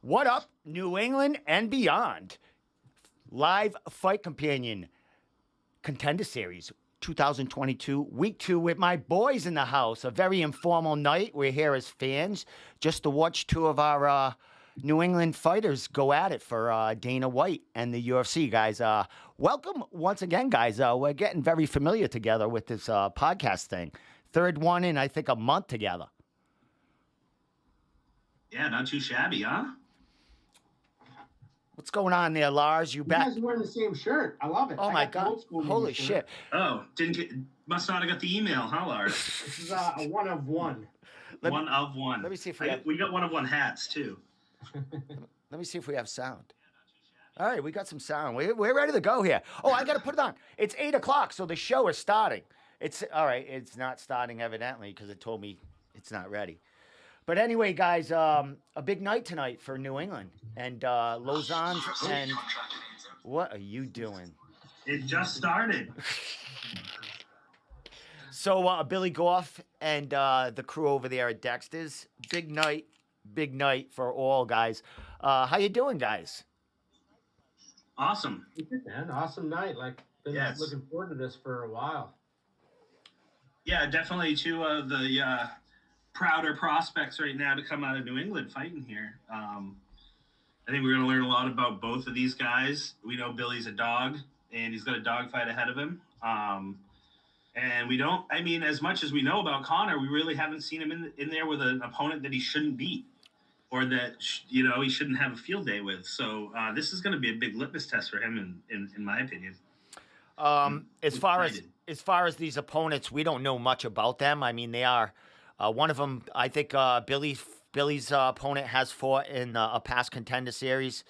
What up, New England and beyond? Live Fight Companion Contender Series 2022, week 2 with my boys in the house. A very informal night. We're here as fans just to watch two of our New England fighters go at it for Dana White and the UFC, guys. Welcome once again, guys. We're getting very familiar together with this podcast thing. Third one in, I think, a month together. Yeah, not too shabby, huh? What's going on there, Lars? You back? You guys are wearing the same shirt. I love it. Oh, my God. Holy shit. Oh, must not have got the email, huh, Lars? This is a one of one. One of one. Let me see if we got one of one hats, too. Let me see if we have sound. All right, we got some sound. We're ready to go here. Oh, I got to put it on. It's 8 o'clock, so the show is starting. It's all right. It's not starting, evidently, because it told me it's not ready. But anyway, guys, a big night tonight for New England and Lausanne. And what are you doing? It just started. So Billy Goff and the crew over there at Dexter's. Big night for all, guys. How you doing, guys? Awesome. Good, man. Awesome night. Been looking forward to this for a while. Yeah, definitely two of the prouder prospects right now to come out of New England fighting here. I think we're going to learn a lot about both of these guys. We know Billy's a dog, and he's got a dog fight ahead of him. And we don't, as much as we know about Connor, we really haven't seen him in there with an opponent that he shouldn't beat or that, he shouldn't have a field day with. So this is going to be a big litmus test for him, in my opinion. As far as these opponents, we don't know much about them. I mean, they are one of them. I think Billy's opponent has fought in a past Contender Series,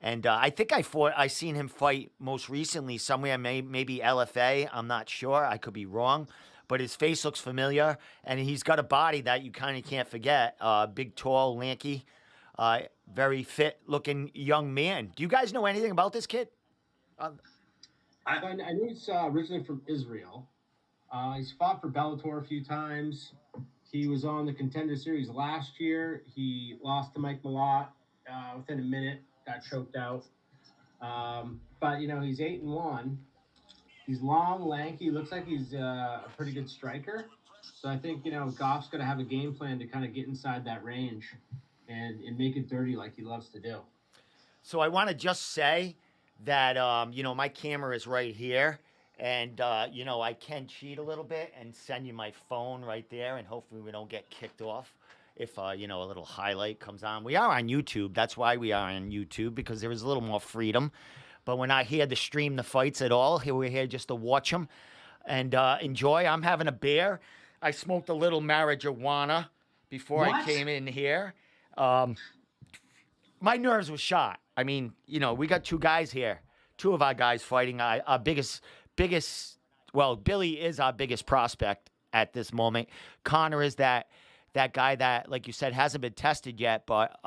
and I think I seen him fight most recently somewhere, maybe LFA. I'm not sure. I could be wrong, but his face looks familiar, and he's got a body that you kind of can't forget. Big, tall, lanky, very fit-looking young man. Do you guys know anything about this kid? I know he's originally from Israel. He's fought for Bellator a few times. He was on the Contender Series last year. He lost to Mike Malott within a minute, got choked out. But, he's 8-1. He's long, lanky. Looks like he's a pretty good striker. So I think, Goff's going to have a game plan to kind of get inside that range and make it dirty like he loves to do. So I want to just say that, my camera is right here. And, I can cheat a little bit and send you my phone right there. And hopefully we don't get kicked off if, a little highlight comes on. We are on YouTube. That's why we are on YouTube, because there is a little more freedom. But we're not here to stream the fights at all. We're here just to watch them and enjoy. I'm having a beer. I smoked a little marijuana before I came in here. My nerves were shot. I mean, we got two guys here. Two of our guys fighting. Our biggest, Billy is our biggest prospect at this moment. Connor is that guy that, like you said, hasn't been tested yet. But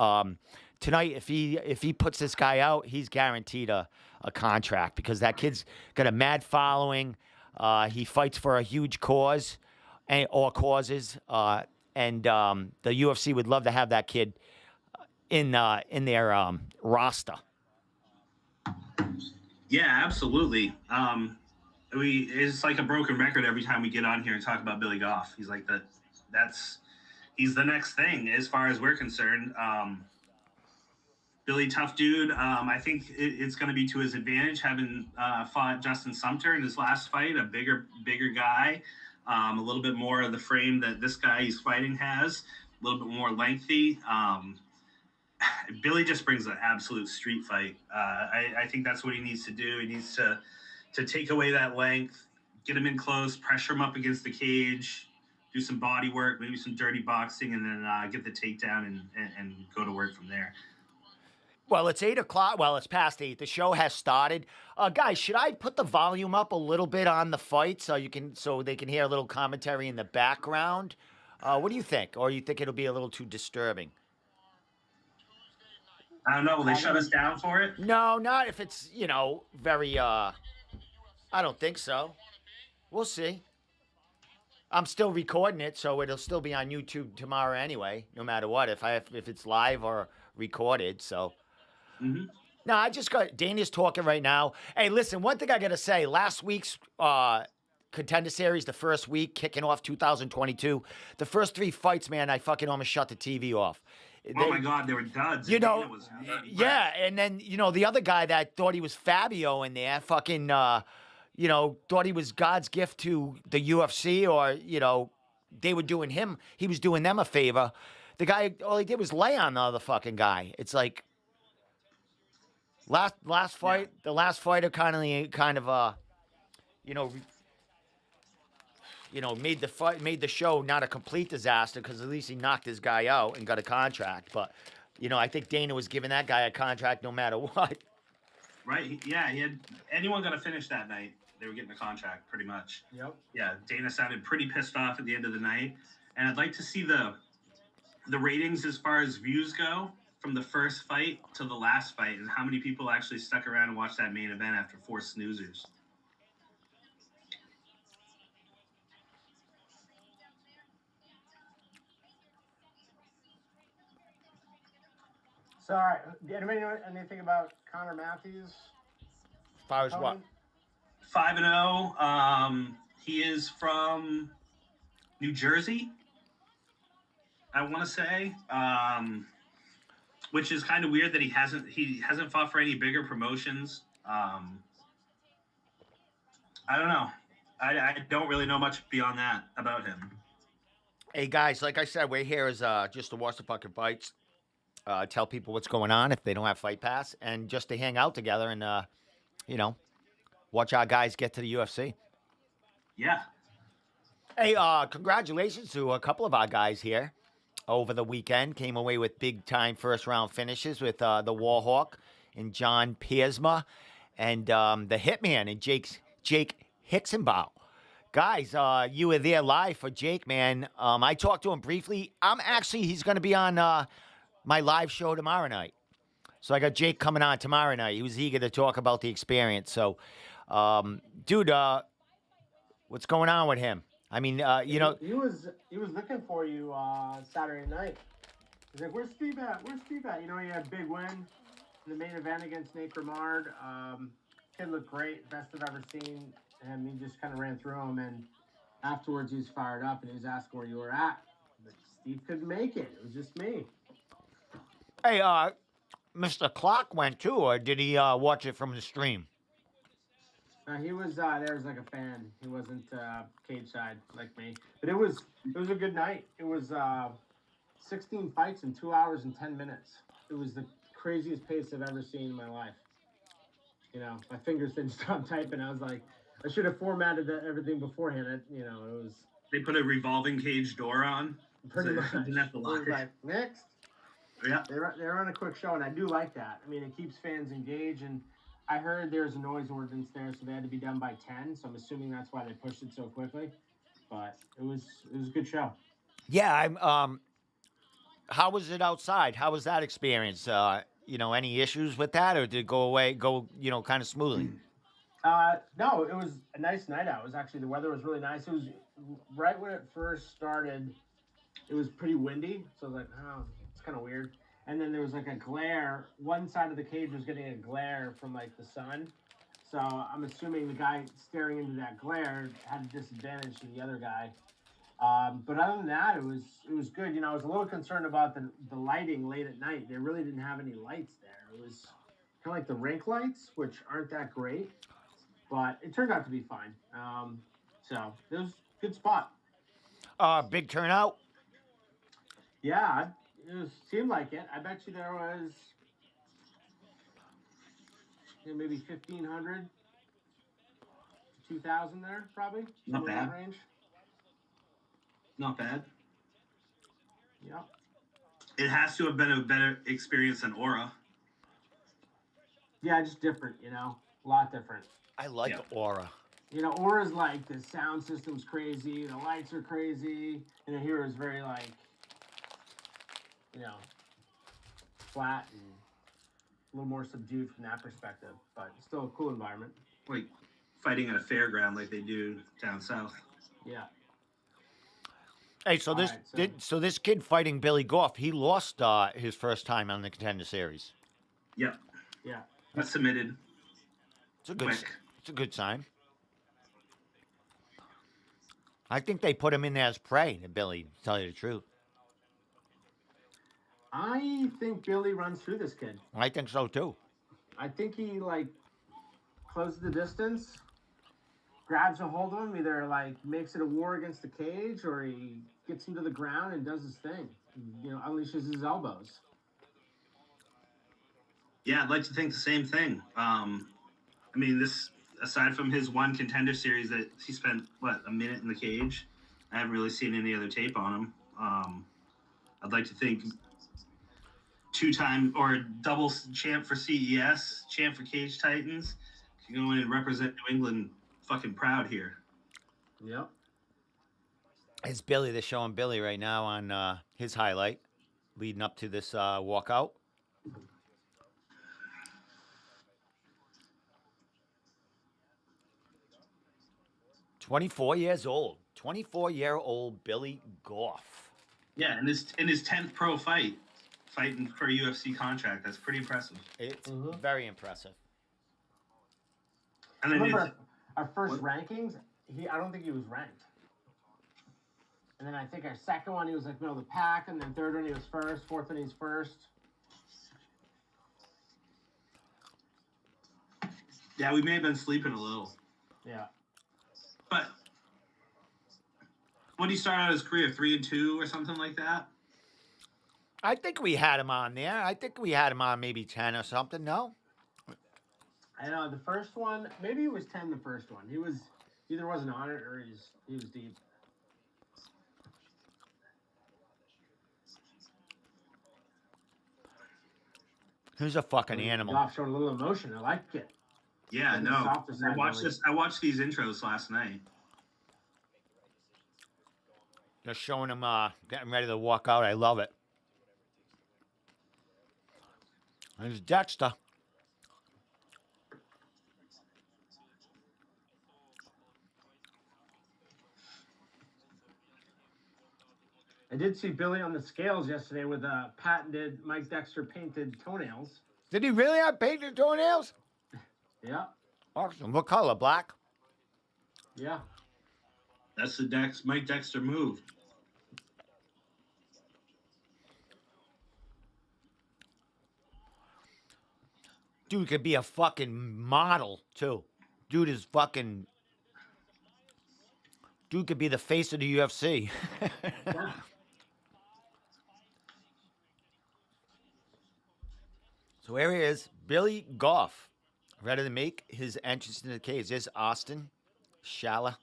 tonight, if he puts this guy out, he's guaranteed a contract, because that kid's got a mad following. He fights for a huge cause or causes, and the UFC would love to have that kid in their roster. Yeah, absolutely. It's like a broken record every time we get on here and talk about Billy Goff. He's like he's the next thing as far as we're concerned. Billy, tough dude. I think it's going to be to his advantage having fought Justin Sumter in his last fight, a bigger guy, a little bit more of the frame that this guy he's fighting has, a little bit more lengthy. Billy just brings an absolute street fight. I think that's what he needs to do. He needs to take away that length, get him in close, pressure him up against the cage, do some body work, maybe some dirty boxing, and then get the takedown and go to work from there. Well, it's 8 o'clock. Well, it's past 8. The show has started. Guys, should I put the volume up a little bit on the fight so they can hear a little commentary in the background? What do you think? Or you think it'll be a little too disturbing? I don't know. Will they shut us down for it? No, not if it's, very, I don't think so. We'll see. I'm still recording it, so it'll still be on YouTube tomorrow anyway, no matter what, if it's live or recorded. So Hmm. no, I just got Dana's talking right now. Hey, listen, one thing I gotta say, last week's Contender Series, the first week, kicking off 2022, the first 3 fights, man, I fucking almost shut the TV off. Oh my God, they were duds. You And know, Dana was yeah, and then the other guy that thought he was Fabio in there, fucking, thought he was God's gift to the UFC, or they were doing him, he was doing them a favor. The guy, all he did was lay on the other fucking guy. It's like last fight, the last fighter you know, made the show not a complete disaster because at least he knocked his guy out and got a contract. But I think Dana was giving that guy a contract no matter what. right. He had anyone going to finish that night. They were getting a contract pretty much. Yep. Yeah, Dana sounded pretty pissed off at the end of the night, and I'd like to see the ratings as far as views go from the first fight to the last fight, and how many people actually stuck around and watched that main event after 4 snoozers. So, all right, did anybody know anything about Connor Matthews? As far as what? 5-0. He is from New Jersey, I want to say, which is kind of weird that he hasn't fought for any bigger promotions. I don't know. I don't really know much beyond that about him. Hey guys, like I said, we're here as just to watch the fucking fights, tell people what's going on if they don't have Fight Pass, and just to hang out together and watch our guys get to the UFC. Yeah. Hey, congratulations to a couple of our guys here over the weekend. Came away with big time first round finishes with the Warhawk and John Piersma and the Hitman and Jake Hicksenbaum. Guys, you were there live for Jake, man. I talked to him briefly. He's going to be on my live show tomorrow night. So I got Jake coming on tomorrow night. He was eager to talk about the experience. So, dude, what's going on with him? I mean, he was looking for you Saturday night. He's like, "Where's Steve at? Where's Steve at?" He had a big win in the main event against Nate Grimard. Kid looked great, best I've ever seen. And he just kind of ran through him, and afterwards he was fired up and he was asking where you were at. But Steve couldn't make it. It was just me. Hey, Mr. Clark went too, or did he watch it from the stream? He was there as like a fan. He wasn't cage side like me. But it was a good night. It was 16 fights in 2 hours and 10 minutes. It was the craziest pace I've ever seen in my life. My fingers didn't stop typing. I was like, I should have formatted everything beforehand. It was. They put a revolving cage door on. Pretty much. Didn't have to lock it was like, next. Yeah. They're on a quick show, and I do like that. I mean, it keeps fans engaged, and I heard there's a noise ordinance there, so they had to be done by 10. So I'm assuming that's why they pushed it so quickly. But it was a good show. Yeah, I'm. How was it outside? How was that experience? Any issues with that, or did it go kind of smoothly? No, it was a nice night out. It was actually, the weather was really nice. It was right when it first started. It was pretty windy, so I was like, oh, it's kind of weird. And then there was like a glare. One side of the cage was getting a glare from like the sun. So I'm assuming the guy staring into that glare had a disadvantage to the other guy. But other than that, it was good. I was a little concerned about the lighting late at night. They really didn't have any lights there. It was kind of like the rink lights, which aren't that great, but it turned out to be fine. So it was a good spot. Big turnout. Yeah, seemed like it. I bet you there was maybe 1,500 to 2,000 there, probably. Not bad. In that range. Not bad. Yep. It has to have been a better experience than Aura. Yeah, just different, a lot different. I like Aura. Aura's like the sound system's crazy, the lights are crazy, and the here is very like, flat and a little more subdued from that perspective, but still a cool environment. Like fighting at a fairground like they do down south. Yeah. Hey, so All this right, so this kid fighting Billy Goff, he lost his first time on the Contender Series. Yep. yeah. That's submitted It's a good quick. it's a good sign. I think they put him in there as prey, Billy, to tell you the truth. I think Billy runs through this kid. I think so too. I think he like closes the distance, grabs a hold of him, either like makes it a war against the cage, or he gets him to the ground and does his thing. You know, unleashes his elbows. Yeah, I'd like to think the same thing. I mean, this aside from his one Contender Series that he spent a minute in the cage, I haven't really seen any other tape on him. I'd like to think two-time or double champ for CES, champ for Cage Titans, can go in and represent New England fucking proud here. Yep. It's Billy. They're showing Billy right now on his highlight leading up to this walkout. "24 years old. 24-year-old Billy Goff." Yeah, in his 10th pro fight, fighting for a UFC contract. That's pretty impressive. It's very impressive. And then Remember our first rankings? I don't think he was ranked. And then I think our second one he was like middle of the pack, and then third one he was first, fourth one he was first. yeah, we may have been sleeping a little. Yeah. But what did he start out his career? 3-2 or something like that? I think we had him on there. I think we had him on maybe 10 or something. No? I know the first one, maybe it was 10 the first one. He was either wasn't on it or he was deep. He's a fucking animal. Goff showing a little emotion. I like it. Yeah, Maybe no. softer side, really. I watched these intros last night. Just showing him getting ready to walk out. I love it. There's Dexter. I did see Billy on the scales yesterday with patented Mike Dexter painted toenails. Did he really have painted toenails? Yeah. Awesome. What color? Black? Yeah. That's the Mike Dexter move. Dude could be a fucking model, too. Dude could be the face of the UFC. Yeah. So here he is, Billy Goff, ready to make his entrance into the cage. There's Austin, Shala.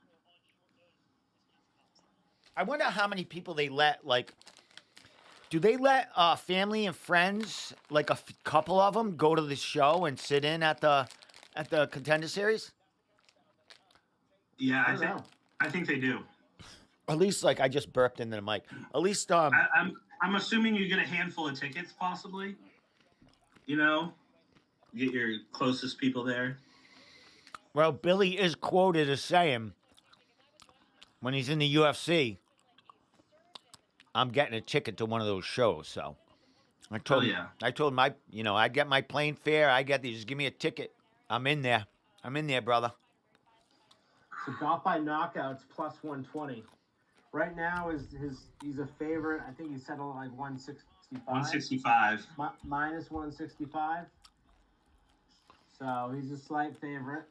I wonder how many people they let, do they let family and friends, like a couple of them, go to the show and sit in at the Contender Series? Yeah, I don't know. I think they do. At least, I just burped into the mic. At least, I'm assuming you get a handful of tickets, possibly. You know, get your closest people there. well, Billy is quoted as saying, when he's in the UFC, I'm getting a ticket to one of those shows. So I told him, yeah. I told him I get my plane fare. Just give me a ticket. I'm in there, brother. So Goff by knockouts plus 120. Right now he's a favorite. I think he's settled at like 165. 165. Minus 165. So he's a slight favorite.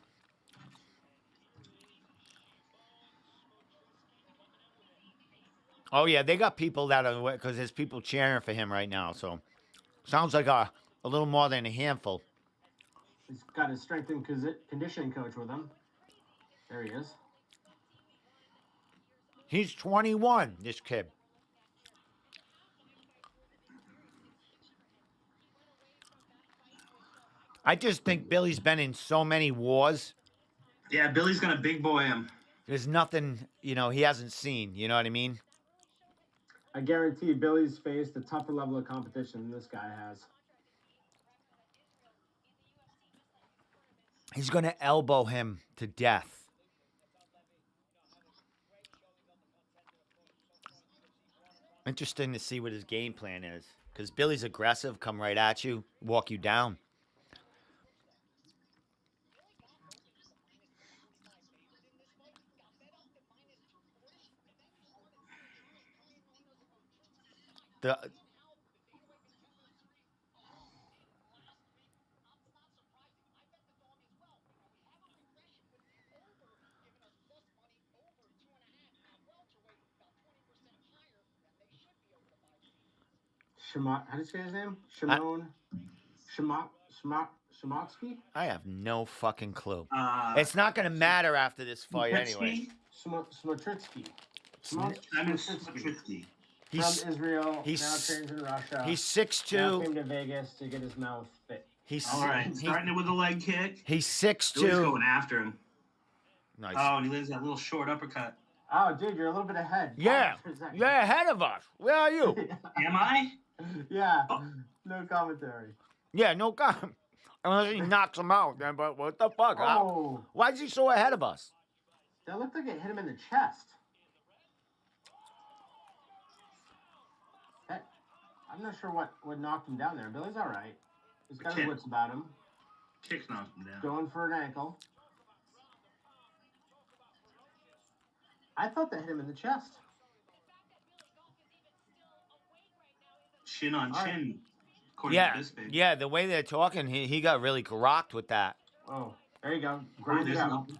Oh yeah, they got people that are because there's people cheering for him right now. So sounds like a little more than a handful. He's got his strength and conditioning coach with him. There he is. He's 21. This kid. I just think Billy's been in so many wars. Yeah, Billy's gonna big boy him. There's nothing, he hasn't seen. You know what I mean? I guarantee Billy's faced a tougher level of competition than this guy has. He's going to elbow him to death. Interesting to see what his game plan is. Because Billy's aggressive, come right at you, walk you down. The How do you say his name? Shimon. Shimotsky? I have no fucking clue. Uh, It's not going to matter after this fight anyway. Smotritsky. Simon Smotritsky. Smotritsky. He's From Israel, he's- now trains in Russia. he's now 6'2". came to Vegas to get his mouth fit. He's All right, starting it with a leg kick. he's Billy's 6'2". going after him. Nice. Oh, and he lands that little short uppercut. Oh, dude, you're a little bit ahead. Yeah, For a second. you're ahead of us. Where are you? Am I? Yeah, Oh. no commentary. Yeah, no comment. Unless he knocks him out, then. But what the fuck? Oh, Why is he so ahead of us? that looked like it hit him in the chest. I'm not sure what knocked him down there. Billy's all right. He's got his Kick. wits about him. Kick knocked him down. Going for an ankle. I thought that hit him in the chest. Chin on All right. chin. According Yeah, to this baby. yeah. The way they're talking, he got really rocked with that. Oh, there you go. Oh, Grind it there's out. nothing.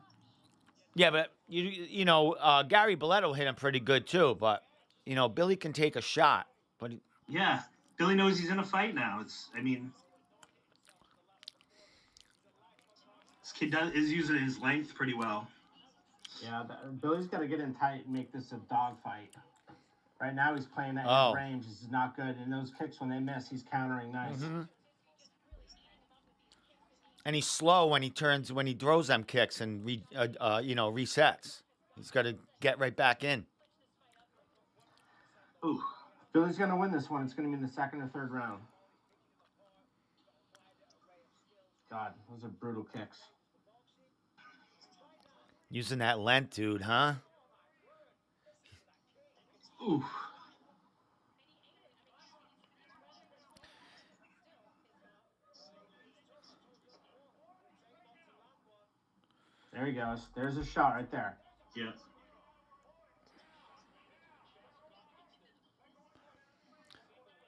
Yeah, but you know, Gary Bolletto hit him pretty good too. But you know, Billy can take a shot. But Yeah, Billy knows he's in a fight now. This kid is using his length pretty well. Yeah, Billy's got to get in tight and make this a dog fight. Right now, he's playing that Oh. range. This is not good. And those kicks, when they miss, he's countering nice. Mhm. And he's slow when he throws them kicks and resets. He's got to get right back in. Ooh, Billy's going to win this one. It's going to be in the second or third round. God, those are brutal kicks. Using that length, dude, huh? ooh. There he goes. There's a shot right there. Yeah.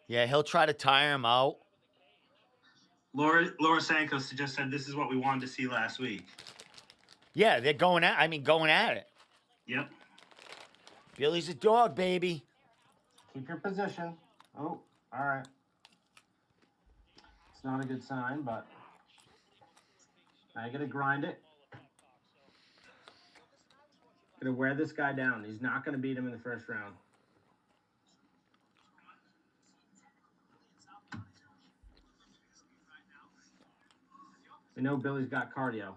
Yeah, he'll try to tire him out. Laura Sankos just said this is what we wanted to see last week. Yeah, they're going at. Going at it. Yep. Billy's a dog, baby. Keep your position. Oh, all right. It's not a good sign, but now you got to grind it. Gonna wear this guy down. He's not gonna beat him in the first round. We know Billy's got cardio.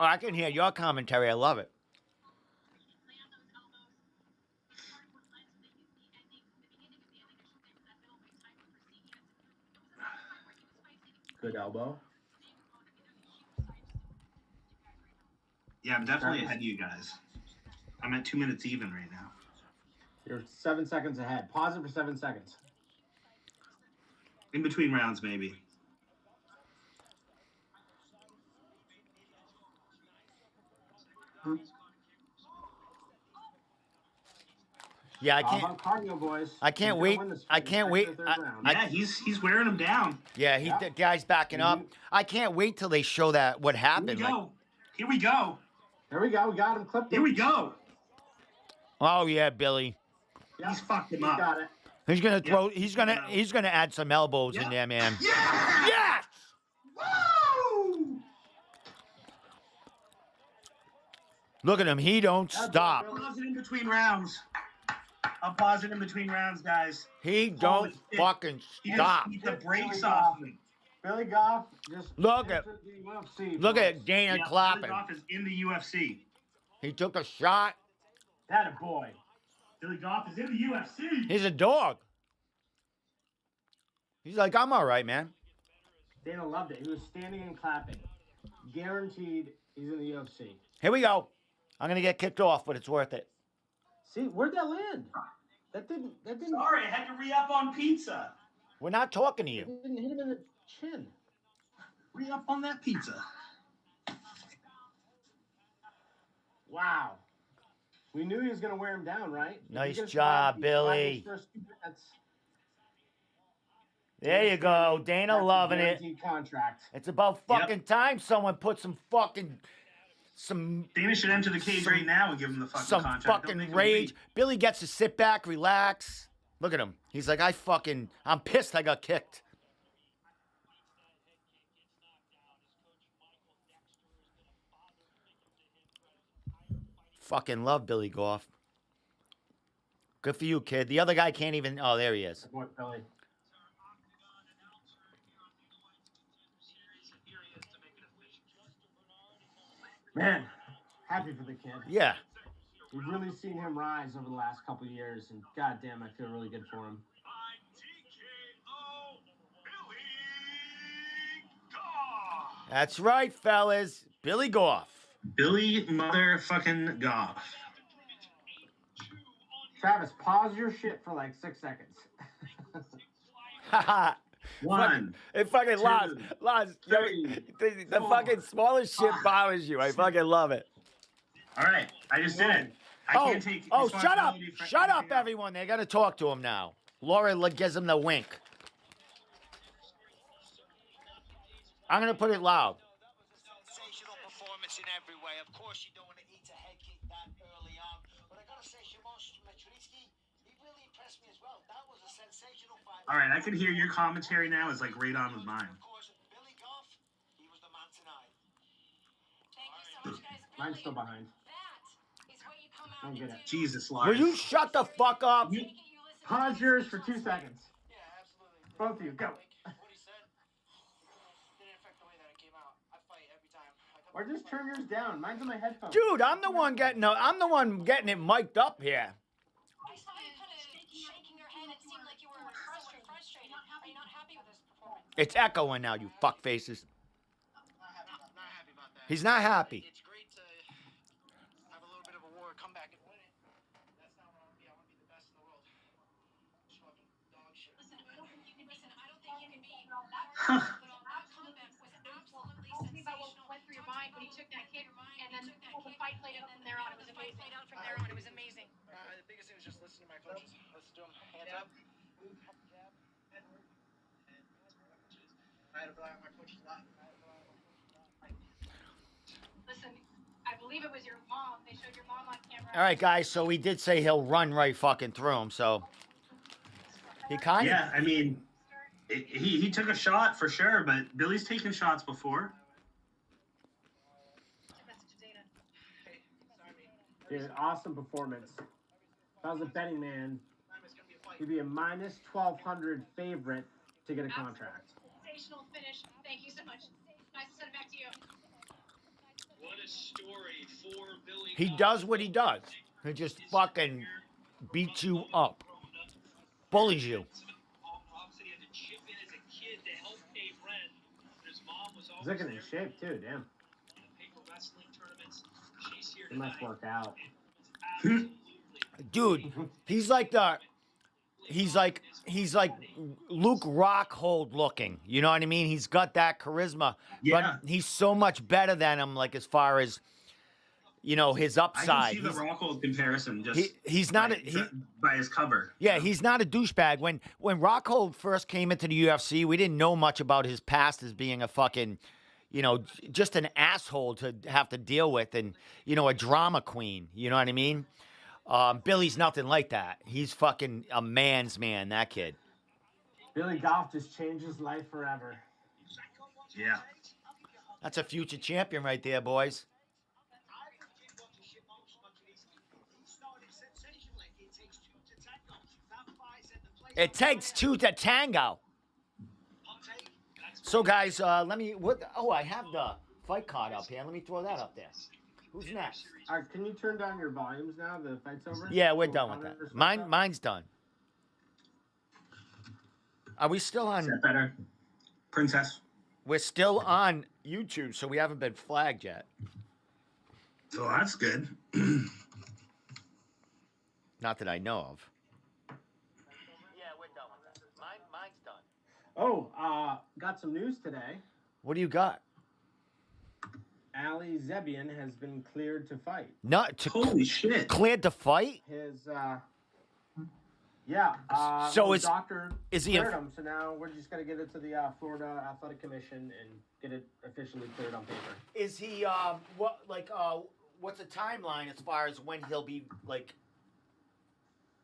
Oh, I can hear your commentary. I love it. Good elbow. Yeah, I'm definitely ahead of you guys. I'm at 2 minutes even right now. You're 7 seconds ahead. Pause it for 7 seconds. In between rounds, maybe. Yeah, I All can't. about cardio, boys. I can't He's gonna wait. win this I fight in can't the wait. second or third round. Yeah, he's wearing him down. Yeah, Yeah. the guy's backing up. Mhm. I can't wait till they show that what Here we happened. Like, go. Here we go. There we go. We got him clipped. Here we go. oh yeah, Billy. Yeah, He's fucked him he up. got it. He's gonna Yep. throw. He's gonna add some elbows in Yep. there, man. Yeah! Yes. Woo! Look at him. He don't That's stop. Billy. Pause it in between rounds. I'll pause it in between rounds, guys. He don't shit. fucking He stop. just beat the brakes Billy off Goff. me. Billy Goff just Look at- entered the UFC, Look folks. at Dana Yeah, clapping. Billy Goff is in the UFC. He took a shot. That a boy. Billy Goff is in the UFC. He's a dog. He's like, I'm all right, man. Dana loved it. He was standing and clapping. Guaranteed He's in the UFC. Here we go. I'm gonna get kicked off, but it's worth it. See, where'd that land? That didn't. Sorry, I had to re-up on pizza. We're not talking to It you. didn't hit him in the chin. Re-up on that pizza. Wow. We knew he was going to wear him down, right? If Nice he gets job, survived, he survived Billy. his first 2 minutes. There you go. Dana That's a loving it. guaranteed contract. It's about fucking time someone put some Dana should enter the cage right now and give him the fucking some contract. Don't fucking make him rage. wait. Billy gets to sit back, relax. Look at him. He's like, I'm pissed I got kicked. Fucking love Billy Goff. Good for you, kid. The other guy can't even. Oh, there he is. What, Billy? Man, happy for the kid. Yeah. We've really seen him rise over the last couple of years, and goddamn, I feel really good for him. That's right, fellas. Billy Goff. Billy motherfucking Goff. Travis, pause your shit for like 6 seconds. Haha. One. It fucking two, Laz, three, the four, fucking smallest shit five, bothers you. I fucking love it. All right, I just did it. I can't take shut up. responsibility for Shut up, anything else. everyone. They got to talk to him now. Laura gives him the wink. I'm going to put it loud. Sensational performance in every way. Of course, you don't want to eat a head kick that early on. But I got to say, Shimon Matritsky, he really impressed me as well. That was a sensational fight. All right, I can hear your commentary now is like right on with mine. Of course, Billy Goff, he was the man tonight. Thank you so much, guys. Mine's still behind. That is what you come out Don't and get it. do. Jesus, Will Lars. you shut the fuck up? You- Pause yours for 2 seconds. Yeah, absolutely. Both of you, go. What he said didn't affect the way that I came out. I fight every time. Or just turn yours down. Mine's on my headphones. Dude, I'm the one getting it mic'd up here. I saw you kind of shaking your head. It seemed like you were frustrated. Are you not happy with this performance? It's echoing now, you fuck faces. Not happy about that. He's not happy. It's great to have a little bit of a war, come back and win it. That's not what I want to be. I want to be the best in the world. Just fucking dog shit. Listen, I don't think you can be that hurt, but that comeback was absolutely Tell me about sensational. what went through your mind when you took that kick, and then the fight played out from there on. It was amazing. It was amazing. The biggest thing was just listen to my coaches. Listen to them. Hands up. Jab. I had to rely on my coaches a lot. Listen, I believe it was your mom. They showed your mom on camera. All right, guys, so he did say he'll run right fucking through him, so he kind of... Yeah, I mean, he took a shot for sure, but Billy's taken shots before. Dude, awesome performance. If I was a betting man, he'd be a minus 1,200 favorite to get a contract. Sensational finish. Thank you so much. Nice to send it back to you. What a story for Billy. He does what he does. He just fucking beats you up. Bullies you. Obviously, he had to chip in as a kid to help pay rent. His mom was He's always looking in shape, too. Damn. paper wrestling tournaments. She's here He must tonight. work out. Absolutely. Dude, he's like Luke Rockhold looking. You know what I mean? He's got that charisma. Yeah. But he's so much better than him, like as far as, you know, his I upside. can see the Rockhold comparison just He's not by his cover. Yeah, he's not a douchebag. When Rockhold first came into the UFC, we didn't know much about his past as being a fucking, you know, just an asshole to have to deal with, and, you know, a drama queen. You know what I mean? Billy's nothing like that. He's fucking a man's man, that kid. Billy Goff just changed his life forever. Yeah. That's a future champion right there, boys. It takes two to tango. So, guys, let me... I have the fight card up here. Let me throw that up there. Who's next? All right, can you turn down your volumes now? The fight's over? Yeah, we're Or done with Connor or that. something? Mine's done. Are we still Is on... that better? Princess. We're still on YouTube, so we haven't been flagged yet. So that's good. Not that I know of. Yeah, we're done with that. Mine's done. Oh, got some news today. What do you got? Ali Zebian has been cleared to fight. Not to Holy shit. cleared to fight? His, yeah. So his is- doctor is he cleared him, so now we're just going to get it to the Florida Athletic Commission and get it officially cleared on paper. Is he what's the timeline as far as when he'll be like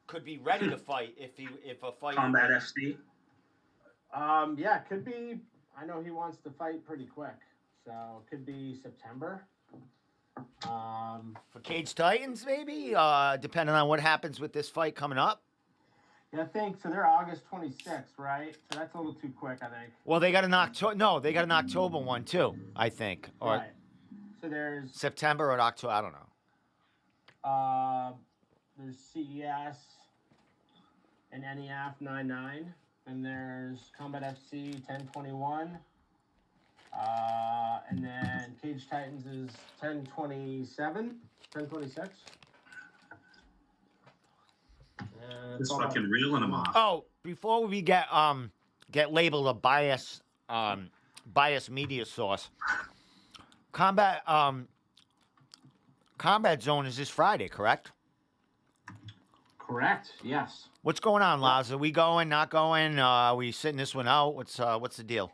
could be ready to fight if a fight Combat FC. Yeah, could be. I know he wants to fight pretty quick, so it could be September. for Cage Titans maybe? Depending on what happens with this fight coming up. Yeah, I think so. They're August 26th, right? So that's a little too quick, I think. Well, they got an October one too, I think. Or Right. So there's September or October, I don't know. there's CES and NEF 9-9, and there's Combat FC 1021, and then Cage Titans is 1027, 1026. Just fucking reeling them off. Oh, before we get labeled a bias media source, Combat Zone is this Friday, correct? Correct. Yes. What's going on, Laz? Are we going, not going? Are we sitting this one out? What's the deal?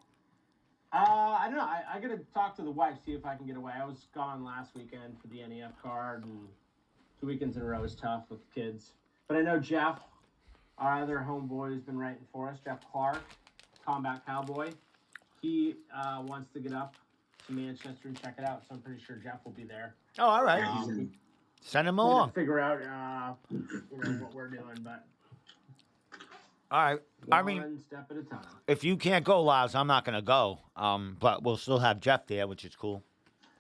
I don't know. I got to talk to the wife, see if I can get away. I was gone last weekend for the NEF card, and 2 weekends in a row is tough with kids. But I know Jeff, our other homeboy, has been writing for us. Jeff Clark, Combat Cowboy. He wants to get up to Manchester and check it out, so I'm pretty sure Jeff will be there. Oh, all right. Send him We're along. gonna figure out, what we're doing, but All right. I one mean, step at a time. if you can't go, Laz, I'm not gonna go. But we'll still have Jeff there, which is cool.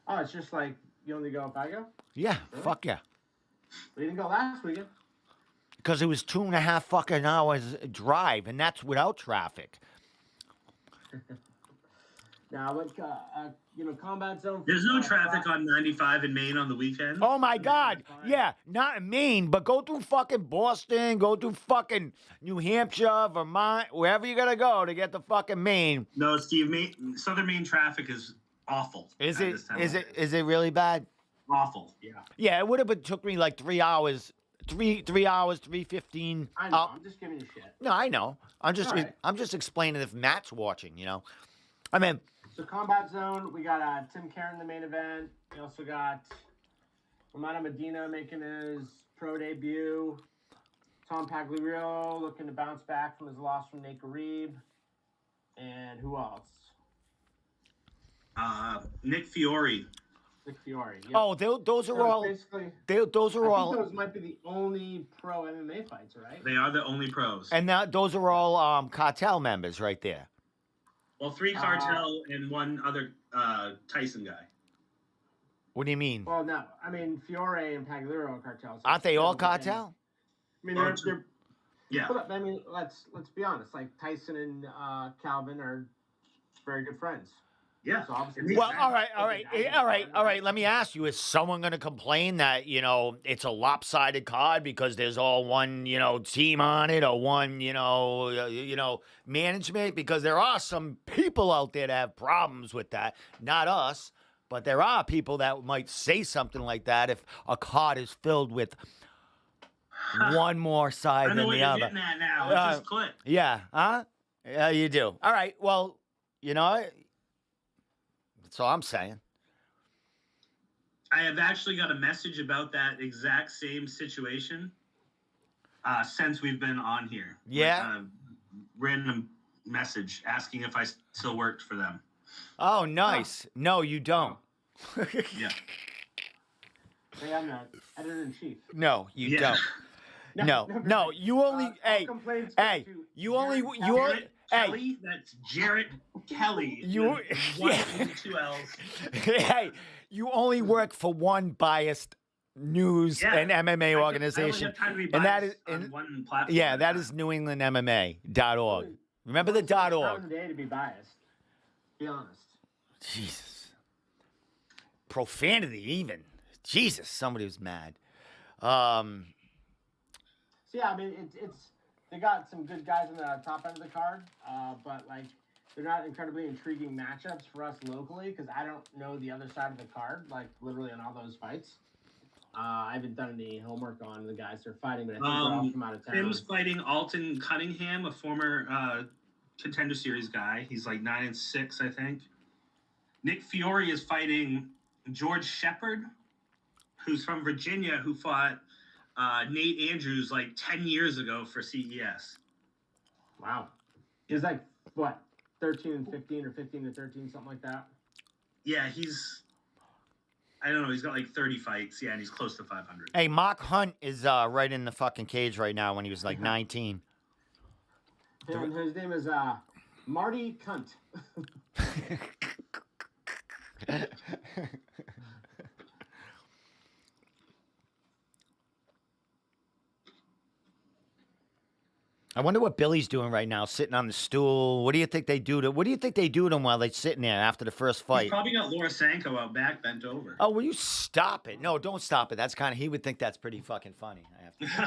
Oh, it's just like you only go if I go. Yeah, Really? fuck yeah. We didn't go last weekend. Because it was 2.5 fucking hours drive, and that's without traffic. Now, like, Combat Zone. There's no traffic on 95 in Maine on the weekend. Oh my God. Yeah, not in Maine, but go through fucking Boston, go through fucking New Hampshire, Vermont, wherever you gotta go to get to fucking Maine. No, Steve, Southern Maine traffic is awful. Is at it? this time Is of it? year. Is it really bad? Awful? Yeah. Yeah, it would have took me like 3 hours, 3 hours, 3:15. I know. I'm just giving you shit. No, I know. All right. I'm just explaining if Matt's watching. I mean, So Combat Zone, we got Tim Karen, the main event. We also got Romano Medina making his pro debut. Tom Pagliarulo looking to bounce back from his loss from Nate Garib. And who else? Nick Fiore. Nick Fiore. Yep. oh, those are So all. basically, Those are I all. think those might be the only pro MMA fights, right? They are the only pros. And those are all cartel members right there. Well, 3 cartel and 1 other Tyson guy. What do you mean? Well, no. I mean, Fiore and Pagliarulo are cartels. Aren't they all And- cartel? I mean, Oh, they're Yeah. But, I mean, let's be honest. Like Tyson and Calvin are very good friends. Yeah. So obviously, Well, all right. Let me ask you: is someone going to complain that it's a lopsided card because there's all one team on it or one management? Because there are some people out there that have problems with that. Not us, but there are people that might say something like that if a card is filled with one more side I know than what the you're other. getting at now. It just clicked. Yeah, huh? Yeah, you do. All right. Well, that's all I'm saying. I have actually got a message about that exact same situation since we've been on here. Yeah? Random message asking if I still worked for them. Oh, nice. No, you don't. Yeah. Hey, I'm the editor-in-chief. No, you Yeah. don't. No, you only. Hey, hey, you only. You only. Jarrett Hey, Kelly, that's Jarrett Kelly. You- One yeah. with 2 L's. hey, you only work for one biased news Yeah. and MMA I only organization, have time to be and that biased is, on one platform. yeah, that is NewEnglandMMA.org. Remember the Time .org. of the day to be biased. Be honest. Jesus. Profanity, even. Jesus, somebody was mad. So yeah, I mean it's they got some good guys in the top end of the card, but like they're not incredibly intriguing matchups for us locally because I don't know the other side of the card, like literally on all those fights. I haven't done any homework on the guys they're fighting, but I think they're all from out of town. Tim's fighting Alton Cunningham, a former Contender Series guy. He's like 9-6, I think. Nick Fiore is fighting George Shepard, who's from Virginia, who fought Nate Andrews like 10 years ago for CES. Wow. He's like, what, 13-15 or 15-13, something like that? Yeah, I don't know, he's got like 30 fights. Yeah, and he's close to 500. Hey, Mark Hunt is right in the fucking cage right now when he was like 19. And his name is Marty Cunt. I wonder what Billy's doing right now, sitting on the stool. What do you think they do to him while they're sitting there after the first He's fight? probably got Laura Sanko out back bent over. Oh, will you stop it? No, don't stop it. That's kind of, he would think that's pretty fucking funny. I have to say.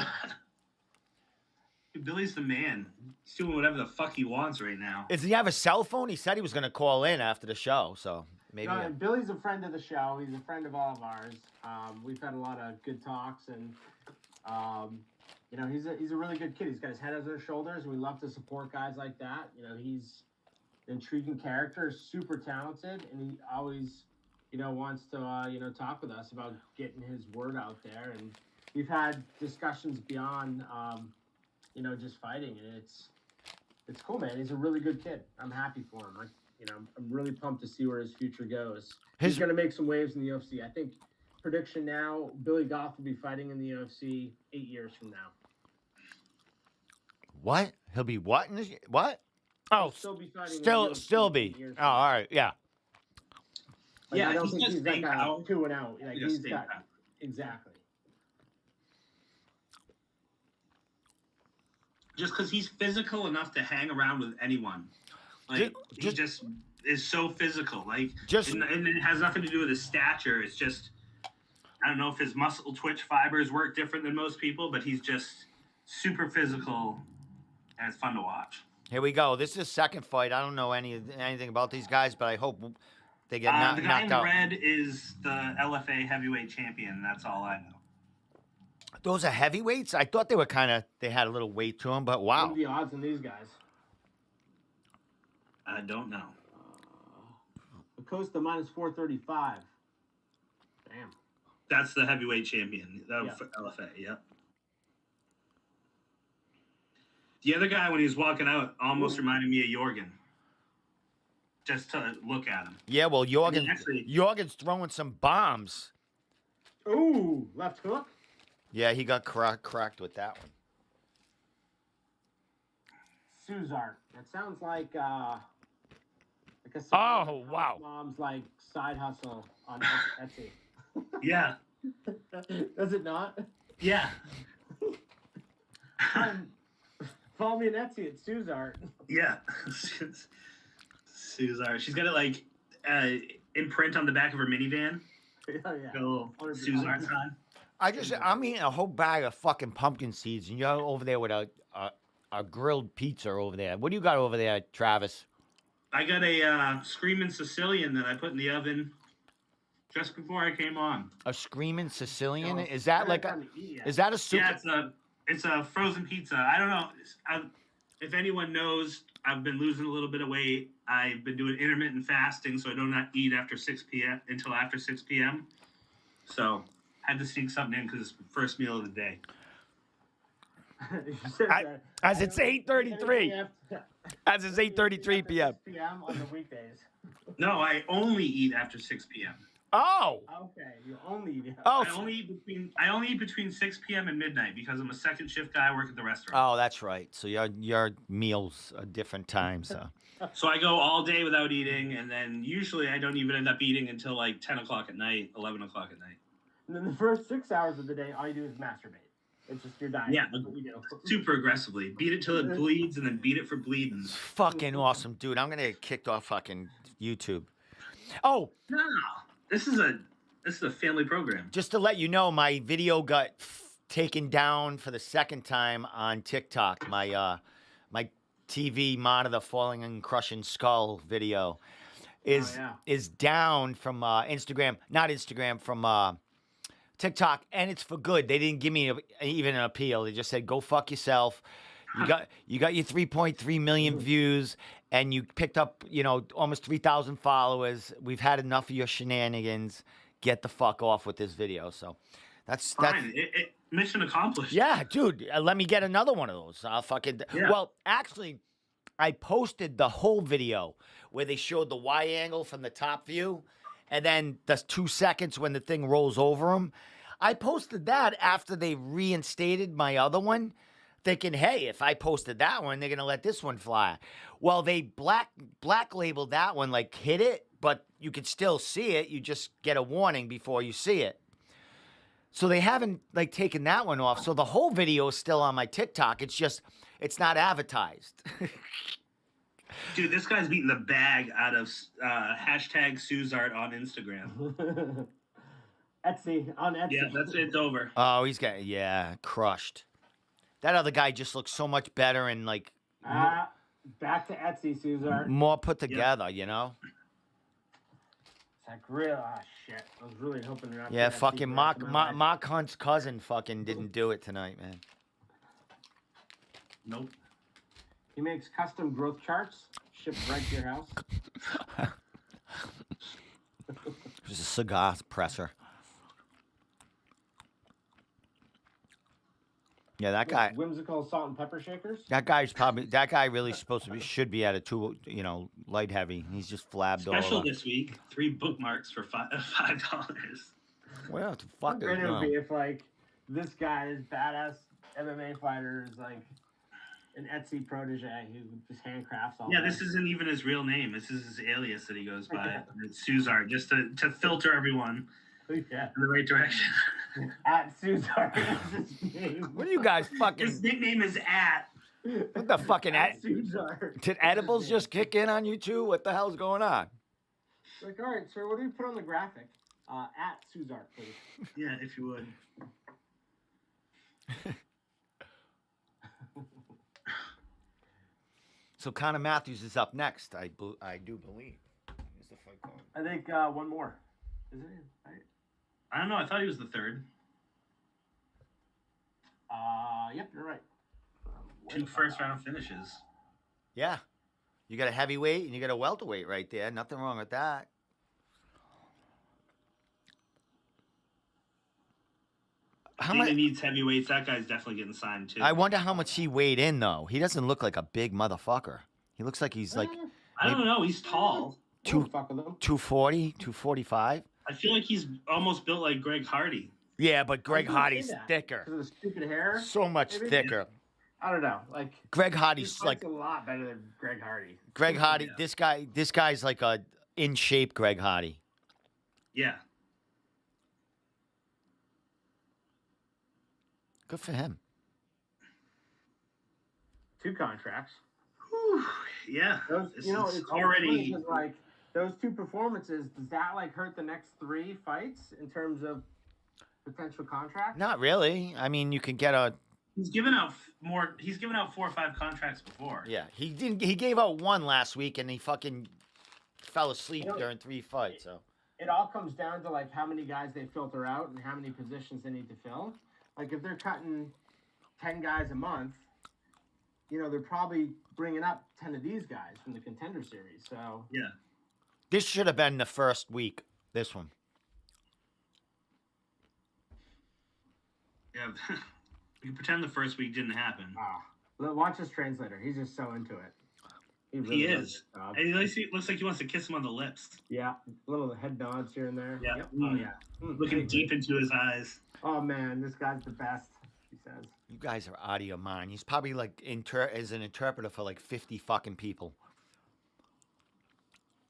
Billy's the man. He's doing whatever the fuck he wants right now. Does he have a cell phone? He said he was going to call in after the show, so maybe. No, Billy's a friend of the show. He's a friend of all of ours. We've had a lot of good talks, and you know, he's a really good kid. He's got his head on his shoulders. We love to support guys like that. You know, he's an intriguing character, super talented, and he always, you know, wants to you know, talk with us about getting his word out there. And we've had discussions beyond you know, just fighting, and it's cool, man. He's a really good kid. I'm happy for him. I'm really pumped to see where his future goes. He's going to make some waves in the UFC. I think prediction now, Billy Goff will be fighting in the UFC 8 years from now. What? He'll be what? What? Oh, He'll still be fighting. In the UFC still 8 be. years Oh, from now. all right, yeah. Like, Yeah, I don't he's think got he's like staying power. 2 and out. Like, He got he's staying got power. exactly. Just because he's physical enough to hang around with anyone. Like, he just is so physical. Like, and it has nothing to do with his stature. It's just, I don't know if his muscle twitch fibers work different than most people, but he's just super physical, and it's fun to watch. Here we go. This is his second fight. I don't know anything about these guys, but I hope they get knocked out. The guy in red is the LFA heavyweight champion. That's all I know. Those are heavyweights? I thought they were they had a little weight to them, but wow. What are the odds on these guys? I don't know. Acosta minus 435. Damn. That's the heavyweight champion. Yeah. For LFA, yep. The other guy, when he was walking out, almost reminded me of Jorgen. Just to look at him. Yeah, well, Jorgen's throwing some bombs. Ooh, left hook? Yeah, he got cracked with that one. Suzart. That sounds like a Oh, wow. mom's like side hustle on Etsy. Yeah. Does it not? Yeah. Follow me on Etsy at Suzart. Yeah. Suzar. She's got it like in print on the back of her minivan. Yeah. Got a little Suzar sign. I'm eating a whole bag of fucking pumpkin seeds, and you're over there with a grilled pizza over there. What do you got over there, Travis? I got a Screaming Sicilian that I put in the oven just before I came on. A Screaming Sicilian? No, Is that like a? Is that a super? Yeah, it's a frozen pizza. I don't know. If anyone knows, I've been losing a little bit of weight. I've been doing intermittent fasting, so I do not eat after 6 p.m. until after 6 p.m. So I had to sneak something in because it's the first meal of the day. As it's 8:33. As it's 8:33 p.m. p.m. on the weekdays. No, I only eat after 6 p.m. Oh. Okay, you only eat. Oh. I only eat between 6 p.m. and midnight because I'm a second shift guy. I work at the restaurant. Oh, that's right. So your meals are different times. So I go all day without eating, and then usually I don't even end up eating until like 10 o'clock at night, 11 o'clock at night. And then the first 6 hours of the day, all you do is masturbate. It's just your diet. Yeah, That's what we do. super aggressively. Beat it till it bleeds, and then beat it for bleeding. Fucking awesome, dude. I'm gonna get kicked off fucking YouTube. Oh. No, this is a This is a family program. Just to let you know, my video got taken down for the second time on TikTok. My TV monitor falling and crushing skull video is down from Instagram, not Instagram, from TikTok, and it's for good. They didn't give me even an appeal. They just said, "Go fuck yourself." You got your 3.3 million views, and you picked up almost 3,000 followers. We've had enough of your shenanigans. Get the fuck off with this video. So that's Fine. Mission accomplished. yeah, dude. Let me get another one of those. I'll fucking well, actually, I posted the whole video where they showed the wide angle from the top view, and then the 2 seconds when the thing rolls over them. I posted that after they reinstated my other one, thinking, hey, if I posted that one, they're gonna let this one fly. Well, they black labeled that one, like hit it, but you could still see it. You just get a warning before you see it. So they haven't like taken that one off. So the whole video is still on my TikTok. It's not advertised. Dude, this guy's beating the bag out of hashtag Suzart on Instagram. Etsy, on Etsy. Yeah, it's over. Oh, he's got crushed. That other guy just looks so much better and like Back to Etsy, Suzart. more put together, you know? It's like real shit. I was really hoping they're not. Yeah, fucking Mark Hunt's cousin fucking didn't do it tonight, man. Nope. He makes custom growth charts, shipped right to your house. There's a cigar presser. Yeah, that guy. Whimsical salt and pepper shakers. That guy really should be at a light heavy. He's just flabbed all Special over. this week, 3 bookmarks for $5. Well, it's How fucking. great it would be if like this guy, this badass MMA fighter, is like an Etsy protege who just handcrafts all. Yeah, that. this isn't even his real name. This is his alias that he goes by. It's Suzart, just to filter everyone Yeah. in the right direction. At Suzart is his name. What are you guys fucking? His nickname is at. What the fucking At Suzart. Did edibles just kick in on you too? What the hell's going on? Like, all right, sir, what do we put on the graphic? At Suzart, please. Yeah, if you would. So Connor Matthews is up next. I do believe. Where's the fight going? I think one more. Is it? Right? I don't know. I thought he was the third. Yep, you're right. 2 first-round finishes. Yeah, you got a heavyweight and you got a welterweight right there. Nothing wrong with that. How Dana much? needs heavyweights. That guy's definitely getting signed too. I wonder how much he weighed in though. He doesn't look like a big motherfucker. He looks like he's like I don't know. He's tall. Fuck with them. 240, 245. I feel like he's almost built like Greg Hardy. Yeah, but Greg I was gonna Hardy's say that. thicker. Because of the stupid hair. So much Maybe? thicker. I don't know. Like Greg he Hardy's fights like a lot better than Greg Hardy. Greg Hardy. Yeah. This guy's like a in shape Greg Hardy. Yeah. Good for him. 2 contracts. Whew. Yeah. Those, This you know, is it's already. funny 'cause, like those 2 performances. Does that like hurt the next 3 fights in terms of potential contract? Not really. I mean, you can get a He's given out more. He's given out 4 or 5 contracts before. yeah. He didn't. He gave out one last week and he fucking fell asleep You know, during 3 fights. So It all comes down to like how many guys they filter out and how many positions they need to fill. Like if they're cutting 10 guys a month, you know, they're probably bringing up 10 of these guys from the Contender series. So Yeah. this should have been the first week. This one. Yeah. You can pretend the first week didn't happen. watch this translator. He's just so into it. He really is. does his job. And he looks like he wants to kiss him on the lips. Yeah, little head nods here and there. Yeah. Yep. Oh yeah. Looking deep into his eyes. Oh man, this guy's the best. He says. You guys are out of your mind. He's probably like as an interpreter for like 50 fucking people.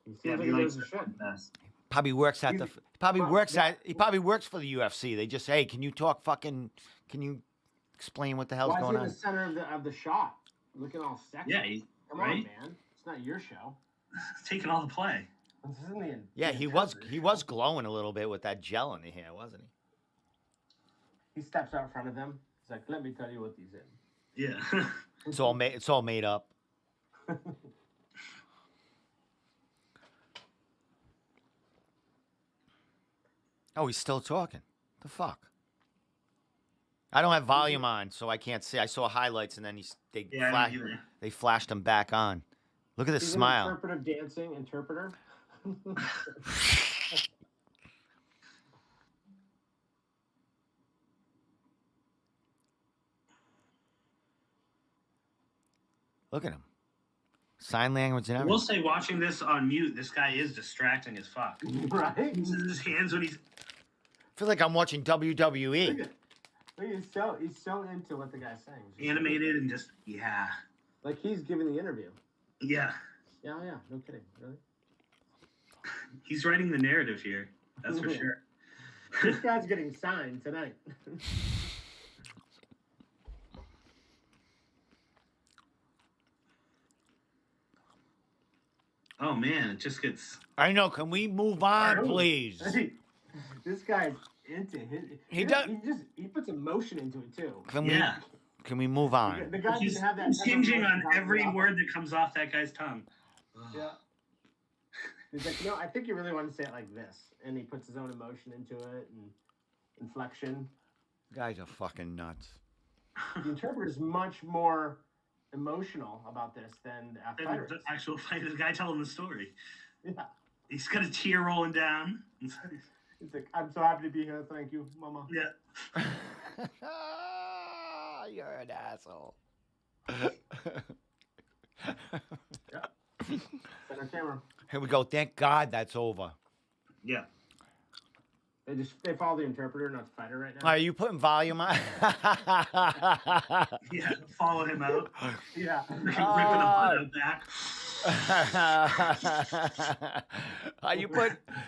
He seems Yeah, like he he likes knows his it. shit. Yes. Probably works at He's- the. Probably well, works yeah. at. He probably works for the UFC. They just say, hey, can you talk fucking? Can you explain what the hell's Why is he going in on? the center of the shot? Looking all sexy. Yeah, Come right? on, man. It's not your show. Taking all the play. This isn't the Yeah, the he was interpreter. glowing a little bit with that gel in the hair, wasn't he? He steps out in front of them. He's like, "Let me tell you what he's in." Yeah. It's all made. It's all made up. Oh, he's still talking. The fuck? I don't have volume on, so I can't see. I saw highlights, and then Yeah, I don't either. they flashed him back on. Look at this He's smile. an interpretive dancing interpreter. Look at him. Sign language and I everything. will say, watching this on mute, this guy is distracting as fuck. Right? His hands when he's. I feel like I'm watching WWE. He's so into what the guy's saying. Animated and just, yeah. Like he's giving the interview. Yeah. Yeah, no kidding. Really? He's writing the narrative here. That's for Yeah. sure. This guy's getting signed tonight. Oh, man. It just gets. I know. Can we move on, please? This guy's into his. He does- He puts emotion into it too. Yeah. Can we move on? The guy He's doesn't have that. he's type of hinging on emotion every off. word that comes off that guy's tongue. Yeah. He's like, no, I think you really want to say it like this, and he puts his own emotion into it and inflection. Guys are fucking nuts. The interpreter is much more emotional about this than the And fighter. the actual fight, the guy telling the story. Yeah. He's got a tear rolling down. He's like, I'm so happy to be here. Thank you, Mama. Yeah. You're an asshole. Center camera. Here we go. Thank God that's over. Yeah. They follow the interpreter, not the fighter right now. Are you putting volume on? Yeah. Follow him out. Yeah. Ripping the blood out back.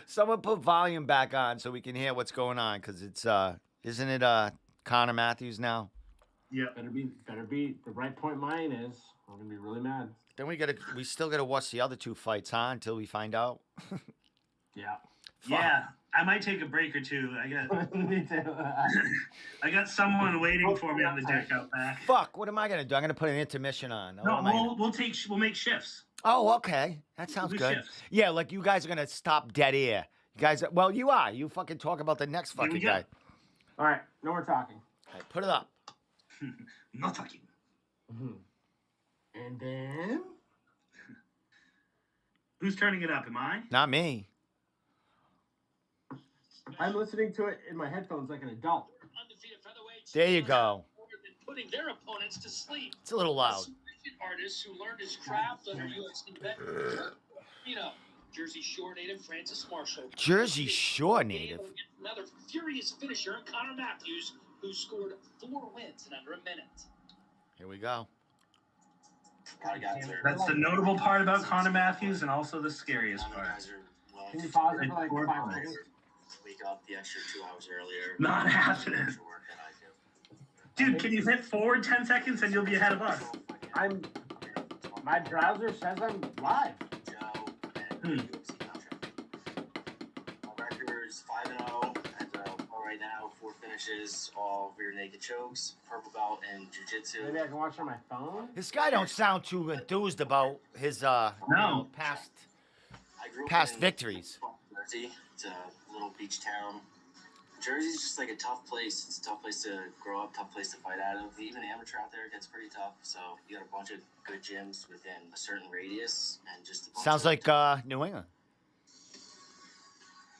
Someone put volume back on so we can hear what's going on, because it's isn't it Connor Matthews now? Yeah. Better be the right point mine is. I'm gonna be really mad. Then we still gotta watch the other two fights, huh? Until we find out. Yeah. Yeah. I might take a break or two. Me too. I got someone waiting for me on the deck out back. Fuck! What am I gonna do? I'm gonna put an intermission on. What am I gonna- We'll make shifts. Oh, okay. That sounds Do good. shifts. Yeah, like you guys are gonna stop dead air. You guys, well, you are. You fucking talk about the next Here we fucking go. guy. All right, no more talking. All right, put it up. Not talking. And then Who's turning it up? Am I? Not me. I'm listening to it in my headphones like an adult. Undefeated featherweights. There you go. Been putting their opponents to sleep. It's a little loud. Submission artist who learned his craft under UFC veteran. Jersey Shore native Francis Marshall. Jersey Shore native. Another furious finisher, Connor Matthews, who scored 4 wins in under a minute. Here we go. That's the notable part about Connor Matthews, and also the scariest part. Can you pause it for like 5 seconds? Wake up the extra 2 hours earlier. Not happening. Dude, can you hit forward 10 seconds and you'll be ahead of us? My browser says I'm live. My record's 5-0 at the pro right now. 4 finishes, all rear naked chokes, purple belt, and jiu-jitsu. Maybe I can watch it on my phone. This guy don't sound too enthused about his past I grew up past in victories. Jersey. It's a little beach town. Jersey's just like a tough place. It's a tough place to grow up, tough place to fight out of. Even amateur out there gets pretty tough. So you got a bunch of good gyms within a certain radius, and just a bunch Sounds of like New England.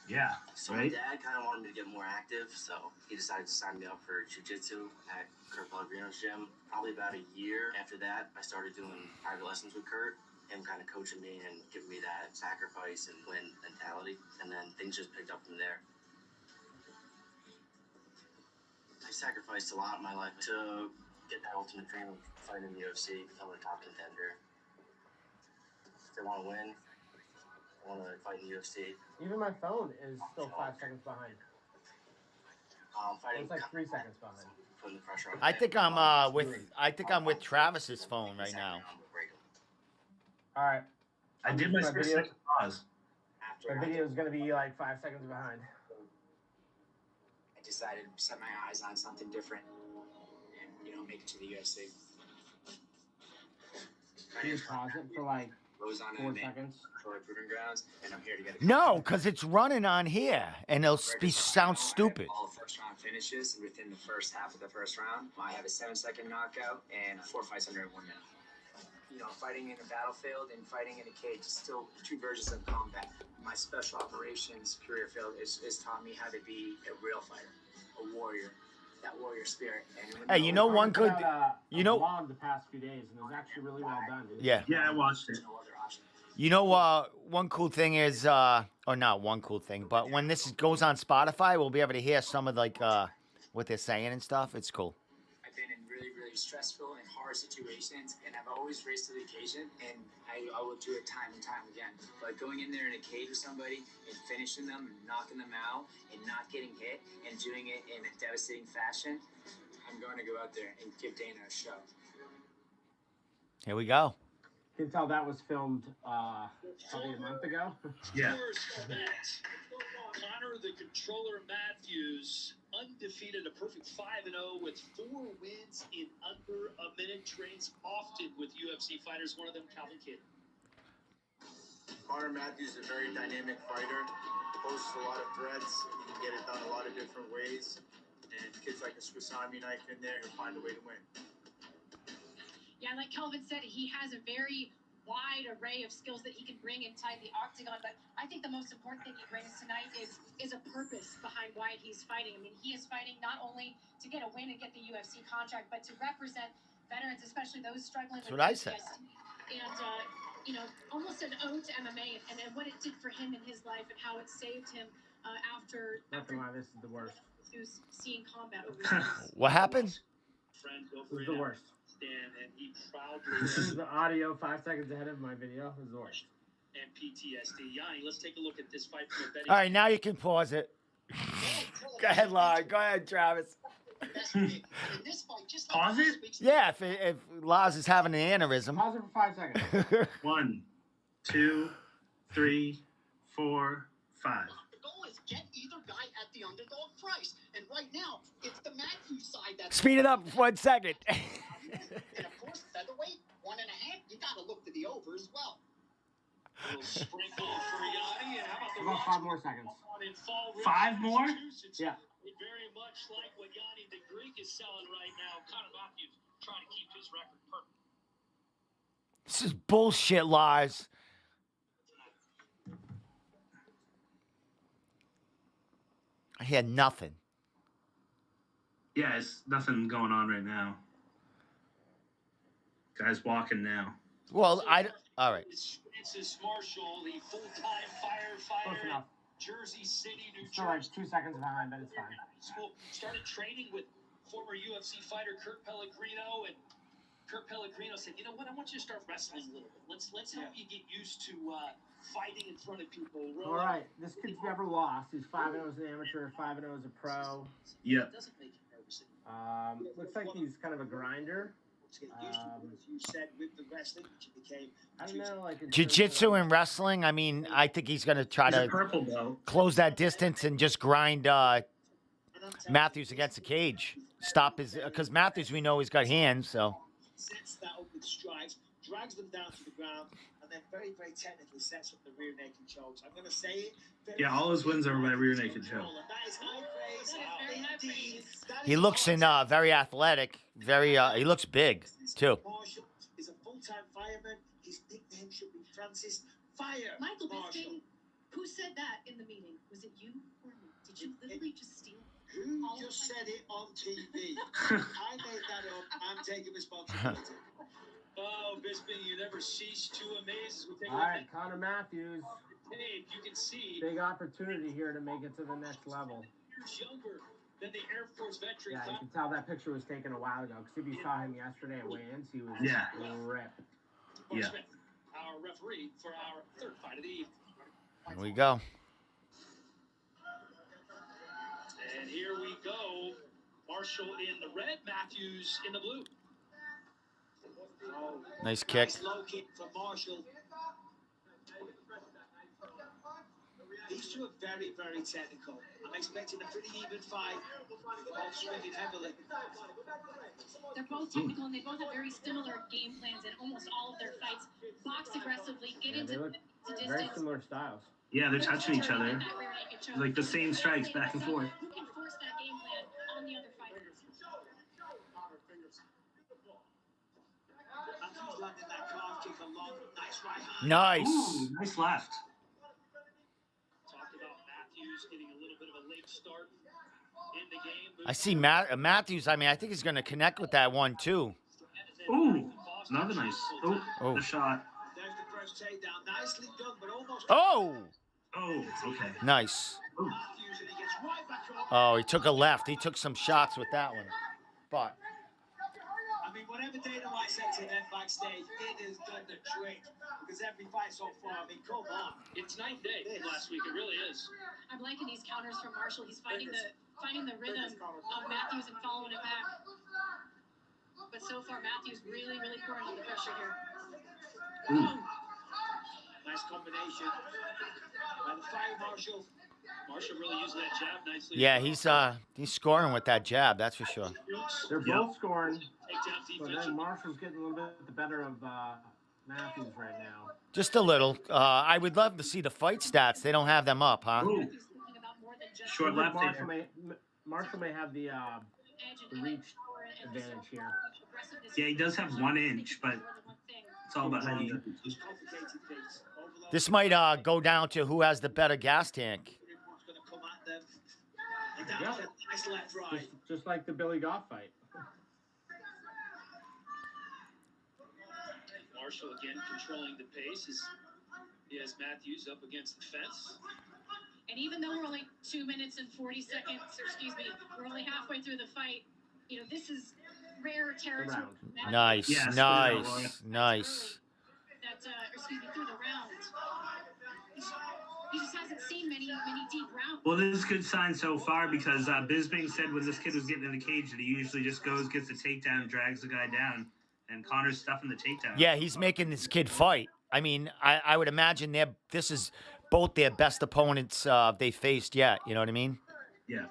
Yeah. So Right? my dad kind of wanted me to get more active, so he decided to sign me up for jiu-jitsu at Kurt Pellegrino's gym. Probably about a year after that, I started doing private lessons with Kurt, him kind of coaching me and giving me that sacrifice and win mentality, and then things just picked up from there. I sacrificed a lot in my life to get that ultimate dream of fighting in the UFC, become a top contender. If I want to win, I want to fight in the UFC. Even my phone is still 5 seconds behind. Fighting It's like 3 seconds behind. putting the pressure on. I think I'm with Travis's phone right now. All right. I did my My 6 video. second pause. The video is going to be like 5 seconds behind. I decided to set my eyes on something different and, make it to the UFC. Can you pause it for like Rose on 4 seconds? Proving grounds, and I'm here to get a No, because it's running on here, and it'll sound stupid. All first round finishes within the first half of the first round. I have a 7-second knockout and 4 fights under 1 minute. Fighting in a battlefield and fighting in a cage is still two versions of combat. My special operations career field has taught me how to be a real fighter, a warrior, that warrior spirit. And Hey, you know one good, vlog the past few days, and it was actually really well done, dude. Yeah. Yeah, I watched it. no other option. One cool thing is, or not one cool thing, but when this goes on Spotify, we'll be able to hear some of what they're saying and stuff. It's cool. I've been in really, really stressful and hard situations, and I've always raced to the occasion, and I will do it time and time again. But going in there in a cage with somebody and finishing them and knocking them out and not getting hit and doing it in a devastating fashion, I'm going to go out there and give Dana a show. Here we go. You can tell that was filmed probably a month ago. Yeah. Connor, the controller Matthews, undefeated, a perfect 5-0 with 4 wins in under a minute. Trains often with UFC fighters. One of them, Calvin Kidd. Connor Matthews is a very dynamic fighter. Posts a lot of threats. He can get it done a lot of different ways. And kids like a Swiss Army knife in there, he'll find a way to win. Yeah, like Kelvin said, he has a very wide array of skills that he can bring inside the octagon. But I think the most important thing he brings tonight is a purpose behind why he's fighting. I mean, he is fighting not only to get a win and get the UFC contract, but to represent veterans, especially those struggling That's with what I said. PTSD. And, almost an ode to MMA and what it did for him in his life and how it saved him after Nothing why this is the worst. seeing combat overseas. What happened? Friend, go This for is it. the worst. And he proudly This is the audio 5 seconds ahead of my video. This is the worst. and PTSD. Yanni, let's take a look at this fight from a betting. All right, now you can pause it. Go ahead, Lars. Go ahead, Travis. Pause it? Yeah, if Lars is having an aneurysm. Pause it for 5 seconds. 1, 2, 3, 4, 5. The goal is get either guy at the underdog price. And right now, it's the Matthews side that's... Speed it up 1 second. And of course, featherweight, 1.5, you got to look to the over as well. A little sprinkle for Yanni. And how about the About 5 more seconds. 5 more? Yeah. Very much like what Yanni the Greek is selling right now. Connor Matthews trying to keep his record perfect. This is bullshit, Lars. I hear nothing. Yeah, it's nothing going on right now. Guy's walking now. Well, all right. Francis Marshall, the full-time Close firefighter enough. in Jersey City, New Still like Jersey. 2 seconds behind, but it's fine. School started training with former UFC fighter Kurt Pellegrino, and Kurt Pellegrino said, "You know what? I want you to start wrestling a little bit. Let's help you get used to fighting in front of people." All right, this kid's never lost. He's 5-0 as an amateur, 5-0 as a pro. Yep. It doesn't make you nervous anymore. Looks like he's kind of a grinder. To get used to it, as you said, with the wrestling, which you became... I don't know, like... in terms Jiu-jitsu of- and wrestling, I mean, I think he's going to try He's a to purple belt. close that distance and just grind Matthews against the cage. Stop his... Because Matthews, we know he's got hands, so... Sets that up with strides, drags them down to the ground, and then very, very technically sets up the rear naked chokes. I'm going to say it. Yeah, all his wins are by rear naked choke. That is high praise. That is very high Indeed. That He is looks in awesome. very athletic. Very... he looks big, too. Marshall is a full-time fireman. His nickname should be Francis Fire Michael Marshall. Bisping, who said that in the meeting? Was it you or me? Did you literally just steal? Who all just of my- said it on TV? I made that up. I'm taking responsibility. Oh, Bisping, you never cease to amaze us. We take a All look right, at Connor Matthews. the tape. You can see Big opportunity here to make it to the next level. years younger than the Air Force veteran. Yeah, you can tell that picture was taken a while ago. Because if you saw him yesterday at weigh-ins, he was Yeah. ripped. Mark Yeah. Smith, our referee for our third fight of the evening. Here we go. And here we go. Marshall in the red, Matthews in the blue. Oh, Nice kick. nice low kick from Marshall. These two are very, very technical. I'm expecting a pretty even fight. Both swinging heavily. They're both technical, and they both have very similar game plans in almost all of their fights. Box aggressively, get Yeah, into they look distance. very similar styles. Yeah, they're touching each other. Like the same strikes back and forth. Who can force that game plan on the other fighter? Matthews landing that calf kick along. Nice right hand. Nice. Ooh, nice left. Talked about Matthews getting a little bit of a late start in the game. I see Matthews. I mean, I think he's going to connect with that one too. Ooh, another nice. Oh. The shot. There's the first takedown. Nicely done, but almost. Oh, Oh, okay. nice. Ooh. Matthews, and he gets right back up. Oh, he took a left. He took some shots with that one. But I mean, whatever Dana White said to them backstage, it has done the trick. Because every fight so far, I mean, come on. It's night and day from last week. It really is. I'm liking these counters from Marshall. He's finding the rhythm of Matthews and following it back. But so far, Matthews really, really pouring on the pressure here. Nice combination. By the fight, Marshall. Marshall really using that jab nicely. yeah, he's scoring with that jab. That's for sure. They're both scoring, Takedown but defense. then Marshall's getting a little bit the better of Matthews right now. Just a little. I would love to see the fight stats. They don't have them up, huh? Ooh. Matthews thinking about more than just Short left Marshall there. Marshall may have the edge and reach power and advantage here. aggressiveness. Yeah, he does have 1 inch, but it's all about how you. It's complicated things. Overload. This might go down to who has the better gas tank. Everyone's going to come at them. And that was a nice left right. Just like the Billy Goff fight. Marshall again controlling the pace as he has Matthews up against the fence. And even though we're only 2 minutes and 40 seconds, or excuse me, we're only halfway through the fight, you know, this is rare territory. Round. Nice, Yes, nice, nice. That, excuse me, through the round. He just hasn't seen many deep rounds. Well, this is a good sign so far because Bisbing said when this kid was getting in the cage that he usually just goes, gets a takedown, drags the guy down, and Connor's stuffing the takedown. Yeah, he's making this kid fight. I mean, I would imagine this is both their best opponents they faced yet. You know what I mean? Yeah.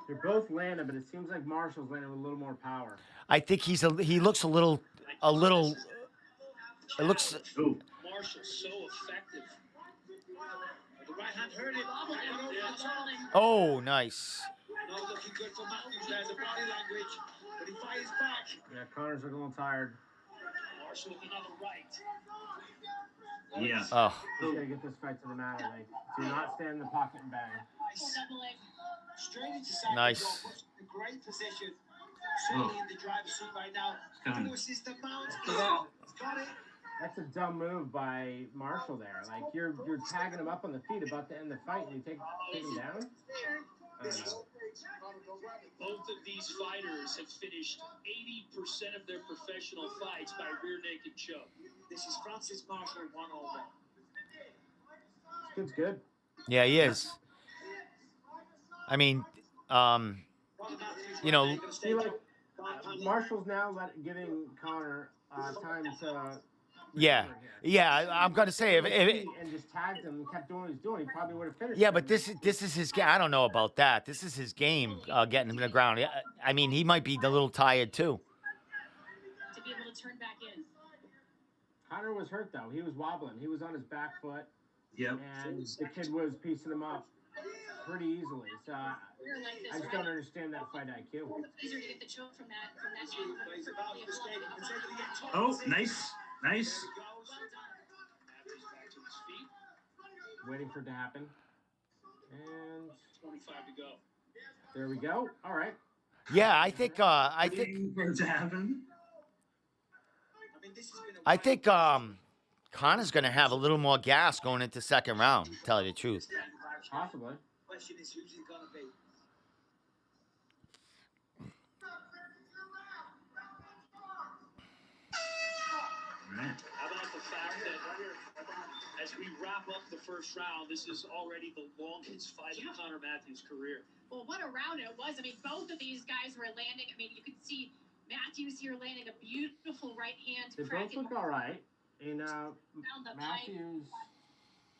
They're both landing, but it seems like Marshall's landing with a little more power. I think he looks a little. It looks. Ooh. Marshall so effective. The right hand hurt him. Oh, nice. Not looking good for Matthews there, the body language. But he fires back. Yeah, Connor's looking a little tired. Marshall with another right. Yeah. Oh, He's got to get this fight to the mat, I think. Do not stand in the pocket and bang. Nice. Straight into side Nice. control, puts him in a great position. Certainly in the driver's seat right now. Coming. To assist the mount. He's got it. That's a dumb move by Marshall there. Like you're tagging him up on the feet about to end the fight, and you take him down. I don't know. Both of these fighters have finished 80% of their professional fights by rear naked choke. This is Francis Marshall 1-over. This kid's good. yeah, he is. I mean, you know, See, like Marshall's now giving Connor time to. yeah, I'm gonna say if and just tagged him and kept doing what he's doing, he probably would have finished. yeah, him. but this is his game. I don't know about that. This is his game, getting him to the ground. I mean, he might be a little tired too. To be able to turn back in. Connor was hurt though. He was wobbling. He was on his back foot, Yep. and the kid was piecing him up pretty easily. So I just don't understand that fight IQ. It's easier to get the choke from that angle. He's about to escape. He can take it again. Oh, nice. Nice. Matthews back to his feet. Waiting for it to happen. And 25 to go. there we go. All right. Yeah, I think Waiting for it to happen. I mean, this has been a I think Connor's gonna have a little more gas going into second round. To tell you the truth. Possibly. question is who's it gonna be? Right. How about the fact that as we wrap up the first round, this is already the longest fight of Connor Matthews' career. Well, what a round it was. I mean, both of these guys were landing. I mean, you could see Matthews here landing a beautiful right hand. They both cracking look all right. And down the pipe. Matthews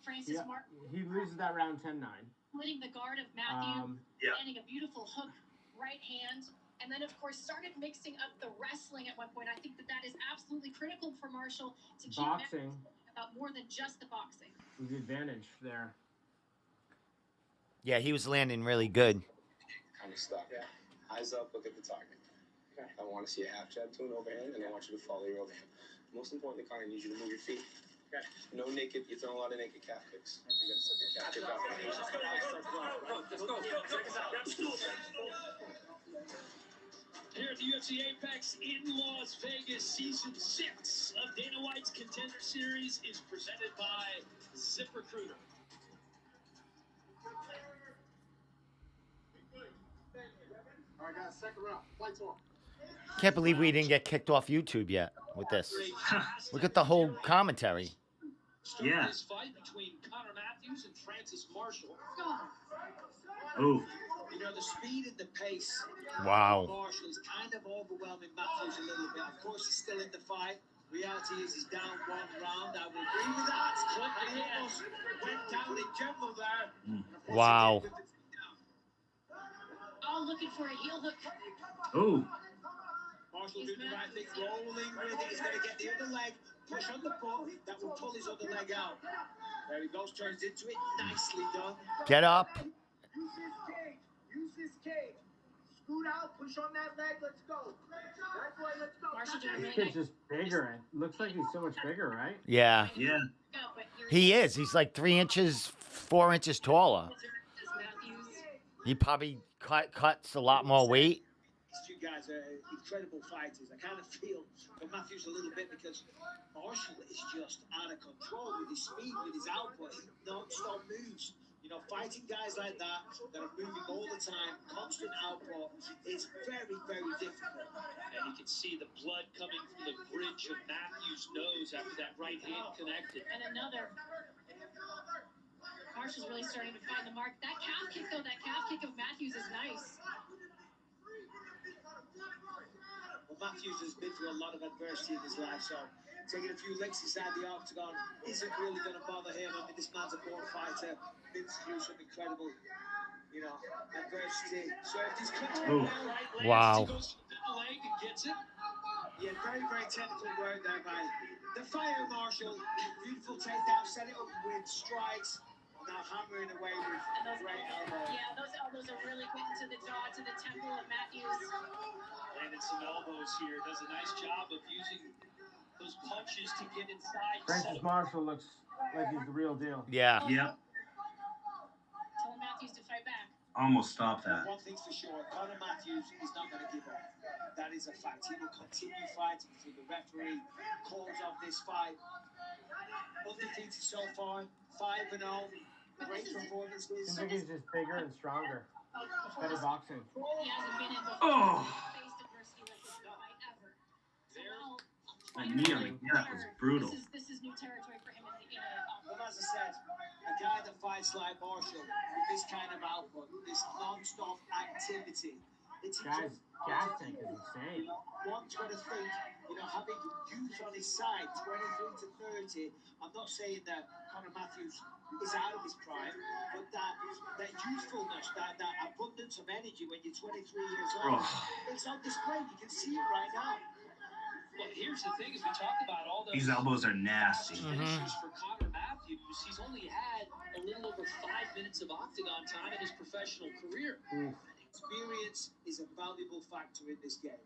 Francis Yeah, Martin he loses that round 10-9. splitting the guard of Matthew, Yeah. landing a beautiful hook right hand, and then of course started mixing up the wrestling at one point. I think that is absolutely critical for Marshall to keep Boxing about more than just the boxing. was the advantage there. Yeah, he was landing really good. Kind of stuck. Yeah. Eyes up, look at the target. Okay. I want to see a half jab to an overhand, and I want you to follow your overhand. Most importantly, Connor, I need you to move your feet. Okay. No naked, you're throwing a lot of naked calf kicks. You gotta set the calf kick up. Let's go. Here at the UFC Apex in Las Vegas, Season 6 of Dana White's Contender Series is presented by ZipRecruiter. All right, guys, second round. Lights on. Can't believe we didn't get kicked off YouTube yet with this. Look at the whole commentary. Yeah. This fight between Connor Matthews and Francis Marshall. Ooh. You know, the speed and the pace Wow. of Marshall is kind of overwhelming Matthews a little bit. Of course, he's still in the fight. Reality is he's down one round. I will agree with that. And he almost went down in general there. Wow. All looking for a heel hook. Ooh. Marshall doing the right thing, rolling with it. He's going to get the other leg, push on the foot. That will pull his other leg out. There he goes, turns into it. Nicely done. Get up. Use his cage. Use his cage. Scoot out, push on that leg, let's go. That boy, let's go. Marshall doing This really kid's just bigger. It looks like he's so much bigger, right? Yeah. Yeah. go, but here He is. He's like 3 inches, 4 inches taller. is Matthews. He probably cuts a lot more weight. These two guys are incredible fighters. I kind of feel for Matthews a little bit because Marshall is just out of control with his speed, with his output. He non-stop moves. You know, fighting guys like that are moving all the time, constant output, is very, very difficult. And you can see the blood coming from the bridge of Matthews' nose after that right hand connected. And another. Marshall's really starting to find the mark. That calf kick, though, that calf kick of Matthews is nice. Well, Matthews has been through a lot of adversity in his life, so taking a few licks inside the octagon isn't really going to bother him. I mean, this man's a born fighter, been through some incredible, you know, adversity. So if he's coming Ooh. Right Wow. lands, he goes to the leg and gets it. yeah, very, very technical work there by the fire Marshall. Beautiful takedown, set it up with strikes. Now hammering away with a great elbow. Yeah, those elbows are really getting to the jaw, to the temple of Matthews. Landed some elbows here. Does a nice job of using those punches to get inside. Francis Marshall looks like he's the real deal. Yeah. Yeah. Telling Matthews to fight back. Almost stopped that. One thing's for sure, Conor Matthews is not going to give up. That is a fact. He will continue fighting through the referee calls of this fight. Undefeated so far, 5-0. Great performances. Seems like he's just bigger and stronger. Better boxing. He hasn't been in before. Oh. Faced adversity like this fight ever. So now, That knee on the gut was brutal. This is new territory for him in the Well, as I said, a guy that fights like Marshall with this kind of output, this non-stop activity, it's Guy's gas tank is insane. one's got to think, you know, having youth on his side, 23 to 30. I'm not saying that Conor Matthews is out of his prime, but that youthfulness, that abundance of energy when you're 23 years old, it's on display. You can see it right now. Well, here's the thing: as we talk about all those These elbows are nasty. finishes for Connor Matthews, he's only had a little over 5 minutes of octagon time in his professional career. Experience is a valuable factor in this game.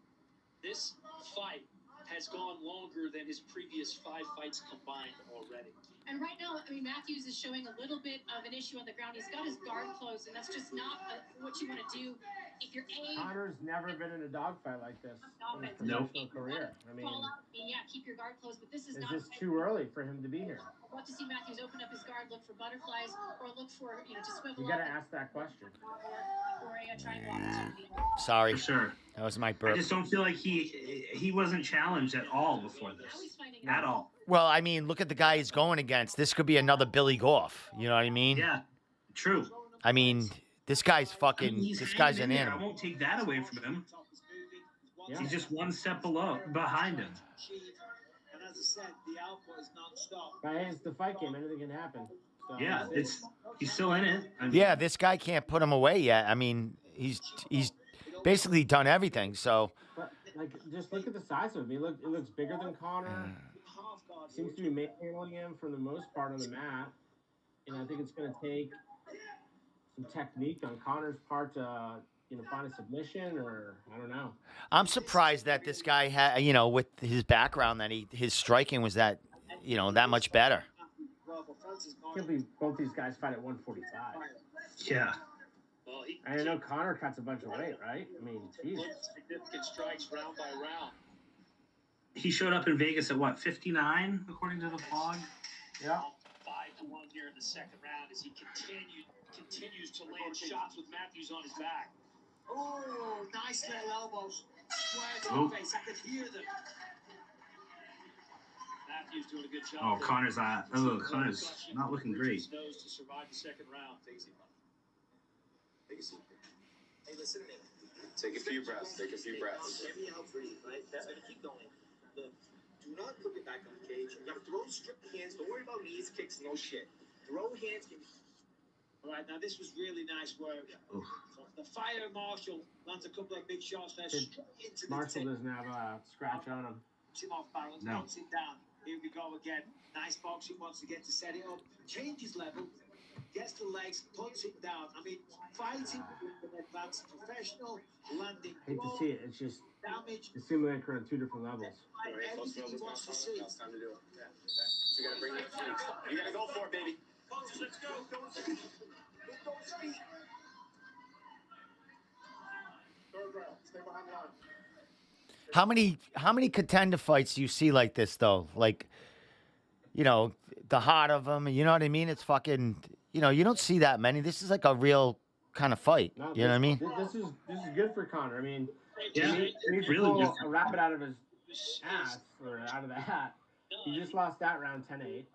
This fight has gone longer than his previous 5 fights combined already. And right now, I mean, Matthews is showing a little bit of an issue on the ground. He's got his guard closed, and that's just not what you want to do if you're Conor's never been in a dogfight like this in his Nope. professional career. I mean, yeah, keep your guard closed, but this is is not. this too early for him to be here? I'd love to see Matthews open up his guard, look for butterflies, or look for, to swivel You got to up ask that question. or a triangle opportunity. Sorry. For sure. That was my I burp. just don't feel like he wasn't challenged at all before Now this. he's finding At all. Well, I mean, look at the guy he's going against. This could be another Billy Goff. You know what I mean? Yeah. True. I mean, this guy's I fucking. mean, he's This guy's hanging an in there. I animal. won't take that away from him. Yeah. He's just one step behind him. And as as I said, the output is non-stop. Right, it's the fight game. Anything can happen. So Yeah, he's still in it. I mean, Yeah, this guy can't put him away yet. I mean, he's basically done everything. So But like, just look at the size of him. It looks bigger than Connor. Seems to be manhandling him for the most part on the mat. And I think it's going to take some technique on Connor's part to, find a submission, or I don't know. I'm surprised that this guy had, with his background, that his striking was that, that much better. Can't believe both these guys fight at 145. yeah. Well, And I know Connor cuts a bunch of weight, right? I mean, geez. significant strikes round by round. He showed up in Vegas at what, 59, according to the vlog? Yeah. 5-1 here in the second round as he continues to land shots with Matthews on his back. Oh, nice little elbows. Square to the face. I could hear them. Matthews doing a good job. Oh, Connor's not looking great. Nose to survive the second round. Take a seat. Hey, listen to me. Take a few breaths. Take a few breaths. Hear me out, breathe, right? That's gonna keep going. Look, do not put it back on the cage. You gotta throw strip hands. Don't worry about knees, kicks, no shit. Throw hands. All right, now this was really nice work. Oof. The fire marshal lands a couple of big shots there. Straight into the Marshall tip. doesn't have a scratch on him. Him off balance, No. knocks it down. Here we go again. Nice boxing once again to set it up. Changes level, gets the legs, puts it down. I mean, fighting with an advanced professional, landing Hate to see it. It's just damage. it seems like we're on two different levels. All right, close Everything he elbows, wants to now, see. now it's time to do it. Yeah. So you gotta bring it. You gotta go for it, baby. Coaches, let's go. Don't speak. Don't speak. Third round. Stay behind the line. How many contender fights do you see like this though? Like, the heart of them. You know what I mean? It's fucking. You don't see that many. This is like a real kind of fight. No, You know what I mean? This is good for Connor. I mean, Yeah, he needs to really pull good. a rabbit out of his ass or out of the hat. He just lost that round 10-8.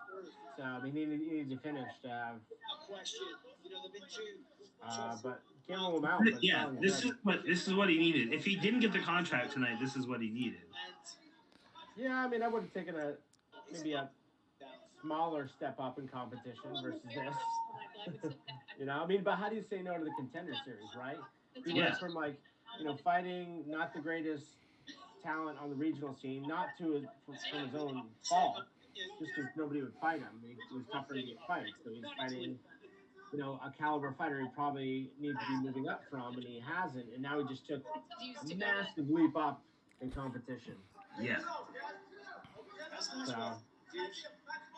So I mean, he needs to finish to have. No question. You know, they've been two. But can't rule him out. But Yeah, selling this good. is what he needed. If he didn't get the contract tonight, this is what he needed. Yeah, I mean, I would have taken maybe a smaller step up in competition versus this. I mean, but how do you say no to the Contender Series, right? He went Yeah. from fighting not the greatest talent on the regional scene, not from his own fault, just because nobody would fight him. It was tougher to get fights, so he's fighting, a caliber fighter he probably needs to be moving up from, and he hasn't. And now he just took a massive leap up in competition. Yeah. So.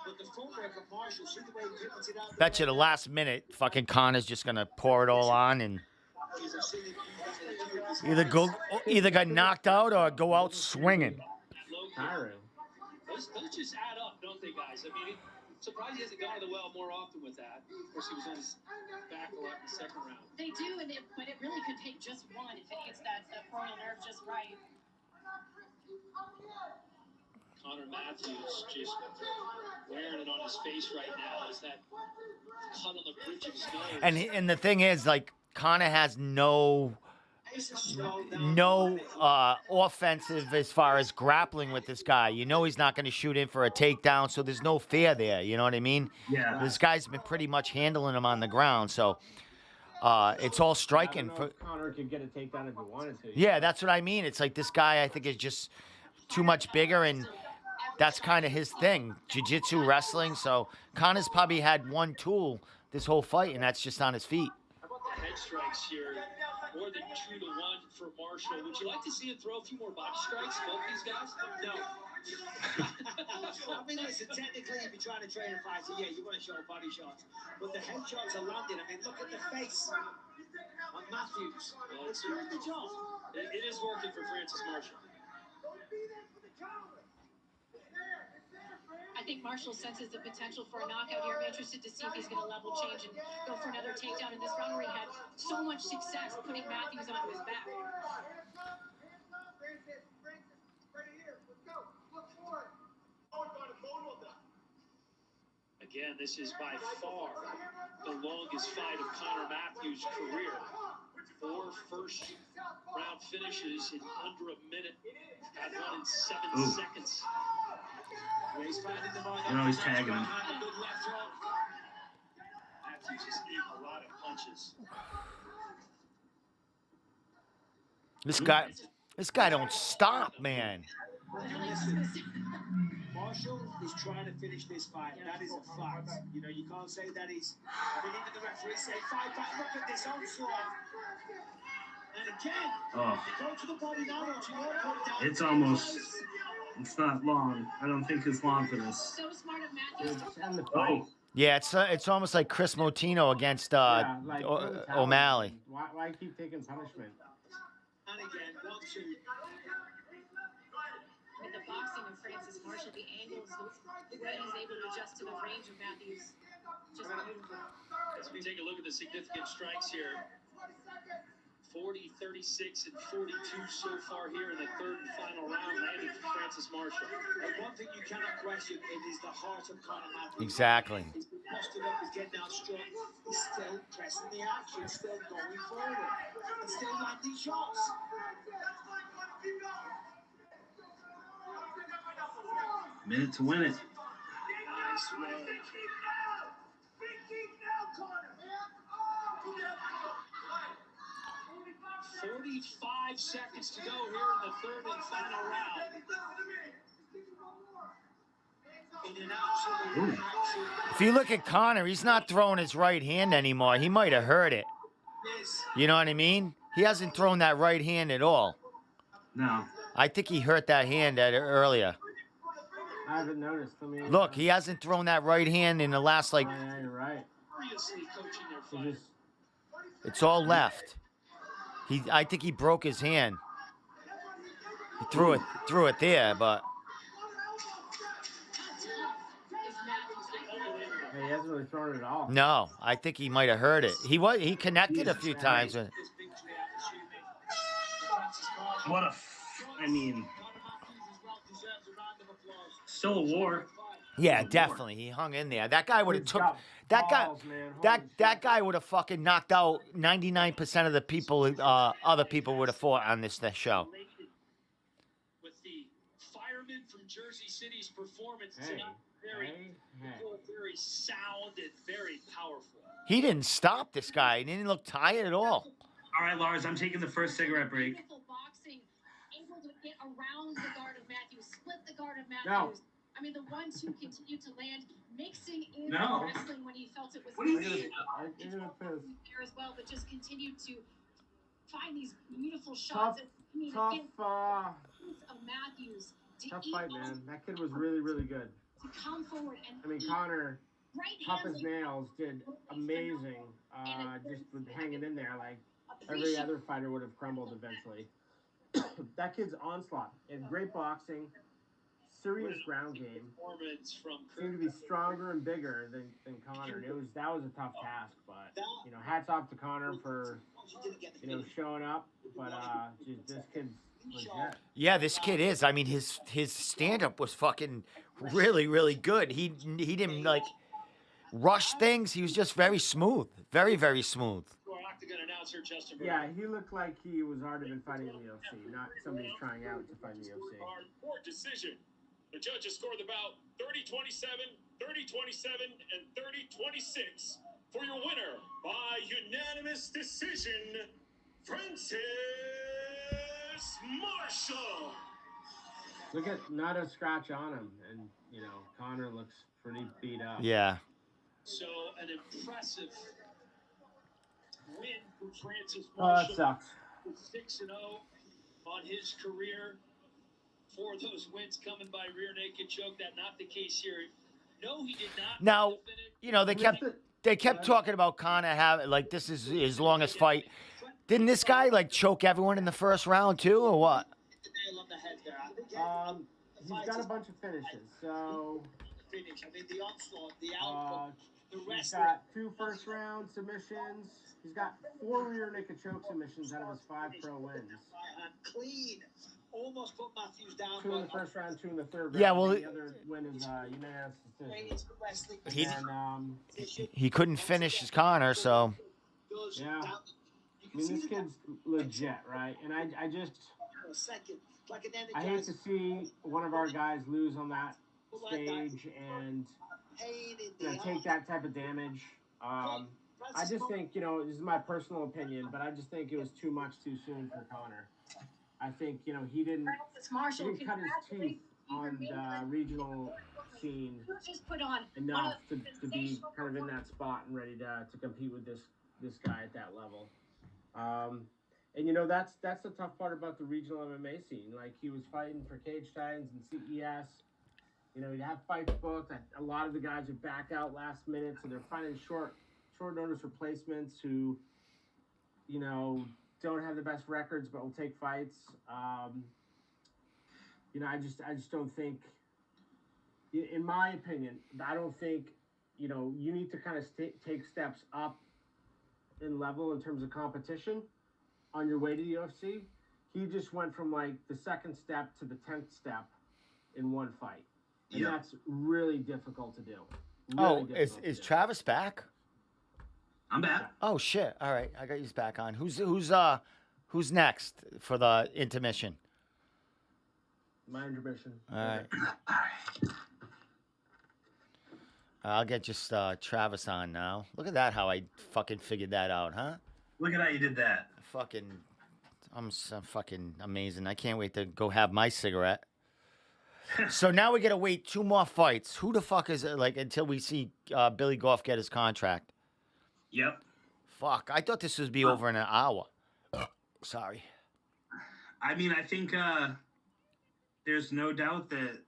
But the footwork of Marshall, see the way he pivots it out. Bet you the last minute, fucking Connor's just gonna pour it all on and either get knocked out or go out swinging. Tiring. Those just add up, don't they, guys? I mean, surprised he hasn't gone to the well more often with that. Of course, he was on his back a lot in the second round. They do, but it really could take just one if it hits that coronal nerve just right. Connor Matthews just wearing it on his face right now as that cut on the bridge of his nose. And the thing is, like, Connor has no offensive as far as grappling with this guy. He's not going to shoot in for a takedown, so there's no fear there. You know what I mean? Yeah. This guy's been pretty much handling him on the ground, so it's all striking. I don't know if Connor could get a takedown if he wanted to. Yeah, that's what I mean. It's like this guy, I think, is just too much bigger, and that's kind of his thing, jiu-jitsu, wrestling. So Connor's probably had one tool this whole fight, and that's just on his feet. How about the head strikes here? More than 2-1 for Marshall. Would you like to see him throw a few more body strikes, both these guys? No. I mean, listen, technically, if you're trying to train a fighter, yeah, you want to show body shots. But the head shots are landing. I mean, look at the face on Matthews. Well, It's doing the job. it is working for Francis Marshall. I think Marshall senses the potential for a knockout here. I'm interested to see if he's going to level change and go for another takedown in this round where he had so much success putting Matthews onto his back. Again, this is by far the longest fight of Connor Matthews' career. 4 first-round finishes in under a minute. Had one in 7 seconds. You know, he's tagging him. Matthews just gave a lot of punches. This guy don't stop, man. Marshall is trying to finish this fight. That is a fact. You know, you can't say that he's. I mean, even the referee say, fight back. Look at this onslaught. And again, go to the body now. It's almost. It's not long. I don't think it's long for this. So smart of Matthews. And the fight. Yeah, it's almost like Chris Motino against Like, O'Malley. Why keep taking punishment? And again, 1, 2. With the boxing of Francis Marshall, the angles, the way he's able to adjust to the range of Matthews, just beautiful. As we take a look at the significant strikes here, 40, 36, and 42 so far here in the third and final round landed for Francis Marshall. And one thing you cannot question, it is the heart of Conor Matthews. Exactly. He's been busted up, he's getting out strong. He's still pressing the action, still going forward, and still landing shots. Minute to win it. Nice work. 45 seconds to go here in the third and final round. In an absolute If you look at Conor, he's not throwing his right hand anymore. He might have hurt it. You know what I mean? He hasn't thrown that right hand at all. No. I think he hurt that hand earlier. I haven't noticed. I mean, Look, he hasn't thrown that right hand in the last, like, yeah, you're right. Seriously coaching their He fight. just, it's all left. I think he broke his hand. He threw it there, but he hasn't really thrown it at all. no, I think he might have hurt it. He connected a few times. What I mean, still a war. Yeah, definitely. He hung in there. That guy would have He's took got that guy. balls, man. That Holy that guy would have fucking knocked out 99% of the people. Other people would have fought on this show. With the fireman from Jersey City's performance Hey, tonight, very, hey. very sound and very powerful. He didn't stop this guy. He didn't look tired at all. All right, Lars, I'm taking the first cigarette break. Beautiful boxing, able to get around the guard of Matthews, split the guard of Matthews. No. I mean, the 1-2 continued to land, mixing in No. wrestling when he felt it was What do you necessary. mean? There as well, but just continued to find these beautiful shots. Tough, And, I mean, tough, again, of Matthews to tough eat fight, off, man. That kid was really, really good. to come forward and I mean, Conor, right tough hands as like nails, did amazing. Just with hanging in there, like every appreciate other fighter would have crumbled eventually. That kid's onslaught and great boxing, serious ground game. Performance from Seemed to be stronger and bigger than Conor. And that was a tough task, but you know, hats off to Conor for showing up. But just this kid's legit. Yeah, this kid is. I mean, his stand up was fucking really, really good. He didn't like rush things. He was just very smooth, very, very smooth. our Octagon announcer, Justin Berger. Yeah, he looked like he was already been fighting in the UFC, not somebody who's trying out to fight in the UFC. For decision. The judges scored the bout 30-27, 30-27, and 30-26 for your winner by unanimous decision, Francis Marshall. Look at not a scratch on him, and you know Conor looks pretty beat up. Yeah. So an impressive win for Francis Oh, that Marshall. sucks. 6-0 on his career. 4 of those wins coming by rear naked choke. That not the case here. No, he did not. Now, you know, they kept talking about Conor having like this is his longest fight. Didn't this guy like choke everyone in the first round too, or what? He's got a bunch of finishes. So Finish. I mean, the onslaught, the output, the he's wrestling. got 2 first-round submissions. He's got 4 rear naked choke submissions out of his 5 pro wins. And clean. Almost put Matthews down. 2 in the first round, 2 in the third round. Yeah, well, the other win is unanimous decision. He- And He couldn't finish his Conor, so yeah, I mean this kid's legit, right? And I just A second. Like an I hate to see one of our guys lose on that stage and take that type of damage. I just think, this is my personal opinion, but I just think it was too much too soon for Connor. I think, he didn't cut his teeth on the regional scene enough to be kind of in that spot and ready to compete with this guy at that level. And that's the tough part about the regional MMA scene. Like, he was fighting for Cage Titans and CES. He'd have fights booked. A lot of the guys would back out last minute, so they're finding short notice replacements who, don't have the best records but will take fights. I just don't think, in my opinion, I don't think, you need to kind of take steps up in level in terms of competition on your way to the UFC. He just went from like the second step to the 10th step in one fight. And that's really difficult to do. Is Travis back? I'm back. Oh shit! All right, I got you back on. Who's next for the intermission? My intermission. All right. I'll get just Travis on now. Look at that! How I fucking figured that out, huh? Look at how you did that. I'm fucking amazing. I can't wait to go have my cigarette. So now we gotta wait 2 more fights. Who the fuck is it? Like, until we see Billy Goff get his contract. Yep. Fuck! I thought this would be over in an hour. Sorry. I mean, I think there's no doubt that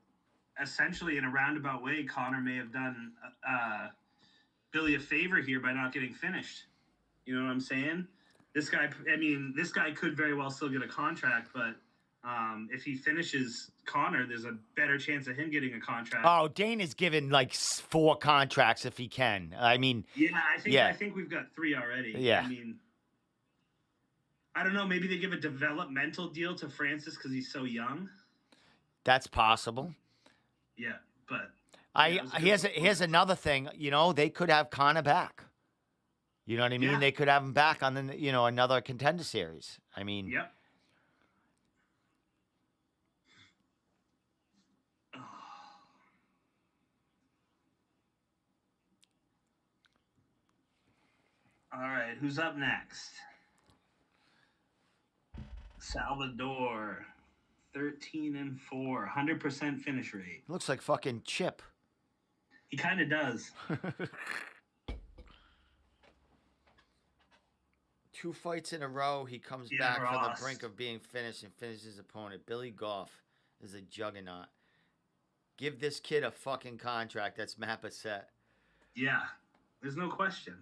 essentially, in a roundabout way, Connor may have done Billy a favor here by not getting finished. You know what I'm saying? This guy could very well still get a contract, but if he finishes Connor, there's a better chance of him getting a contract. Oh, Dana's given like 4 contracts if he can. I mean, I think we've got 3 already. Yeah. I mean, I don't know. Maybe they give a developmental deal to Francis because he's so young. That's possible. Yeah, but here's another thing. They could have Connor back. You know what I mean? Yeah. They could have him back on the another Contender series. I mean, yep. All right, who's up next? Salvador, 13-4, 100% finish rate. Looks like fucking Chip. He kind of does. 2 fights in a row, he comes back from the brink of being finished and finishes his opponent. Billy Goff is a juggernaut. Give this kid a fucking contract. That's Mappa set. Yeah, there's no question.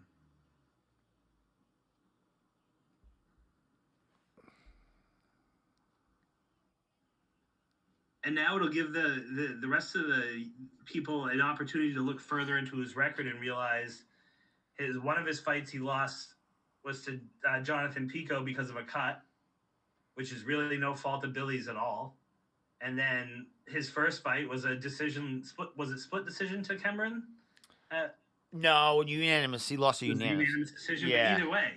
And now it'll give the rest of the people an opportunity to look further into his record and realize one of his fights he lost was to Jonathan Pico because of a cut, which is really no fault of Billy's at all. And then his first fight was a decision. Was it split decision to Cameron? No, unanimous. He lost a unanimous decision. Yeah. But either way,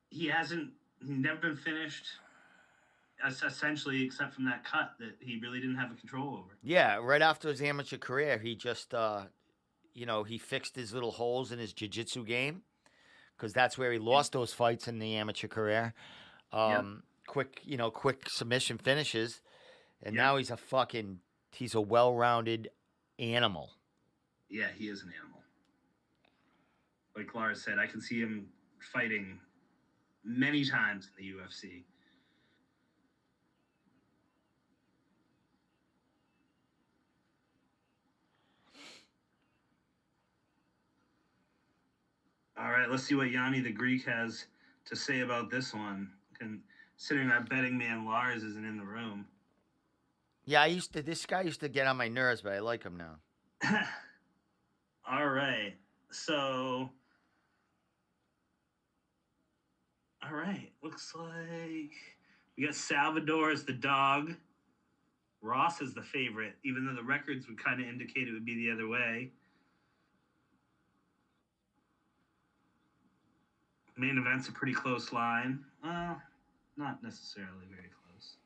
he's never been finished. Essentially, except from that cut that he really didn't have a control over. Yeah, right after his amateur career, he just, he fixed his little holes in his jiu-jitsu game because that's where he lost those fights in the amateur career. Quick submission finishes, and now he's a well-rounded animal. Yeah, he is an animal. Like Lars said, I can see him fighting many times in the UFC. All right, let's see what Yanni the Greek has to say about this one. Considering our betting man Lars isn't in the room. Yeah, this guy used to get on my nerves, but I like him now. All right. So, all right. Looks like we got Salvador as the dog. Ross is the favorite, even though the records would kind of indicate it would be the other way. Main event's a pretty close line. Not necessarily very close.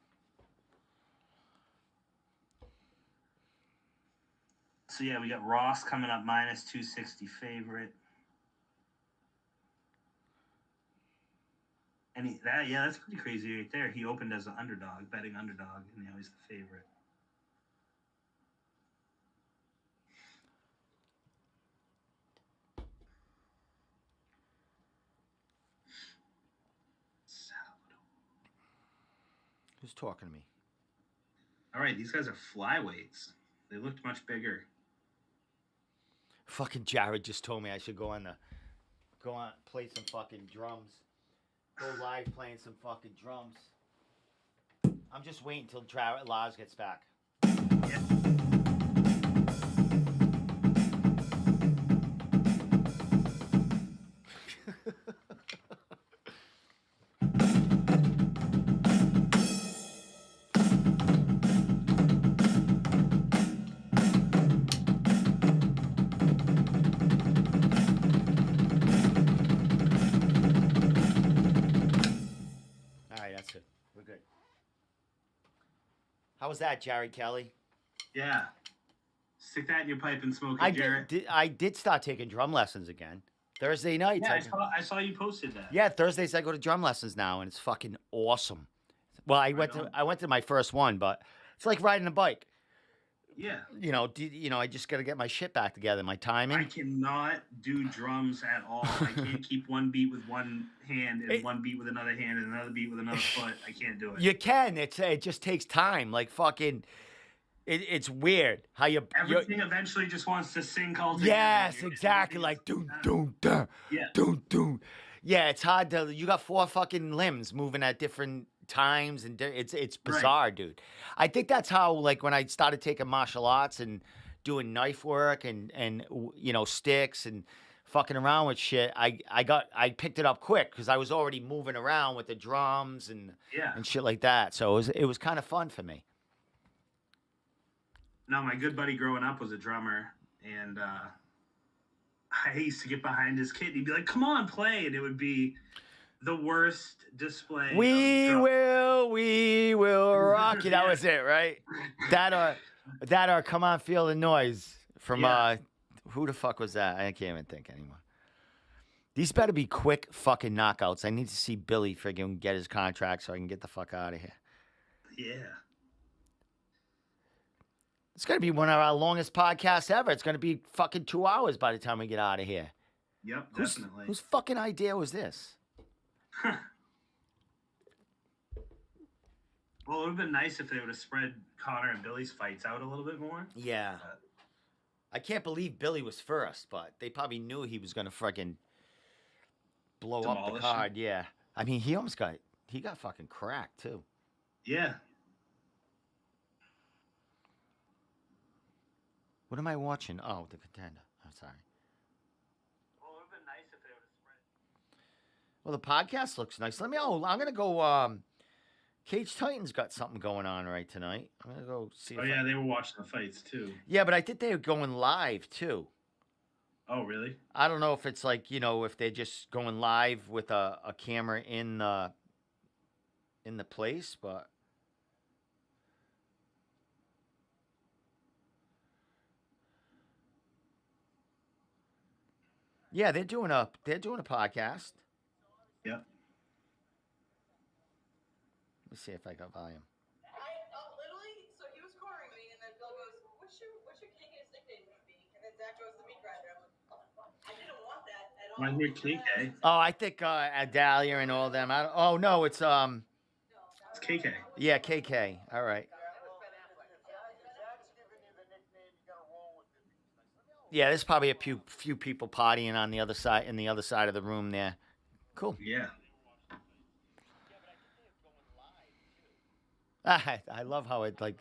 So yeah, we got Ross coming up minus 260 favorite. And that's pretty crazy right there. He opened as an underdog, betting underdog, and now he's the favorite. Salvador. Who's talking to me? All right, these guys are flyweights. They looked much bigger. Fucking Jared just told me I should go on, play some fucking drums. Go live playing some fucking drums. I'm just waiting until Laz gets back. Yeah. That's it. We're good. How was that, Jared Kelly? Yeah. Stick that in your pipe and smoke it, Jared. I did start taking drum lessons again. Thursday nights. Yeah, I saw you posted that. Yeah, Thursdays I go to drum lessons now, and it's fucking awesome. Well, I went to my first one, but it's like riding a bike. Yeah. I just got to get my shit back together, my timing. I cannot do drums at all. I can't keep one beat with one hand and one beat with another hand and another beat with another foot. I can't do it. You can. It just takes time. Like fucking, it's weird how everything eventually just wants to sync all together. Yes, exactly. Like doom doom doom. Yeah. Doom doom. Yeah, it's hard to. You got 4 fucking limbs moving at different times, and it's bizarre, right. Dude. I think that's how, like, when I started taking martial arts and doing knife work and sticks and fucking around with shit, I picked it up quick because I was already moving around with the drums and shit like that. So it was kind of fun for me. No, my good buddy growing up was a drummer, and I used to get behind his kit and he'd be like, "Come on, play," and it would be the worst display. We will rock you. That was it, right? That or come on, feel the noise from who the fuck was that? I can't even think anymore. These better be quick fucking knockouts. I need to see Billy friggin' get his contract so I can get the fuck out of here. Yeah. It's gonna be one of our longest podcasts ever. It's gonna be fucking 2 hours by the time we get out of here. Yep, definitely. Whose fucking idea was this? Well, it would have been nice if they would have spread Connor and Billy's fights out a little bit more. Yeah. I can't believe Billy was first, but they probably knew he was going to fucking blow up the card. Him. Yeah. I mean, he got fucking cracked, too. Yeah. What am I watching? Oh, the Contender. I'm sorry. Well, it would have been nice if they would have spread. Well, the podcast looks nice. I'm going to go... Cage Titans got something going on right tonight. I'm going to go see. They were watching the fights, too. Yeah, but I think they were going live, too. Oh, really? I don't know if it's like, if they're just going live with a camera in the place, but... Yeah, they're doing a podcast. Yep. Let me see if I got volume. Literally, so he was cornering me, and then Bill goes, what's your KK's nickname going to be? And then Zach goes, the meat grinder. I'm like, oh, I didn't want that at all. Why is it KK? Oh, I think Adalia and all them. No, it's It's KK. Yeah, KK. All right. Yeah, there's probably a few people partying on the other side of the room there. Cool. Yeah. I love how it like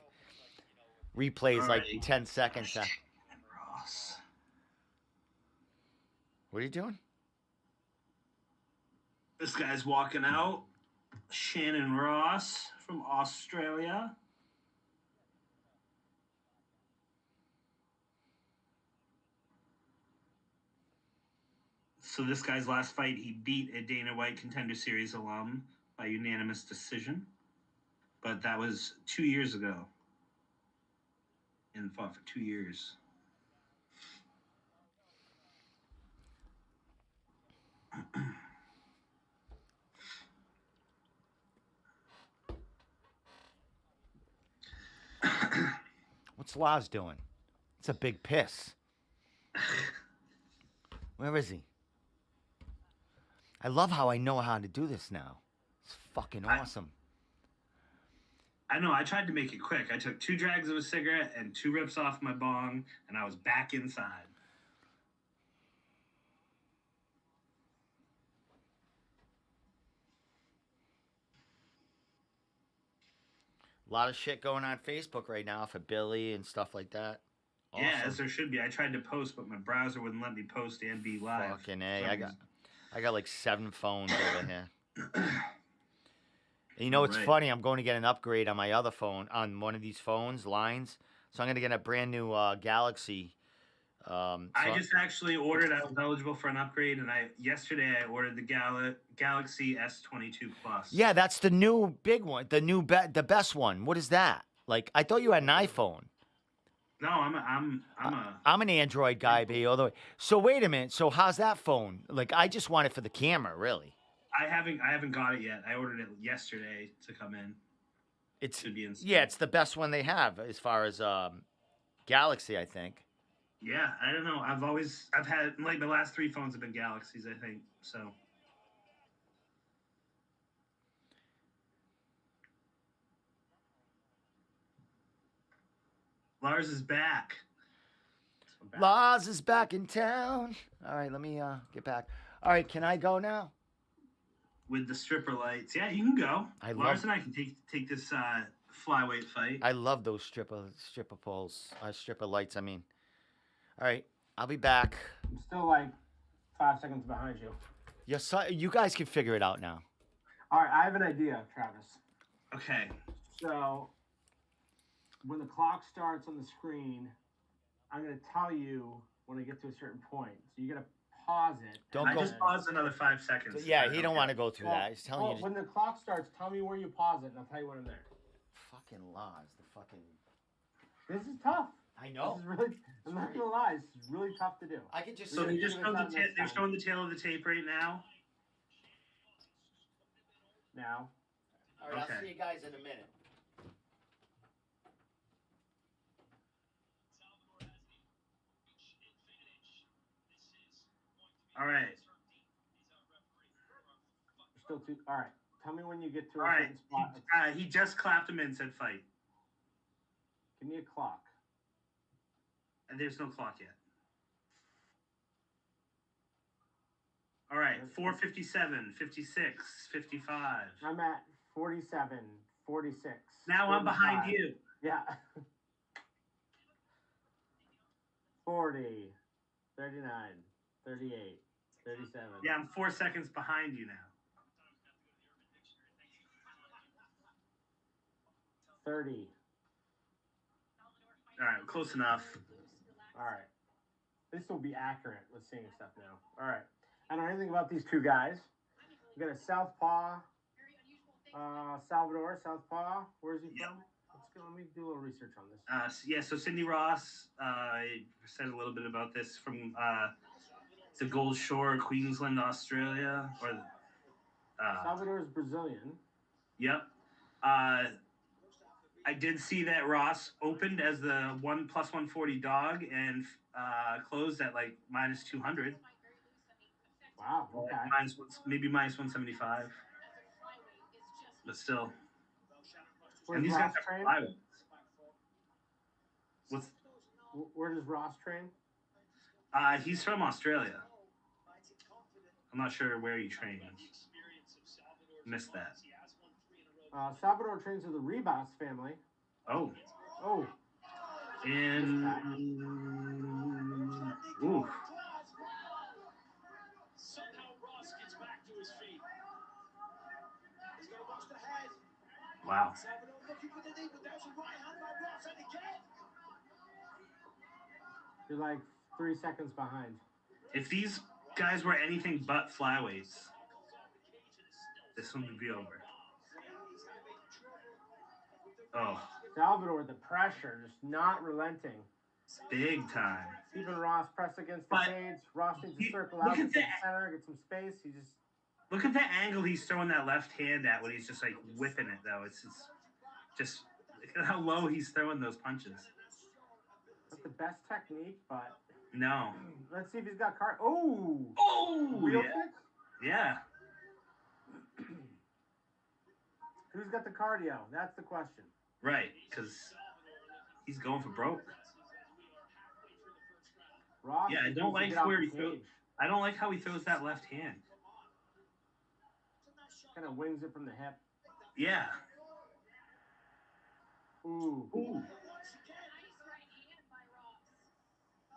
replays like 10 seconds. Ross. What are you doing? This guy's walking out. Shannon Ross from Australia. So this guy's last fight, he beat a Dana White Contender Series alum by unanimous decision. But that was 2 years ago. And fought for 2 years. What's Laz doing? It's a big piss. Where is he? I love how I know how to do this now. It's fucking awesome. I know. I tried to make it quick. I took 2 drags of a cigarette and 2 rips off my bong, and I was back inside. A lot of shit going on Facebook right now for Billy and stuff like that. Awesome. Yeah, as there should be. I tried to post, but my browser wouldn't let me post and be live. Fucking A. I got like 7 phones over here. And you know what's funny? I'm going to get an upgrade on my other phone, on one of these phones, lines. So I'm going to get a brand new Galaxy. I just actually ordered. I was eligible for an upgrade, and yesterday I ordered the Galaxy S22 Plus. Yeah, that's the new big one, the best one. What is that? Like, I thought you had an iPhone. No, I'm an Android guy, baby, all the way. So wait a minute. So how's that phone? Like, I just want it for the camera, really. I haven't got it yet. I ordered it yesterday to come in. It should be in. Yeah, it's the best one they have as far as Galaxy, I think. Yeah, I don't know. I've had, like, the last 3 phones have been Galaxies, I think. So. Lars is back. Lars is back in town. All right, let me get back. All right, can I go now? With the stripper lights. Yeah, you can go. Lars and I can take this flyweight fight. I love those stripper poles. Stripper lights, I mean. All right, I'll be back. I'm still like 5 seconds behind you. Yes, you guys can figure it out now. All right, I have an idea, Travis. Okay. So when the clock starts on the screen, I'm going to tell you when I get to a certain point. So you got to pause it. I just paused another 5 seconds. Yeah, he don't want to go through that. He's telling you. When the clock starts, tell me where you pause it, and I'll tell you when I'm there. Fucking Lars, the fucking. This is tough. I know. This is really, I'm not gonna lie, this is really tough to do. I could just. So they're showing the tail of the tape right now. Now. All right, I'll see you guys in a minute. All right. Still two. All right. Tell me when you get to a certain spot. He just clapped him in, said fight. Give me a clock. And there's no clock yet. All right. 4:57, 56, 55. I'm at 47, 46. Now 45. I'm behind you. Yeah. 40, 39, 38, 37. Yeah, I'm 4 seconds behind you now. 30. All right, close enough. All right. This will be accurate with seeing stuff now. All right. I don't know anything about these two guys. We got a southpaw, Salvador, southpaw. Where's he from? Let me do a little research on this. Yeah, so Cindy Ross said a little bit about this from the Gold Shore, Queensland, Australia. Salvador is Brazilian. Yep. I did see that Ross opened as the 1+140 dog and closed at like -200. Wow. Okay. Maybe -175. But still. Where does Ross train? Where does Ross train? He's from Australia. I'm not sure where he trains. Missed that. Salvador trains with the Rebus family. Oh. Oh. And ooh. Wow. You're like 3 seconds behind. If these guys were anything but flyweights, this one would be over. Oh. Salvador, the pressure, just not relenting. Big time. Keeping Ross pressed against the But cage. Ross needs to he- circle look out, at get some that. center, get some space. He just Look at the angle he's throwing that left hand at when he's just like whipping it though. It's just look at how low he's throwing those punches. not the best technique, but No. let's see if he's got card. Oh, yeah. kick. Yeah. Who's got the cardio? That's the question. Right, because he's going for broke. Ross, Yeah, I don't like where he throws. I don't like how he throws that left hand. Kind of wings it from the hip. Yeah. Ooh. Ooh.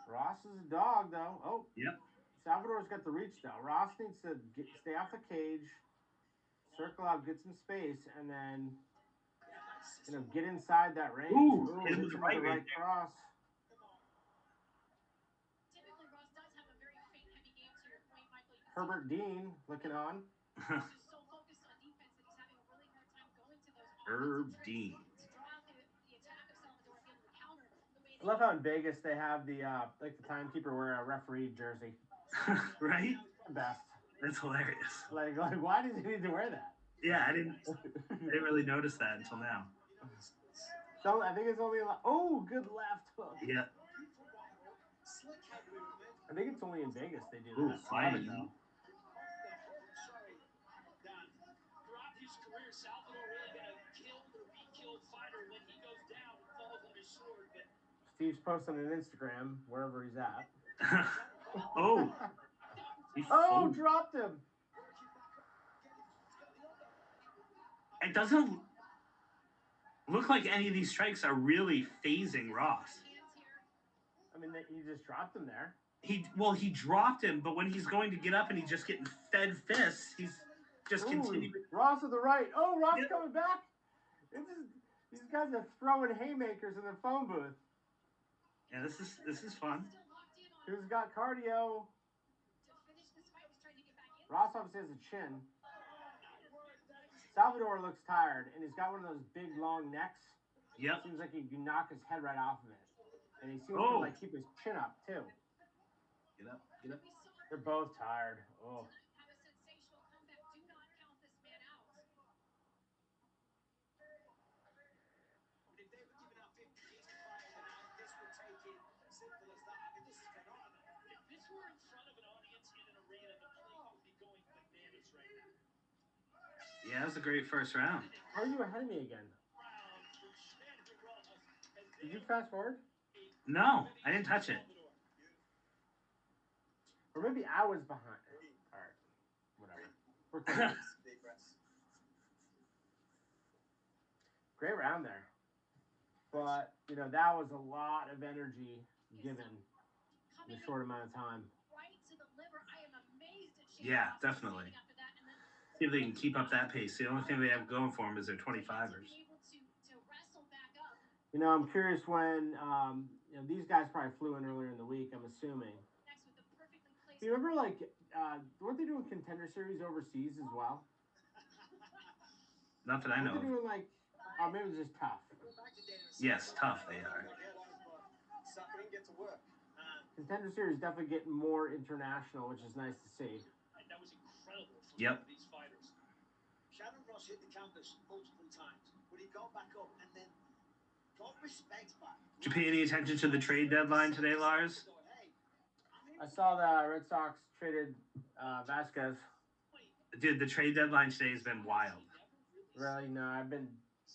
Ross is a dog, though. Oh. Yep. Salvador's got the reach, though. Ross needs to stay off the cage, circle out, get some space, and then, get inside that range. Ooh, hit him hits with the him right with the right right cross. Typically, Ross does have a very feint heavy game to your point, Michael. You can Herbert Dean looking on. He's just so focused on defense that he's having a really hard time going to those Herb Dean. to draw out the attack of Salvador, be able to counter the way I love how in Vegas they have the timekeeper wear a referee jersey. Right? The best. That's hilarious. Like why does he need to wear that? Yeah, I didn't really notice that until now. So I think it's only good left hook. Yeah. I think it's only in Vegas they do Ooh, that. fighting. Though. Throughout his career, Salvador really been a killed or be killed fighter when he goes down and falls on his sword. But Steve's posting on Instagram wherever he's at. Oh. Dropped him. It doesn't look like any of these strikes are really phasing Ross. I mean, he just dropped him there. He dropped him, but when he's going to get up and he's just getting fed fists, he's just continuing. Ross to the right. Oh, Ross coming back. These guys are throwing haymakers in the phone booth. Yeah, this is fun. Who's got cardio? Ross obviously has a chin. Salvador looks tired, and he's got one of those big, long necks. Yep. Seems like he can knock his head right off of it. And he seems to keep his chin up, too. Get up. They're both tired. Oh. If they were giving out 50 G's to fight tonight, this would take it simple as that. I mean, this is phenomenal. if this were in front of an audience in an arena, the place would be going bananas right now. Yeah, that was a great first round. How are you ahead of me again? Did you fast forward? No, I didn't touch it. Or maybe I was behind. All right. Whatever. We're close. Great round there. But, that was a lot of energy given in a short amount of time. Yeah, definitely. See if they can keep up that pace. The only thing they have going for them is their 25ers. I'm curious when these guys probably flew in earlier in the week, I'm assuming. Do you remember, weren't they doing Contender Series overseas as well? Not that I know Weren't they of. doing, maybe it was just tough. Yes, tough they are. Contender Series definitely getting more international, which is nice to see. That was incredible for Yep. these fighters. Shannon Ross hit the canvas multiple times, but he got back up and then got respect back. Did you pay any attention to the trade deadline today, Lars? I saw the Red Sox traded Vasquez. Dude, the trade deadline today has been wild. Really? No, I've been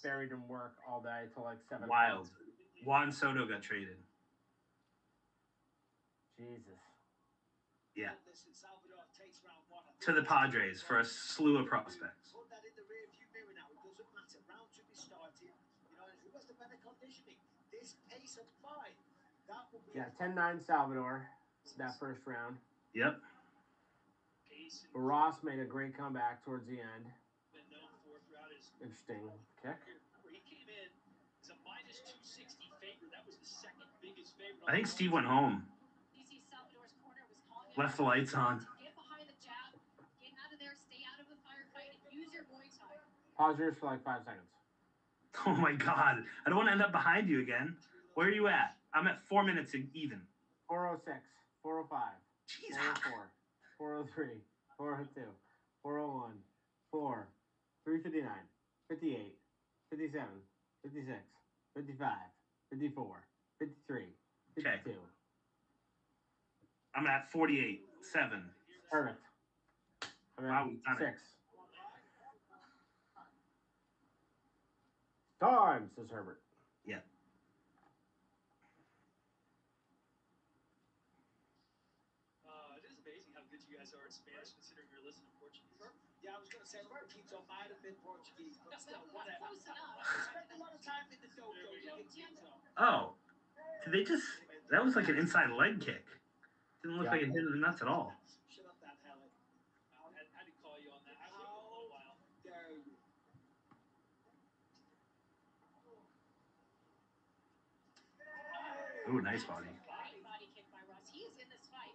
buried in work all day till 7 Wild. Juan Soto got traded. Jesus. Yeah. To the Padres for a slew of prospects. Put that in the rear view mirror now. It doesn't matter. Round two is starting. Who has the better conditioning? This pace of 5. That will be 10-9 Salvador, that first round. Yep. But Ross made a great comeback towards the end. Interesting kick. Where he came in as a minus 260 favorite. That was the second biggest favorite. I think Steve went home. Left the lights on. Get behind the jab, get out of there, stay out of the firefight, and use your Muay Thai. Pause yours for 5 seconds. Oh my God. I don't want to end up behind you again. Where are you at? I'm at 4 minutes even. 406, 405, Jesus. 404, 403, 402, 401, 4, 359, 58, 57, 56, 55, 54, 53, 52. Okay. I'm at 48, 7. Perfect. I'm Wow, at we've done 6. it. Time, says Herbert. Yeah. It is amazing how good you guys are at Spanish, considering you're listening to Portuguese. Yeah, I was going to say, Quito might have been Portuguese, but still, whatever. Close enough. I spent a lot of time in the dojo in Quito. Oh. Did they just... That was like an inside leg kick. Didn't look like it hit the nuts at all. Shut up that Helen. I had to call you on that. I waited a little while. Dare you? Ooh, nice body. Great body kick by Ross. He is in this fight.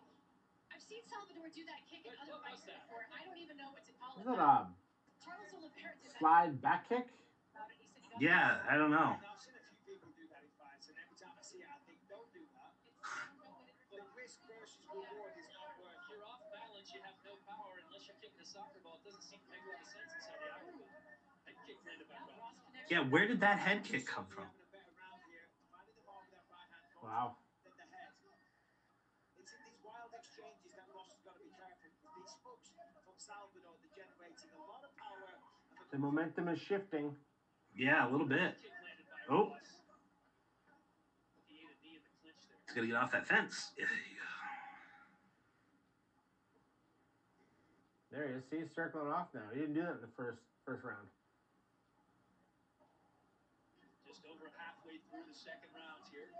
I've seen Salvador do that kick in other fights before. I don't even know what to call it. Is that a Carlos Oliveira did that. slide back kick? Yeah, I don't know. I've seen a few people do that in fights, and every time I see it, I think, don't do that. The risk versus reward is not worth If you're off balance, you have no power unless you're kicking a soccer ball. It doesn't seem to make a lot of sense inside the octagon. That kick landed by Ross. Yeah, where did that head kick come from? Wow. than the head. It's in these wild exchanges that Ross has got to be careful. These hooks from Salvador, they're generating a lot of power. The momentum is shifting. Yeah, a little bit. Oh. He's got to get off that fence. Yeah, there you go. There he is. See, he's circling off now. He didn't do that in the first round. Just over halfway through the second round here.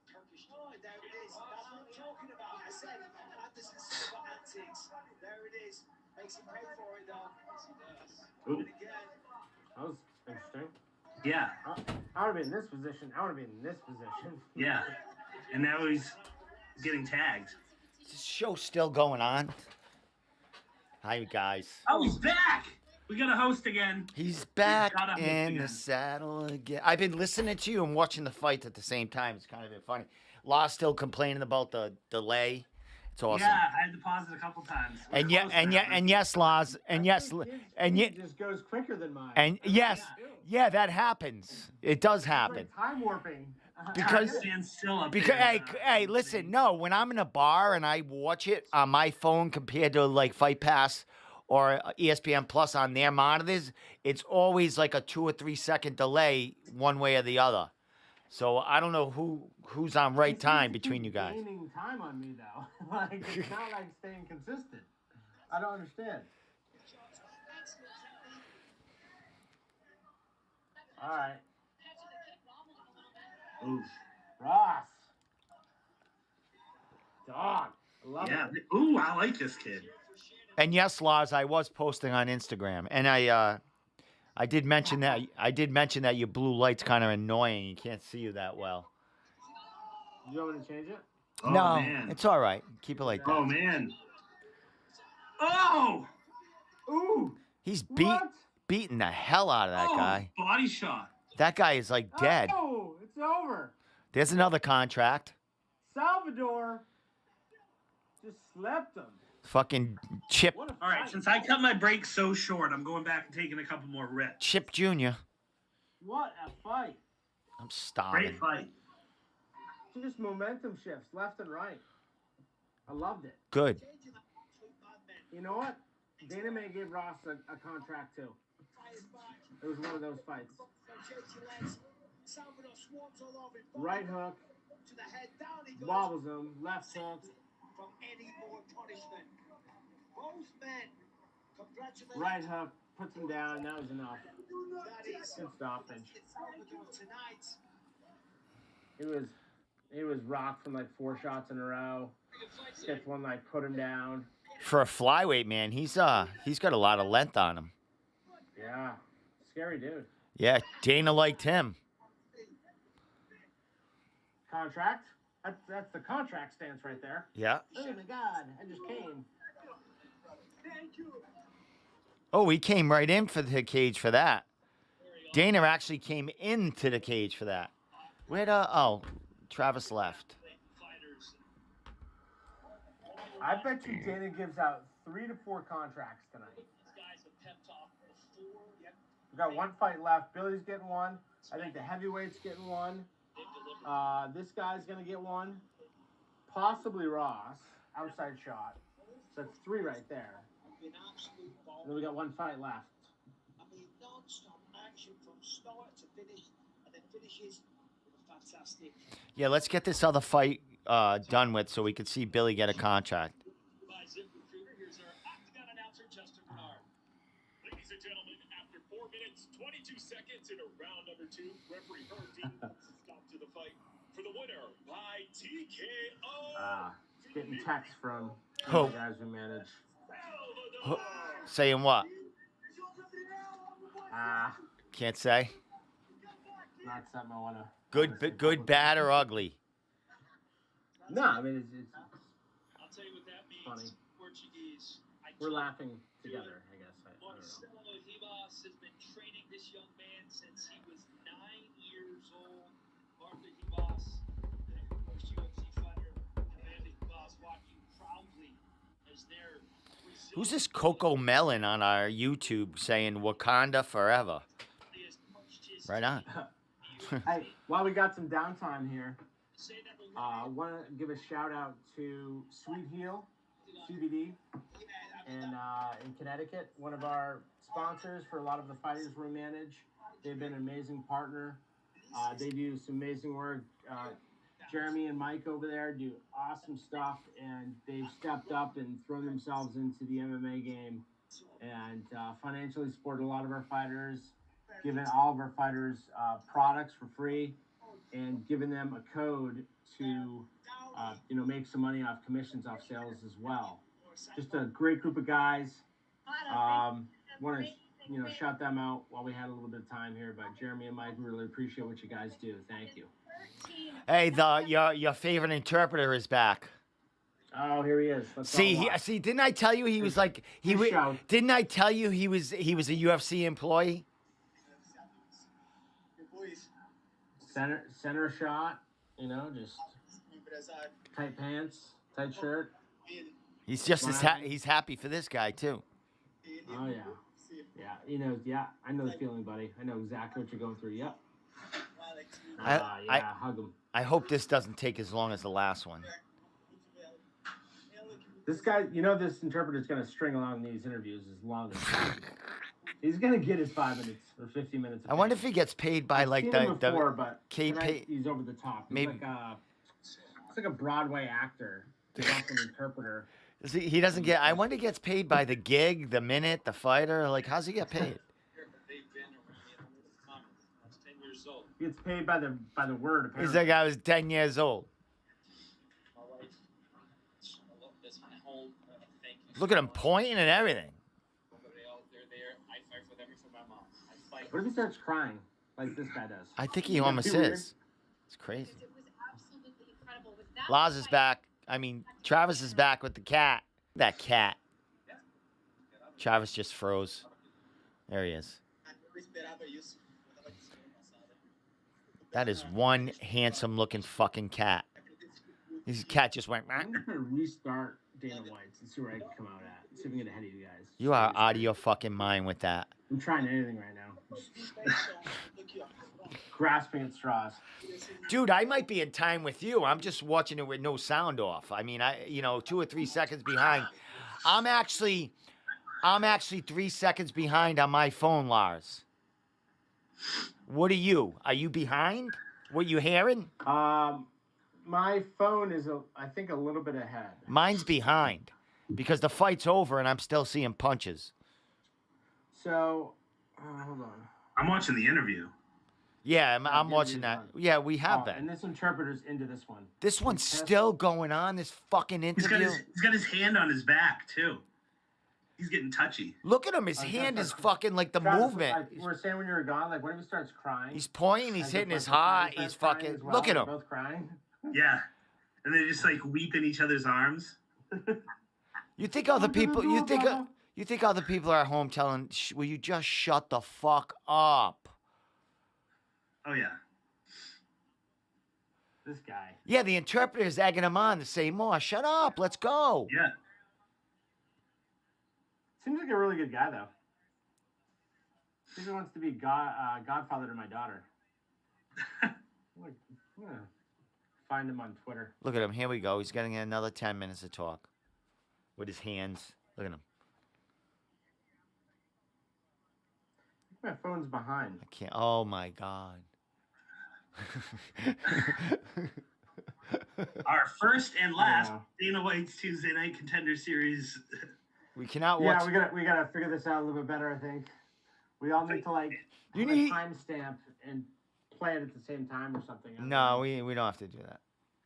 Turkish. Oh, there it is. That's what I'm talking about. I said Anderson Silva antics. There it is. Makes him pay for it though. Yes, he does. Ooh. And again. That was interesting. Yeah. I want to be in this position. I want to be in this position. Yeah. And now he's getting tagged. Is this show still going on? Hi, guys. Oh, he's back. We got a host again. He's back gotta host in again. the saddle again. I've been listening to you and watching the fights at the same time. It's kind of been funny. Law's still complaining about the delay. It's awesome. Yeah, I had to pause it a couple times. We're And yeah, close and now. yeah, and yes, Laws, and yes, and it just goes quicker than mine. and yes, yeah, that happens. It does It's happen. like time warping. Because- I stand still up Because there, hey, listen, no, when I'm in a bar and I watch it on my phone compared to like Fight Pass or ESPN Plus on their monitors, it's always like a 2 or 3 second delay one way or the other. So I don't know who's on right It seems time to between keep you guys. Gaining time on me though. Like it's not like staying consistent. I don't understand. All right, Oof. Ross. Dog. I love Yeah. it. Ooh, I like this kid. And yes, Laws, I was posting on Instagram, and I did mention that your blue light's kind of annoying. You can't see you that well. You want me to change it? Oh, No, man. it's all right. Keep it like that. Oh, man. Oh! Ooh. He's What? beating the hell out of that guy. Body shot. That guy is like dead. Oh, it's over. There's another contract. Salvador just slept him. Fucking Chip What a All right, fight. since I cut my break so short, I'm going back and taking a couple more reps. Chip Jr. What a fight. I'm starving. Great fight. Just momentum shifts left and right. I loved it. Good. You know what? Dana May gave Ross a contract too. It was one of those fights. Salvador swarms all over him. Right hook, To the head, down he goes. wobbles him, left hook, From any more punishment. Both men. Congratulations. right hook, puts him down. That was enough. That is Good stoppage. Salvador tonight. He was rocked from like 4 shots in a row. Fifth one like put him down. For a flyweight man, he's got a lot of length on him. Yeah, scary dude. Yeah, Dana liked him. Contract. That's the contract stance right there. Yeah. Oh my God! I just came. Oh, he came right in for the cage for that. Dana actually came into the cage for that. Travis left. I bet you Dana gives out 3 to 4 contracts tonight. We got one fight left. Billy's getting one. I think the heavyweight's getting one. This guy's gonna get one. Possibly Ross. Outside shot. So that's 3 right there. And then we got one fight left. I mean, non-stop action from start to finish, and then finishes with a fantastic. Yeah, let's get this other fight done with so we can see Billy get a contract. Ladies and gentlemen, after 4 minutes, 22 seconds into round number 2, referee Herb Dean stop to the fight for the winner by TKO. Getting texts from Who? the guys who manage. Saying what? Can't say. Not something I wanna. Good, bad, or ugly. No, I mean it's I'll tell you what that means. funny. Portuguese. We're laughing together, I guess. I don't know. Marcelo Ribas has been training this young man since he was 9 years old. Martha Ribas, the first UFC fighter, Amanda Ribas walking proudly as their Who's this Coco Melon on our YouTube saying Wakanda forever? Right on. Hey, while we got some downtime here, want to give a shout out to Sweet Heel CBD in Connecticut, one of our sponsors for a lot of the fighters we manage. They've been an amazing partner. They do some amazing work. Jeremy and Mike over there do awesome stuff, and they've stepped up and thrown themselves into the MMA game and financially support a lot of our fighters, giving all of our fighters products for free, and giving them a code to make some money off commissions off sales as well. Just a great group of guys. Want to shout them out while we had a little bit of time here. But Jeremy and Mike, we really appreciate what you guys do. Thank you. Hey, your favorite interpreter is back. Oh, here he is. Let's See, didn't I tell you he was like Didn't I tell you he was a UFC employee? Center shot, just tight pants, tight shirt. He's just he's happy for this guy too. Oh yeah. I know the feeling, buddy. I know exactly what you're going through. Yep. Hug him. I hope this doesn't take as long as the last one. This guy, this interpreter's going to string along these interviews as long as he's going to get his 5 minutes or 50 minutes. I wonder if he gets paid by I've seen him before, but he's over the top. He's maybe like a Broadway actor. He's also an interpreter. He doesn't get. I wonder if he gets paid by the gig, the minute, the fighter. Like, how's he get paid? He gets paid by the word. Apparently. He's like, I was 10 years old. Look at him pointing and everything. What if he starts crying like this guy does? I think he almost is. It's crazy. Laz is back. Travis is back with the cat. That cat. Travis just froze. There he is. That is one handsome-looking fucking cat. His cat just went. I'm gonna restart Dana White's and see where I can come out at. See if I can get ahead of you guys. You are out of your fucking mind with that. I'm trying anything right now. Grasping at straws. Dude, I might be in time with you. I'm just watching it with no sound off. 2 or 3 seconds behind. I'm actually 3 seconds behind on my phone, Lars. What are you? Are you behind? What you hearing? My phone is, I think, a little bit ahead. Mine's behind because the fight's over and I'm still seeing punches. So, hold on. I'm watching the interview. Yeah, I'm watching that. Yeah, we have that. And this interpreter's into this one. This one's still going on, this fucking interview. He's got his hand on his back, too. He's getting touchy. Look at him. His hand is fucking like the Travis, movement. Like we were saying when you were gone, like what if he starts crying? He's pointing. He's hitting his heart. He's fucking. Well, look at him. Both crying. Yeah. And they just like weep in each other's arms. You think other people? You think other people are at home telling? Will you just shut the fuck up? Oh yeah. This guy. Yeah, the interpreter's egging him on to say more. Shut up. Let's go. Yeah. Seems like a really good guy, though. He wants to be godfather to my daughter. I'm gonna find him on Twitter. Look at him. Here we go. He's getting another 10 minutes to talk with his hands. Look at him. My phone's behind. I can't. Oh, my God. Our first and last Dana White's Tuesday Night Contender Series. We cannot watch. Yeah, we gotta figure this out a little bit better. I think we all need to have a timestamp and play it at the same time or something. No, we don't have to do that.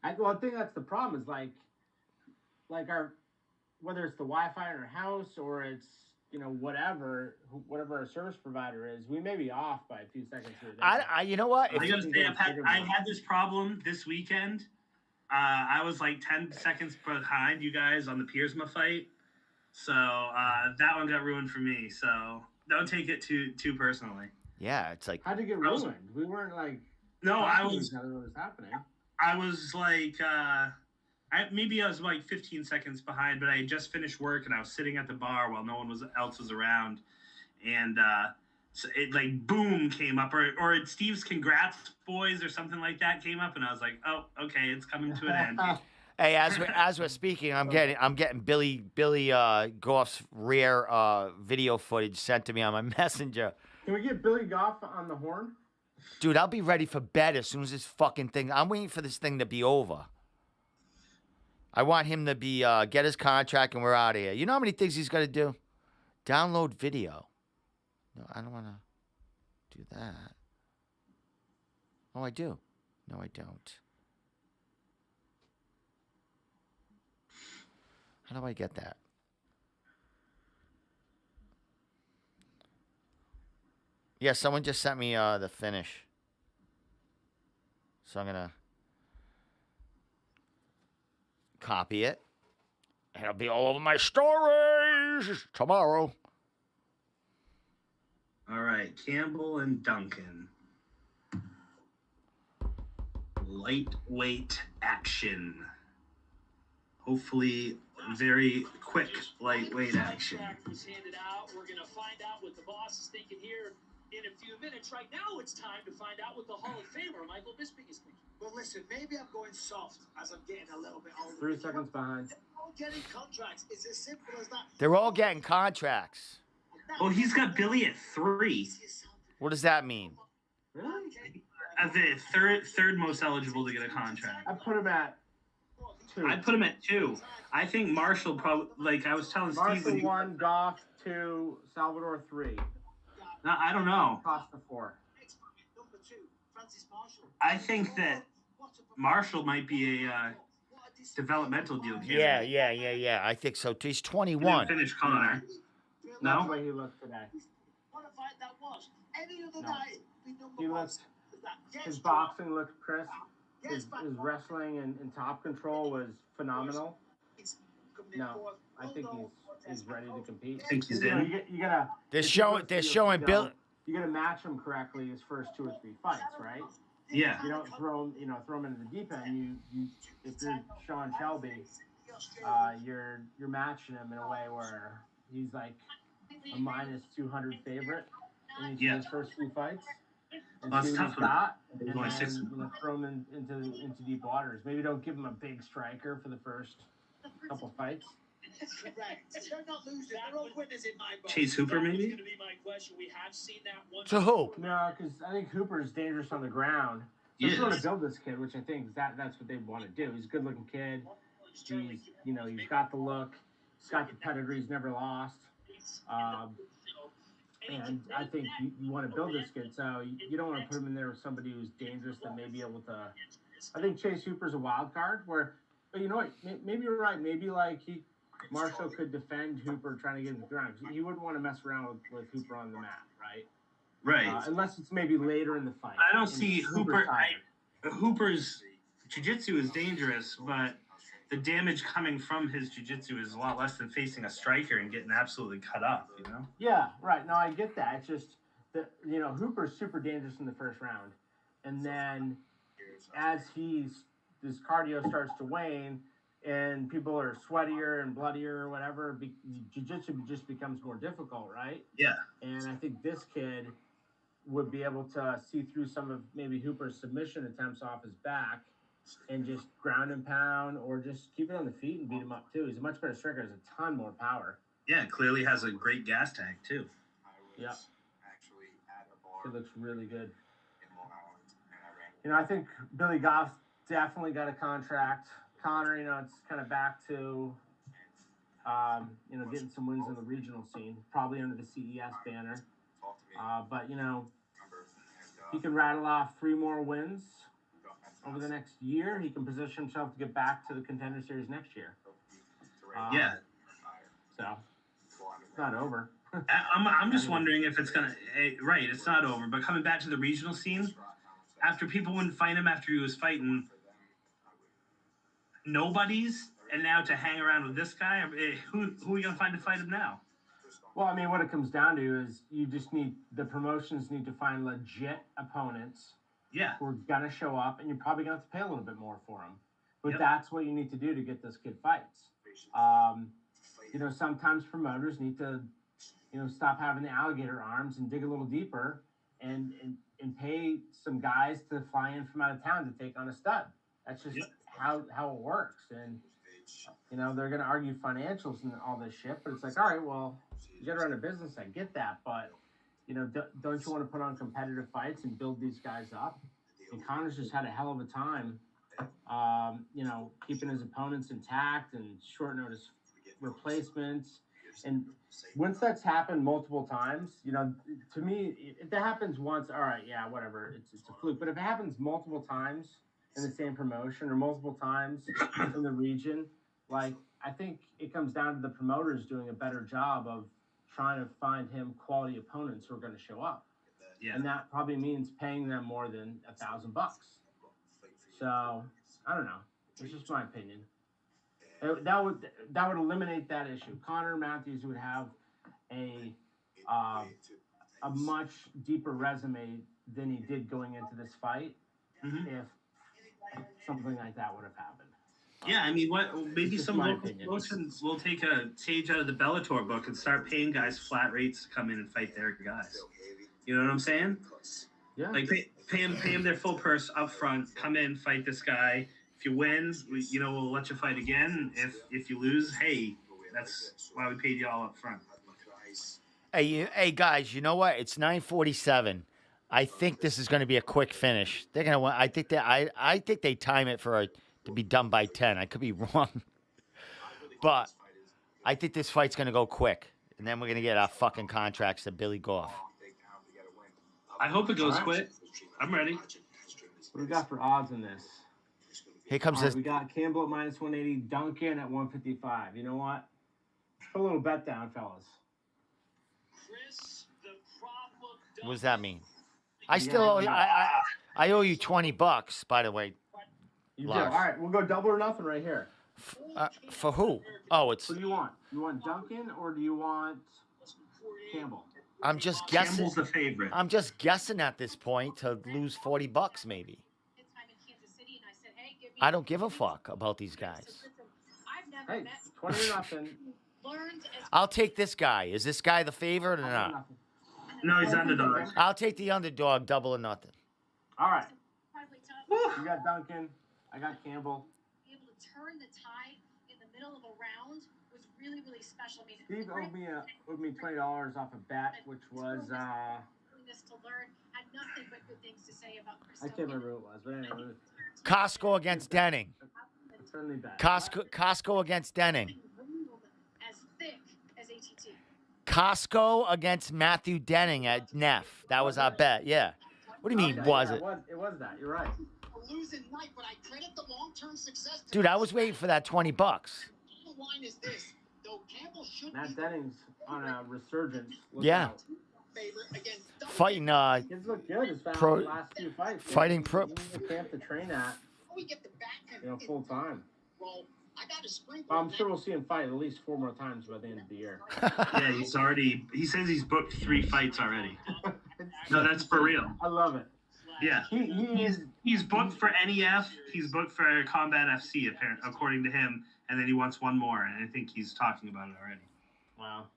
I think that's the problem. Is like our whether it's the Wi-Fi in our house or it's whatever our service provider is, we may be off by a few seconds here. You know what? I gotta say, I've had this problem this weekend. I was like 10 seconds behind you guys on the Piersma fight. So that one got ruined for me. So don't take it too personally. Yeah, it's like. How'd it get ruined? We weren't like. No, I was. What was happening? I was like, maybe I was like 15 seconds behind, but I had just finished work and I was sitting at the bar while no one else was around, and so it like boom came up, or Steve's congrats boys or something like that came up, and I was like, oh, okay, it's coming to an end. Hey, as we're speaking, I'm getting Billy Goff's rare video footage sent to me on my messenger. Can we get Billy Goff on the horn? Dude, I'll be ready for bed as soon as this fucking thing. I'm waiting for this thing to be over. I want him to be get his contract and we're out of here. You know how many things he's got to do? Download video. No, I don't want to do that. Oh, I do. No, I don't. How do I get that? Yeah, someone just sent me the finish. So I'm going to copy it. And it'll be all over my stories tomorrow. All right, Campbell and Duncan. Lightweight action. Hopefully, very quick lightweight action. Was handed out. We're going to find out what the boss is thinking here in a few minutes. Right now, it's time to find out what the Hall of Famer Michael Bisping is thinking. Well, listen, maybe I'm going soft as I'm getting a little bit older. 3 seconds behind. They're all getting contracts. It's as simple as that. They're all getting contracts. Well, he's got Billy at 3. What does that mean? Really? The third most eligible to get a contract. I put him at 2. I'd put him at 2. I think Marshall probably, like I was telling Steve. Marshall 1, Goff 2, Salvador 3. No, I don't know. Costa 4. I think that Marshall might be a developmental deal candidate. Yeah. I think so too. He's 21. Finish Connor. That's No? the way he looked today. What a fight that was. Any other No. night, we He looked. His boxing looked crisp. His wrestling and top control was phenomenal. No, I think he's ready to compete. I think he's in. You gotta. They're showing Bill. You gotta match him correctly his first 2 or 3 fights, right? Yeah. You don't throw him into the deep end. You if you're Sean Shelby, you're matching him in a way where he's like a minus 200 favorite in his first 3 fights. And That's see what tough. he's got, and Only then 6. throw him into deep waters. Maybe don't give him a big striker for the first couple fights. Correct. They're not losing. They're all winners in my book. Chase Hooper, That was maybe? going to be my question. We have seen that one. To who? No, because I think Hooper's dangerous on the ground. He They're trying to is. build this kid, which I think that's what they want to do. He's a good-looking kid. He's got the look. He's got the pedigree. He's never lost. And I think you want to build this kid, so you don't want to put him in there with somebody who's dangerous that may be able to. I think Chase Hooper's a wild card. But you know what? Maybe you're right. Maybe Marshall could defend Hooper trying to get him to the ground. He wouldn't want to mess around with Hooper on the mat, right? Right. Unless it's maybe later in the fight. I don't see Hooper's Hooper. Hooper's jiu-jitsu is dangerous, but the damage coming from his jiu-jitsu is a lot less than facing a striker and getting absolutely cut up, you know? Yeah, right. No, I get that. It's just that, Hooper's super dangerous in the first round. And then as he's this cardio starts to wane, and people are sweatier and bloodier or whatever, jiu-jitsu just becomes more difficult, right? Yeah. And I think this kid would be able to see through some of maybe Hooper's submission attempts off his back and just ground and pound or just keep it on the feet and beat him up too. He's a much better striker, has a ton more power. Yeah, clearly has a great gas tank too. Yeah. It looks really good. I think Billy Goff definitely got a contract. Connor, it's kind of back to, getting some wins in the regional scene, probably under the CES banner. But, he can rattle off 3 more wins over the next year. He can position himself to get back to the Contender Series next year. Yeah. So, it's not over. I'm just wondering if it's going to, right, it's not over. But coming back to the regional scene, after people wouldn't fight him after he was fighting nobodies, and now to hang around with this guy, who are you going to find to fight him now? Well, I mean, what it comes down to is the promotions need to find legit opponents. Yeah. Who are going to show up, and you're probably going to have to pay a little bit more for them. But Yep. That's what you need to do to get this kid fights. Sometimes promoters need to, stop having the alligator arms and dig a little deeper and pay some guys to fly in from out of town to take on a stud. That's just how it works. And, they're going to argue financials and all this shit, but it's like, all right, well, you got to run a business. I get that. But, don't you want to put on competitive fights and build these guys up? And Connor's just had a hell of a time, keeping his opponents intact and short notice replacements. And once that's happened multiple times, to me, if that happens once, all right, yeah, whatever, it's a fluke. But if it happens multiple times in the same promotion or multiple times in the region, like, I think it comes down to the promoters doing a better job of trying to find him quality opponents who are going to show up. Yeah. And that probably means paying them more than $1,000. So I don't know. It's just my opinion. That would eliminate that issue. Connor Matthews would have a much deeper resume than he did going into this fight if something like that would have happened. Yeah, I mean, maybe some local promotions will take a page out of the Bellator book and start paying guys flat rates to come in and fight their guys. You know what I'm saying? Yeah. Like pay them their full purse up front. Come in, fight this guy. If you win, we'll let you fight again. If you lose, hey, that's why we paid you all up front. Hey guys, you know what? It's 9:47. I think this is going to be a quick finish. They're going to. I think they time it to be done by 10. I could be wrong, but I think this fight's going to go quick, and then we're going to get our fucking contracts to Billy Goff. I hope it goes quick. I'm ready. What do we got for odds in this? Here comes this. We got Campbell at -180, Duncan at 155. You know what? Put a little bet down, fellas. What does that mean? I still owe you, I owe you $20, by the way. You do. All right, we'll go double or nothing right here. For who? Oh, it's. What do you want? You want Duncan or do you want Campbell? I'm just guessing. Campbell's the favorite. I'm just guessing at this point to lose $40 maybe. I don't give a fuck about these guys. Hey, 20 or nothing. I'll take this guy. Is this guy the favorite or not? No, he's underdog. I'll take the underdog, double or nothing. All right. You got Duncan. I got Campbell. Be able to turn the tide in the middle of a round was really, really special. Steve owed me $20 off a bet, which was to learn, had nothing but good things to say about Chris I can't remember who it was, but anyway. Costco against Denning. Friendly bet. Costco against Denning. as thick as ATT. Costco against Matthew Denning at Neff. That was our bet. Yeah. What do you mean? Okay, was yeah, it? It was that. You're right. A losing night, but I credit the long-term success. Dude, I was waiting for that $20. The line is this, though Campbell should Matt be Denning's on a resurgence. Look Yeah. out. favorite against Duncan. Fighting Kids look good as fast Pro- as the last two fights. fighting pro- They have to train at, We get the back full time. roll. I got a sprinkle. I'm sure we'll see him fight at least 4 more times by the end of the year. Yeah, he says he's booked 3 fights already. No, that's for real. I love it. Yeah. He's booked for NEF. He's booked for Combat FC, according to him, and then he wants one more, and I think he's talking about it already. Wow.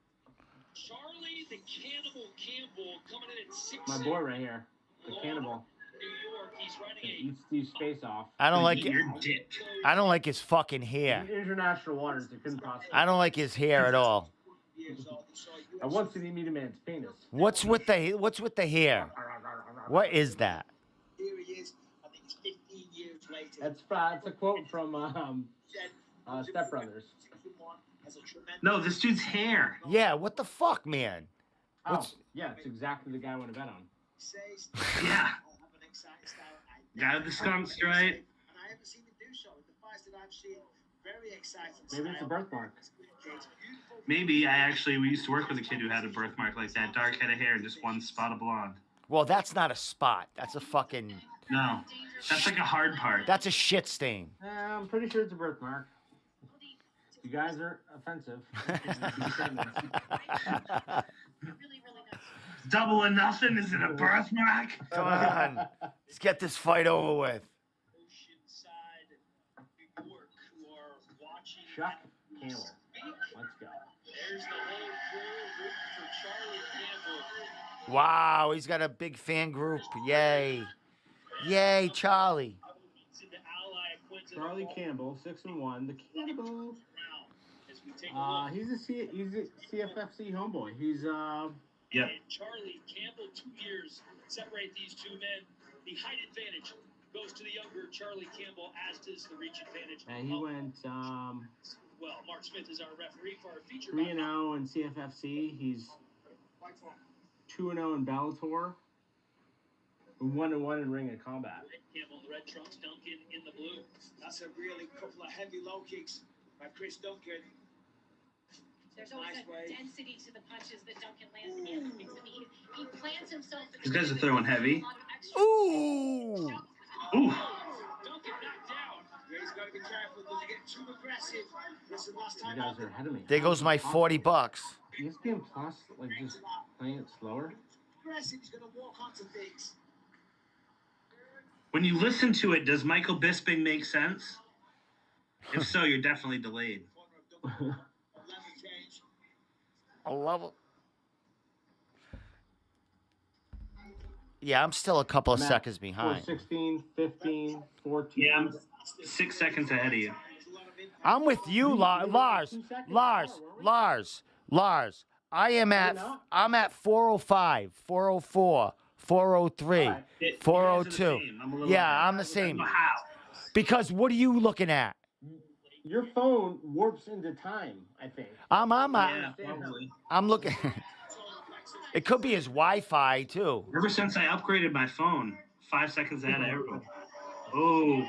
Charlie the Cannibal Campbell coming in at 6'6". My boy right here, the Cannibal. New York, he's running He eats Steve's face off. I don't like Your dick. I don't like his fucking hair. In international waters, they couldn't possibly. I don't like his hair at all. I once did he meet a man's penis. What's with the hair? What is that? Here he is. I think it's 15 years later. That's a quote from Step Brothers. No, this dude's hair. Yeah, what the fuck, man? Oh, yeah, it's exactly the guy I want to bet on. Yeah. Guy with the skunk stripe. And I haven't seen him do so. The fights that I've seen, very exciting. Maybe it's a birthmark. Maybe we used to work with a kid who had a birthmark like that, dark head of hair and just one spot of blonde. Well, that's not a spot. That's a fucking. No, that's like a hard part. That's a shit stain. I'm pretty sure it's a birthmark. You guys are offensive. Double or nothing? Is it a birthmark? Come on, let's get this fight over with. Chuck Campbell. Let's go. There's the whole crew rooting for Charlie Campbell. Wow, he's got a big fan group. Yay. Yay, Charlie. Charlie Campbell, 6-1. The Cannibal. He's a CFFC homeboy. He's Yep. And Charlie Campbell, 2 years separate these two men. The height advantage goes to the younger Charlie Campbell, as does the reach advantage. and he went Well, Mark Smith is our referee for our feature. 3-0 in CFFC. He's 2-0 in Bellator. 1-1 in Ring of Combat. Campbell in the red trunks, Duncan in the blue. That's a really couple of heavy low kicks by Chris Duncan. There's always a density to the punches that Duncan lands in the other things. I mean, he plants himself. These guys are throwing heavy. Ooh. Ooh. Duncan knocked down. Yeah, he's got to be careful not to get too aggressive. Listen, last You time guys are ahead of me. There goes my $40. ESPN Plus, like just playing it slower. aggressive, he's going to walk onto things. When you listen to it, does Michael Bisping make sense? If so, you're definitely delayed. I love it. Yeah, I'm still a couple of seconds behind. 16, 15, 14. Yeah, I'm 6 seconds ahead of you. I'm with you, Lars. I'm at 405, 404, 403, 402. Yeah, I'm the same. How? Because what are you looking at? Your phone warps into time, I think. I'm looking. It could be his Wi-Fi too. Ever since I upgraded my phone, 5 seconds ahead of everyone. Oh.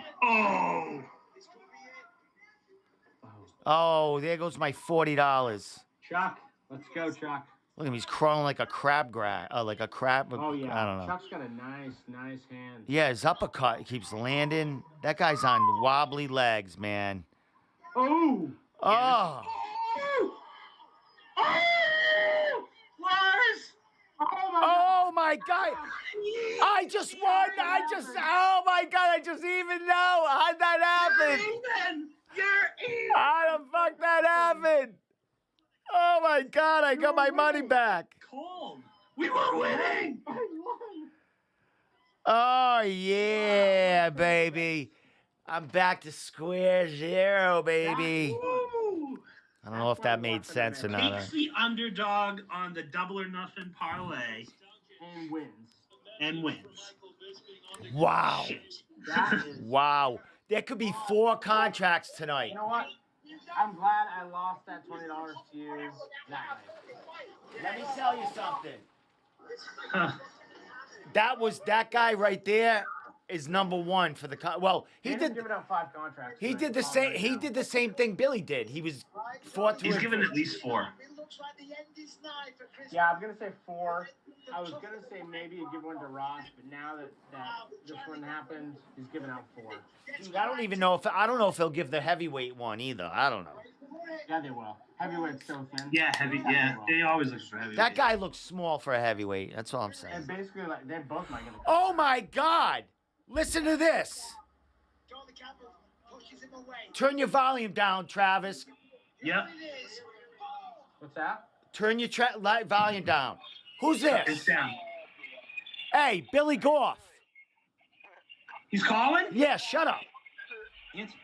Oh, there goes my $40. Chuck, let's go, Chuck. Look at him, he's crawling like a crab like a crab. Oh, yeah. I don't know. Chuck's got a nice hand. Yeah, his uppercut keeps landing. That guy's on wobbly legs, man. Oh. Oh. Lars! Oh my God! I just won! Oh my God! I just even know how'd that happen? How the fuck that happened? Oh my God! I got my money back. Calm. We were winning. Oh yeah, baby! I'm back to square zero, baby. I don't know if that made sense or not. Takes the underdog on the double or nothing parlay And wins. Wow. Wow. There could be 4 contracts tonight. You know what? I'm glad I lost that $20 to you that night. Let me tell you something. That guy right there is number 1 for the He did giving out 5 contracts. He did the same. He did the same thing Billy did. He was 4th. He's given at least 4. Yeah, I'm gonna say 4. I was gonna say maybe you give one to Ross, but now that this one happened, he's giving out 4. Dude, I don't know if he'll give the heavyweight one either. I don't know. Yeah, they will. Heavyweight's so thin. Yeah, heavy. Yeah, Yeah, they will. they always look for heavy. That guy looks small for a heavyweight. That's all I'm saying. And basically, like, they both might get a Oh my God! Listen to this. John the Campbell pushes him away. Turn your volume down, Travis. Yep. What's that? Turn your volume down. Who's It's this? down. Hey, Billy Goff. He's calling? Yeah, shut up. Answer.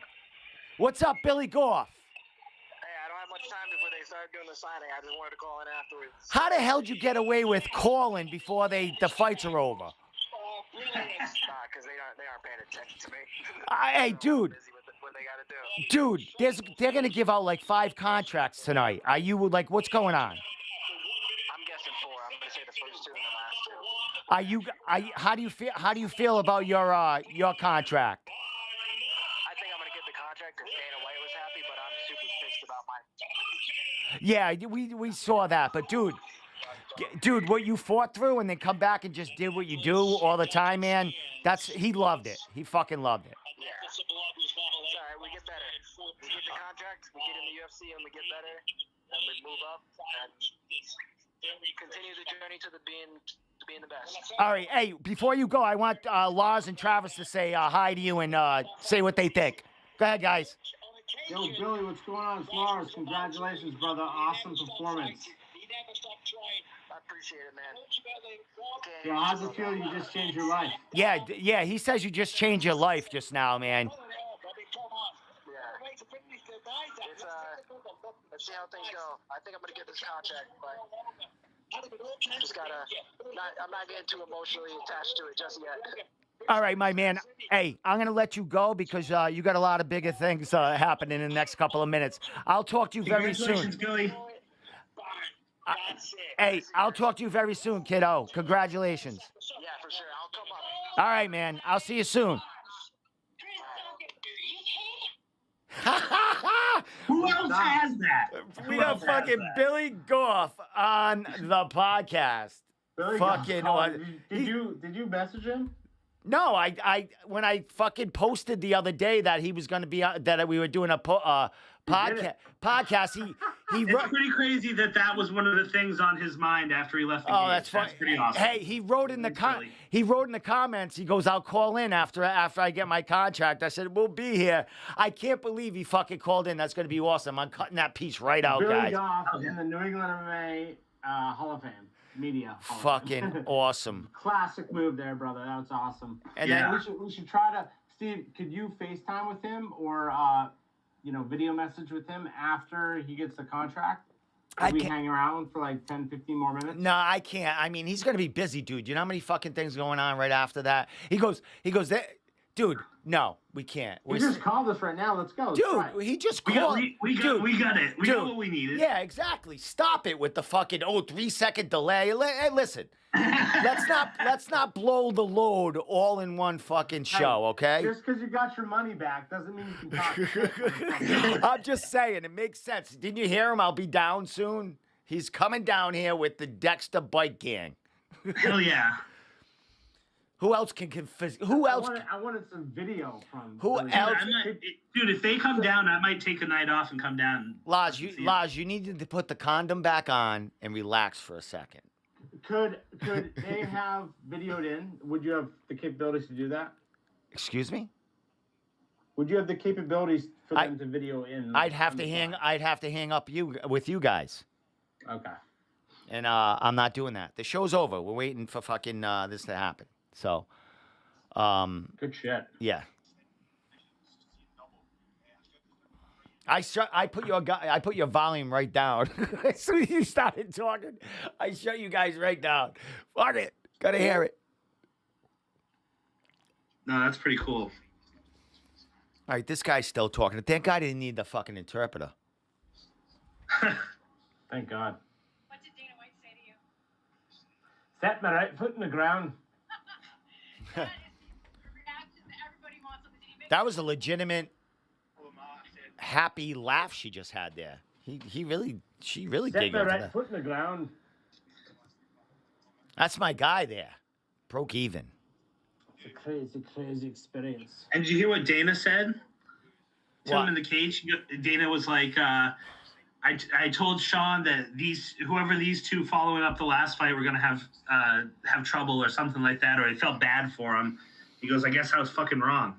What's up, Billy Goff? Hey, I don't have much time before they start doing the signing. I just wanted to call in afterwards. How the hell did you get away with calling before the fights are over? Because they aren't paying attention to me. Hey, dude. Busy with what they gotta do. Dude, they're gonna give out like 5 contracts tonight. Are you like, what's going on? I'm guessing 4. I'm gonna say the first 2 and the last 2. How do you feel about your contract? I think I'm gonna get the contract because Dana White was happy, but I'm super pissed about mine. Yeah, we saw that, but dude, what you fought through and then come back and just did what you do all the time, man. He loved it. He fucking loved it. Yeah. It's alright, we get better. We get the contract, we get in the UFC, and we get better, and we move up, and continue the journey to being the best. All right, hey, before you go, I want Lars and Travis to say hi to you and say what they think. Go ahead, guys. Yo, Billy, what's going on? It's Lars. Congratulations, brother. Awesome performance. I appreciate it, man. Yeah, how's it feel? You just changed your life. Yeah, he says you just changed your life just now, man. Yeah. It's, let's see how things go. I think I'm going to get this contract, but just gotta, I'm not getting too emotionally attached to it just yet. All right, my man. Hey, I'm going to let you go because you got a lot of bigger things happening in the next couple of minutes. I'll talk to you very soon. Congratulations, Billy. Hey, I'll talk to you very soon, kiddo. Congratulations. Yeah, for sure. I'll come up. All right, man. I'll see you soon. Who else has that? We got fucking Billy Goff on the podcast. Billy, fucking. Did you message him? No, I when I fucking posted the other day that he was going to be that we were doing a podcast. He It's pretty crazy that was one of the things on his mind after he left the game. That's funny. That's pretty awesome. Hey, he wrote in the comments. He goes, "I'll call in after I get my contract." I said, "We'll be here." I can't believe he fucking called in. That's going to be awesome. I'm cutting that piece right out, Billy guys. Goff in the New England MMA Hall of Fame. Media. Fucking awesome. Classic move there, brother. That was awesome. And then we should try to, Steve, could you FaceTime with him or video message with him after he gets the contract? Could we hang around for like 10, 15 more minutes? No, I can't. I mean, he's going to be busy, dude. You know how many fucking things going on right after that? He goes, dude, no, we can't. He just called us right now. Let's go. Dude, he just called. We got it. We got what we needed. Yeah, exactly. Stop it with the fucking 3-second delay. Hey, listen. let's not blow the load all in one fucking show, okay? Just because you got your money back doesn't mean you can talk. I'm just saying, it makes sense. Didn't you hear him? I'll be down soon. He's coming down here with the Dexter Bike Gang. Hell yeah. Who else can Who else? I wanted some video from. Who else? Dude, if they come down, I might take a night off and come down. Laz, you need to put the condom back on and relax for a second. Could they have videoed in? Would you have the capabilities to do that? Excuse me? Would you have the capabilities for them to video in? I'd have to hang up with you guys. Okay. And I'm not doing that. The show's over. We're waiting for fucking this to happen. So, good shit. Yeah. I put your volume right down. As soon as you started talking, I shut you guys right down. Fuck it. Gotta hear it. No, that's pretty cool. All right, this guy's still talking. Thank God I didn't need the fucking interpreter. Thank God. What did Dana White say to you? Set my right foot in the ground. That is the reaction that everybody wants on the TV. That was a legitimate, happy laugh she just had there. She really Set giggled. my right foot in the ground. That's my guy there. Broke even. It's a crazy, crazy experience. And did you hear what Dana said? to him in the cage. Dana was like, I told Sean that whoever these two following up the last fight were gonna have trouble or something like that, or he felt bad for him. He goes, I guess I was fucking wrong.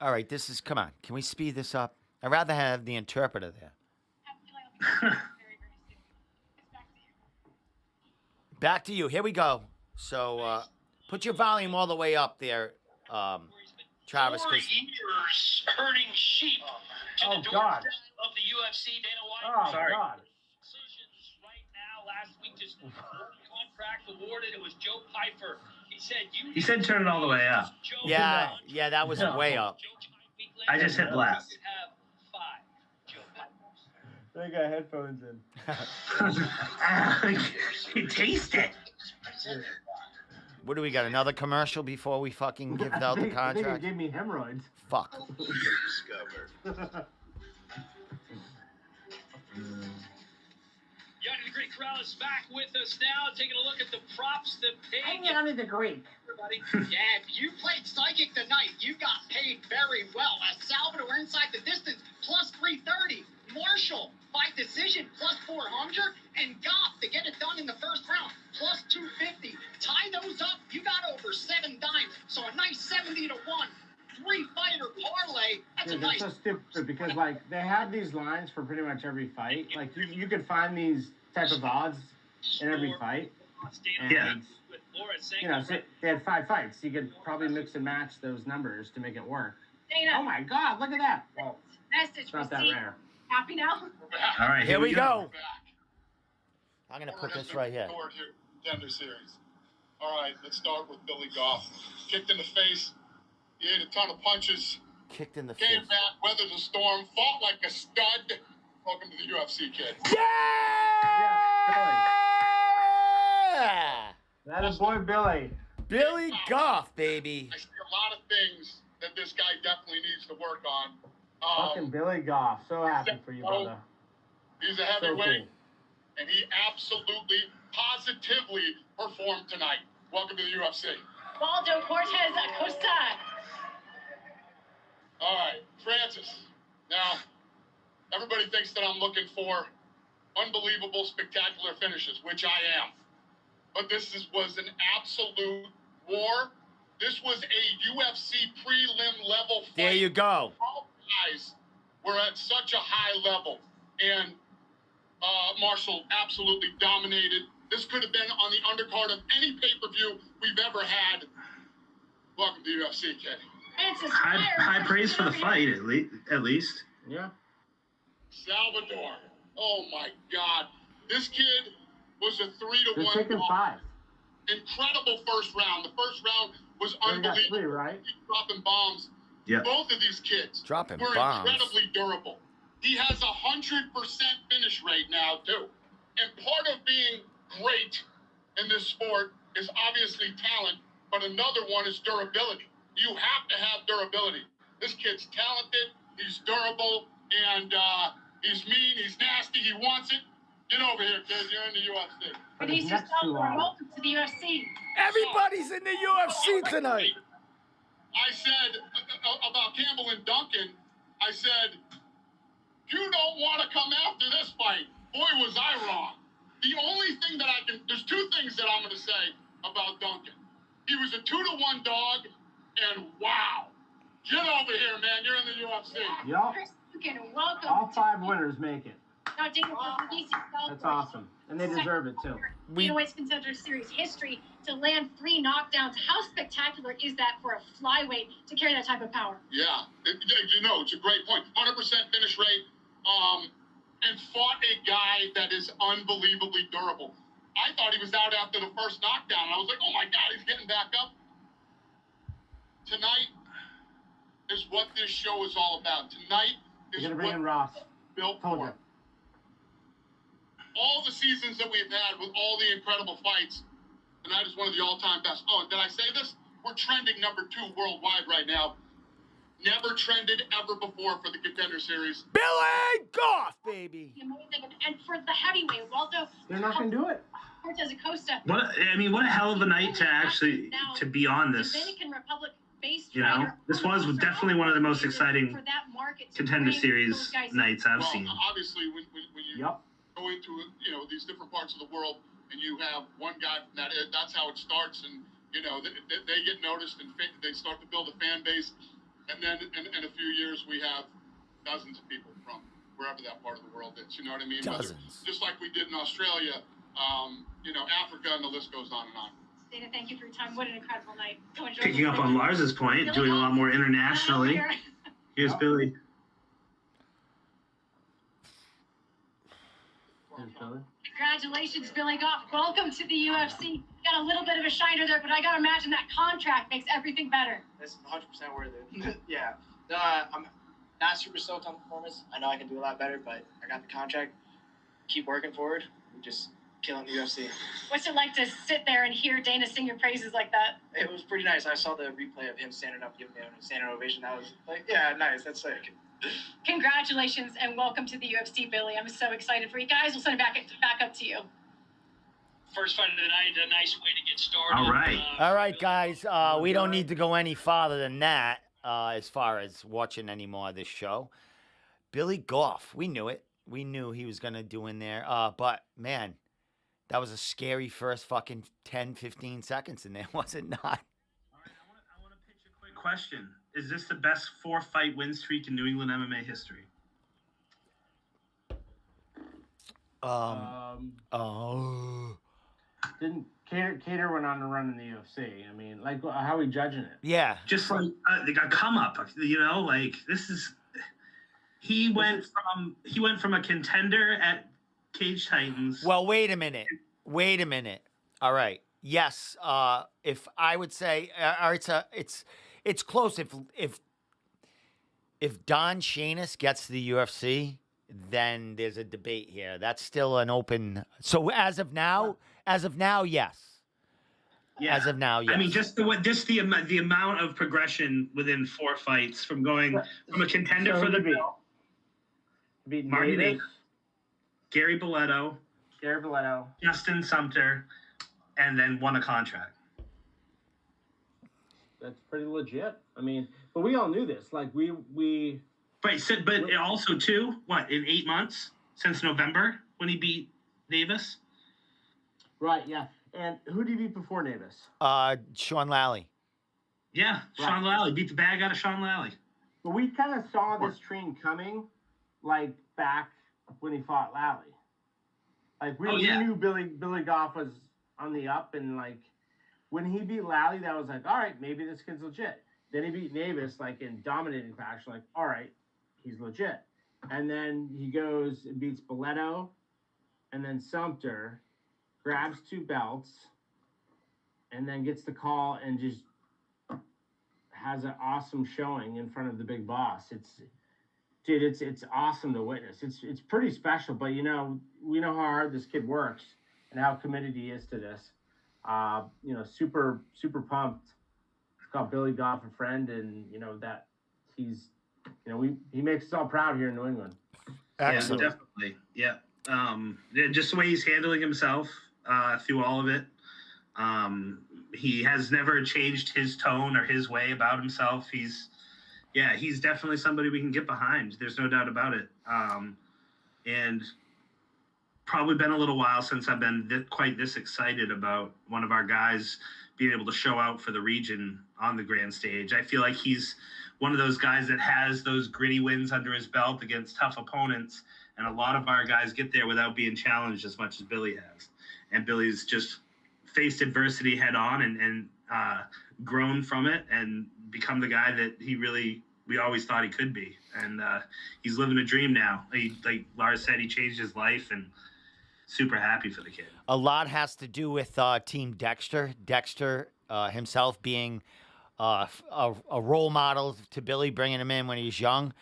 All right, come on. Can we speed this up? I'd rather have the interpreter there. Back to you. Here we go. So put your volume all the way up there, Travis. 4 years herding sheep to the doorstep of the UFC. Dana White. Sorry. God. Decisions right now. Last week, just one contract awarded. It was Joe Pyfer. He said turn it all the way up. Yeah, that was way up. I just hit blast. They got headphones in. You taste it. What do we got? Another commercial before we fucking give out the contract? I think it gave me hemorrhoids. Fuck. Yanni the Greek Corral is back with us now, taking a look at the props, the pig. I'm Yanni the Greek. Yeah, if you played Psychic tonight, you got paid very well. Salvador inside the distance, plus 330. Marshall, by decision, plus 400. And Goff, to get it done in the first round, plus 250. Tie those up, you got over 7 dimes. So a nice 70 to 1. 3-fighter parlay. That's a nice. That's so stupid because like they have these lines for pretty much every fight. Like you could find these type of odds in every fight. And, you know, so they had 5 fights. You could probably mix and match those numbers to make it work. Dana. Oh my God! Look at that. Well, Message it's not that received. rare. Happy now? All right, here we go. I'm gonna put this right here. Contender series. All right, let's start with Billy Goff. Kicked in the face. He ate a ton of punches. Kicked in the Came face. back, weathered the storm, fought like a stud. Welcome to the UFC, kid. Yeah! That is boy Billy. Billy Goff, baby. I see a lot of things that this guy definitely needs to work on. Fucking Billy Goff. So happy for you, brother. He's a heavyweight, and he absolutely, positively performed tonight. Welcome to the UFC. Waldo Cortez Acosta. All right, Francis. Now, everybody thinks that I'm looking for unbelievable, spectacular finishes, which I am. But this was an absolute war. This was a UFC prelim level fight. There you go. All guys were at such a high level. And Marshall absolutely dominated. This could have been on the undercard of any pay-per-view we've ever had. Welcome to UFC, kid. High praise for the fight, at least. Yeah. Salvador. Oh my God. This kid was a 3-1. They're taking 5. Incredible first round. The first round was unbelievable. 3, right? Dropping bombs. Yep. Both of these kids Dropping were bombs. incredibly durable. He has 100% finish rate now, too. And part of being great in this sport is obviously talent, but another one is durability. You have to have durability. This kid's talented, he's durable, and he's mean, he's nasty, he wants it. Get over here, kid. You're in the UFC. Vinicius Salvador, welcome to the UFC. Everybody's in the UFC tonight. I said about Campbell and Duncan, I said, you don't want to come after this fight. Boy, was I wrong. The only thing that there's 2 things that I'm going to say about Duncan. He was a 2-1 dog, and wow. Get over here, man. You're in the UFC. Yup. Chris Duncan, welcome. All 5 winners make it. Now, Dana, for Vinicius Salvador. That's awesome. And they deserve it, too. Dana White's Contender Series history to land 3 knockdowns. How spectacular is that for a flyweight to carry that type of power? Yeah. It's a great point. 100% finish rate. And fought a guy that is unbelievably durable. I thought he was out after the first knockdown. I was like, oh my God, he's getting back up. Tonight is what this show is all about. Tonight is You're gonna bring in what Ross. built Told for. you. All the seasons that we've had with all the incredible fights, tonight is one of the all-time best. Oh, and did I say this? We're trending number 2 worldwide right now. Never trended ever before for the Contender Series. Billy Goff, baby. Amazing. And for the heavyweight, Waldo. They're not going to do it. Cortez Acosta. What a hell of a night to actually to be on this. Dominican Republic based You know, this was definitely one of the most exciting Contender Series nights I've seen. Obviously, when you go into these different parts of the world, and you have one guy from that's how it starts, and they get noticed, and they start to build a fan base, and then in a few years we have dozens of people from wherever that part of the world is. You know what I mean? Dozens. Just like we did in Australia, Africa, and the list goes on and on. Dana, thank you for your time. What an incredible night. So enjoyable. Picking up on Lars's point, doing a lot more internationally. Here's Billy. Congratulations, Billy Goff. Welcome to the UFC. Got a little bit of a shiner there, but I got to imagine that contract makes everything better. That's 100% worth it. Yeah. I'm not super stoked on the performance. I know I can do a lot better, but I got the contract. Keep working forward. We just killing the UFC. What's it like to sit there and hear Dana sing your praises like that? It was pretty nice. I saw the replay of him standing up, giving me a standing ovation. That was like, yeah, nice. That's sick. Congratulations and welcome to the UFC, Billy. I'm so excited for you guys. We'll send it back up to you. First fight of the night, a nice way to get started. All right, guys. We don't need to go any farther than that as far as watching any more of this show. Billy Goff, we knew it. We knew he was going to do in there. But, man, that was a scary first fucking 10, 15 seconds in there, was it not? All right, I want to pitch a quick question. Is this the best 4-fight win streak in New England MMA history? Didn't Cater went on to run in the UFC? I mean, like, how are we judging it? Yeah, just like they got come up. Like this is. He went from a contender at Cage Titans. Well, wait a minute. All right. Yes. If I would say, it's close. If Don Shainis gets to the UFC, then there's a debate here. That's still an open. So as of now, yes. Yeah. As of now, yes. I mean, just the amount of progression within 4 fights from going from a contender for the belt. Martin Davis, Gary Boletto, Justin Sumter, and then won a contract. That's pretty legit. I mean, but we all knew this. Like we. Right, but also too, in 8 months since November when he beat Davis. Right. Yeah. And who did he beat before Davis? Sean Lally. Yeah, right. Sean Lally beat the bag out of Sean Lally. But we kind of saw this train coming. Like back when he fought Lally, like we knew Billy Goff was on the up, and like when he beat Lally, that was like, all right, maybe this kid's legit. Then he beat Davis like in dominating fashion, like all right, he's legit. And then he goes and beats Boletto, and then Sumter, grabs 2 belts, and then gets the call and just has an awesome showing in front of the big boss. It's awesome to witness. It's pretty special, but we know how hard this kid works and how committed he is to this. Super pumped. He's got Billy Goff a friend, and that he's he makes us all proud here in New England. Excellent. Yeah, definitely. Yeah. Just the way he's handling himself through all of it. He has never changed his tone or his way about himself. He's definitely somebody we can get behind. There's no doubt about it. And probably been a little while since I've been quite this excited about one of our guys being able to show out for the region on the grand stage. I feel like he's one of those guys that has those gritty wins under his belt against tough opponents. And a lot of our guys get there without being challenged as much as Billy has. And Billy's just faced adversity head on and grown from it and become the guy that we always thought he could be. And he's living a dream now. Like Lars said, he changed his life, and super happy for the kid. A lot has to do with Team Dexter. Dexter himself being a role model to Billy, bringing him in when he was young.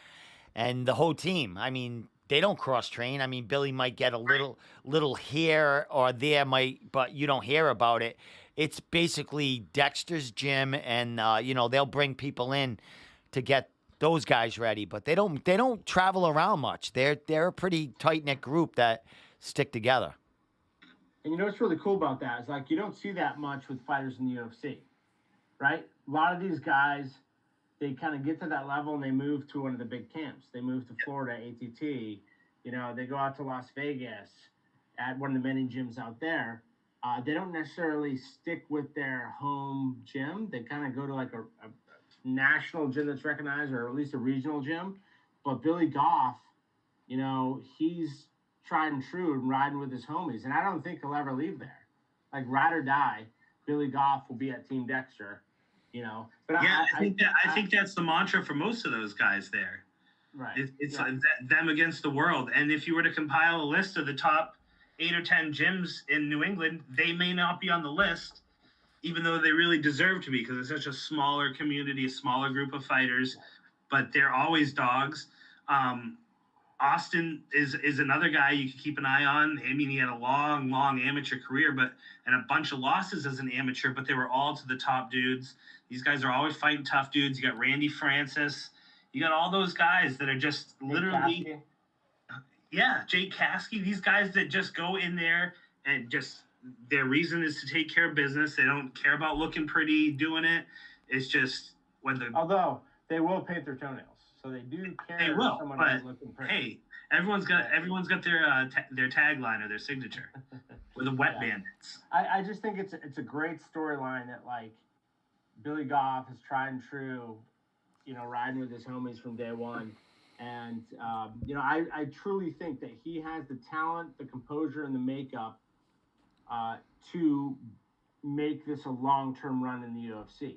And the whole team, I mean, they don't cross-train. I mean, Billy might get a little here or there, but you don't hear about it. It's basically Dexter's gym, and they'll bring people in to get those guys ready. But they don't travel around much. They're a pretty tight knit group that stick together. And you know what's really cool about that is like you don't see that much with fighters in the UFC, right? A lot of these guys, they kind of get to that level and they move to one of the big camps. They move to Florida, ATT. You know, they go out to Las Vegas at one of the many gyms out there. They don't necessarily stick with their home gym. They kind of go to like a national gym that's recognized, or at least a regional gym. But Billy Goff, you know, he's tried and true and riding with his homies, and I don't think he'll ever leave there. Like ride or die, Billy Goff will be at Team Dexter, you know. But yeah, I think that's the mantra for most of those guys there. Right. It's like them against the world. And if you were to compile a list of the top 8 or 10 gyms in New England, they may not be on the list, even though they really deserve to be, because it's such a smaller community, a smaller group of fighters. But they're always dogs. Austin is another guy you can keep an eye on. I mean, he had a long amateur career, and a bunch of losses as an amateur, but they were all to the top dudes. These guys are always fighting tough dudes. You got Randy Francis. You got all those guys that are just literally, Jake Kasky. These guys that just go in there and just their reason is to take care of business. They don't care about looking pretty, doing it. It's just although they will paint their toenails. So they do care. They will, someone but looking pretty. hey, everyone's got their tagline or their signature with the wet bandits. I just think it's a great storyline that like Billy Goff is tried and true, you know, riding with his homies from day one, and you know I truly think that he has the talent, the composure, and the makeup to make this a long-term run in the UFC.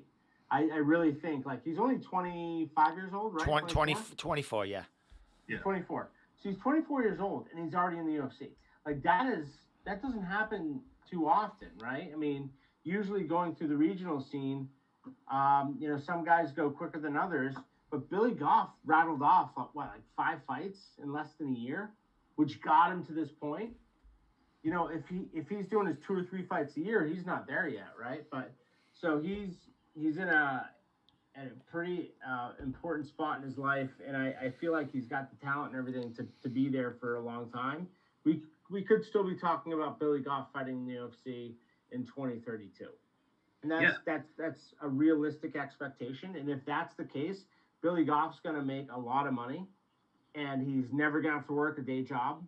I really think, like, he's only 25 years old, right? 24, yeah. 24. So he's 24 years old, and he's already in the UFC. Like, that doesn't happen too often, right? I mean, usually going through the regional scene, you know, some guys go quicker than others, but Billy Goff rattled off, like 5 fights in less than a year, which got him to this point. You know, if he's doing his 2 or 3 fights a year, he's not there yet, right? But so he's in a pretty important spot in his life, and I feel like he's got the talent and everything to be there for a long time. We could still be talking about Billy Goff fighting in the UFC in 2032, and that's a realistic expectation. And if that's the case, Billy Goff's going to make a lot of money, and he's never going to have to work a day job,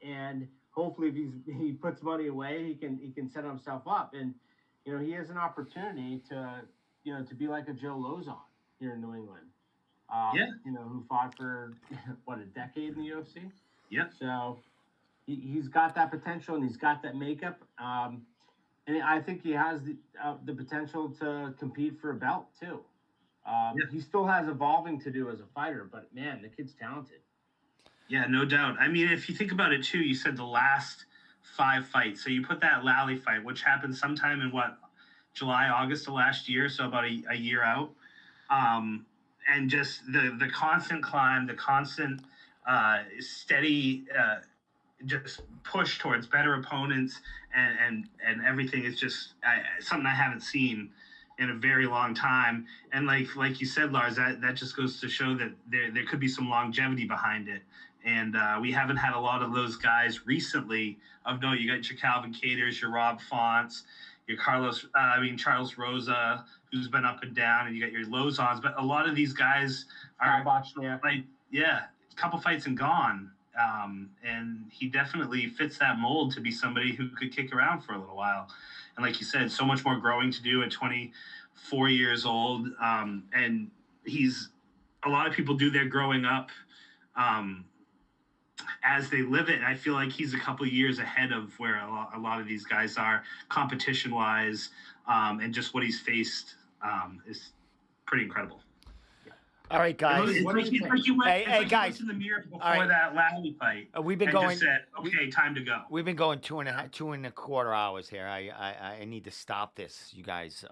and hopefully if he puts money away, he can set himself up. And you know, he has an opportunity to be like a Joe Lozon here in New England. You know, who fought for a decade in the UFC. Yeah. So he's got that potential and he's got that makeup. And I think he has the potential to compete for a belt too. He still has evolving to do as a fighter, but man, the kid's talented. Yeah, no doubt. I mean, if you think about it too, you said the last 5 fights. So you put that Lally fight, which happened sometime in July, August of last year, so about a year out. And just the constant climb, the constant steady just push towards better opponents and everything is just something I haven't seen in a very long time. And like you said, Lars, that just goes to show that there could be some longevity behind it. And we haven't had a lot of those guys recently. Of note, you got your Calvin Caters, your Rob Fonts, your Charles Rosa, who's been up and down, and you got your Lozons. But a lot of these guys are a couple fights and gone. And he definitely fits that mold to be somebody who could kick around for a little while. And like you said, so much more growing to do at 24 years old. And a lot of people do their growing up as they live it. I feel like he's a couple of years ahead of where a lot of these guys are competition-wise, and just what he's faced is pretty incredible. All right, guys. Hey, guys. In the mirror before that Lally fight. We've been going. Just said, okay, time to go. We've been going 2.25 hours here. I need to stop this, you guys.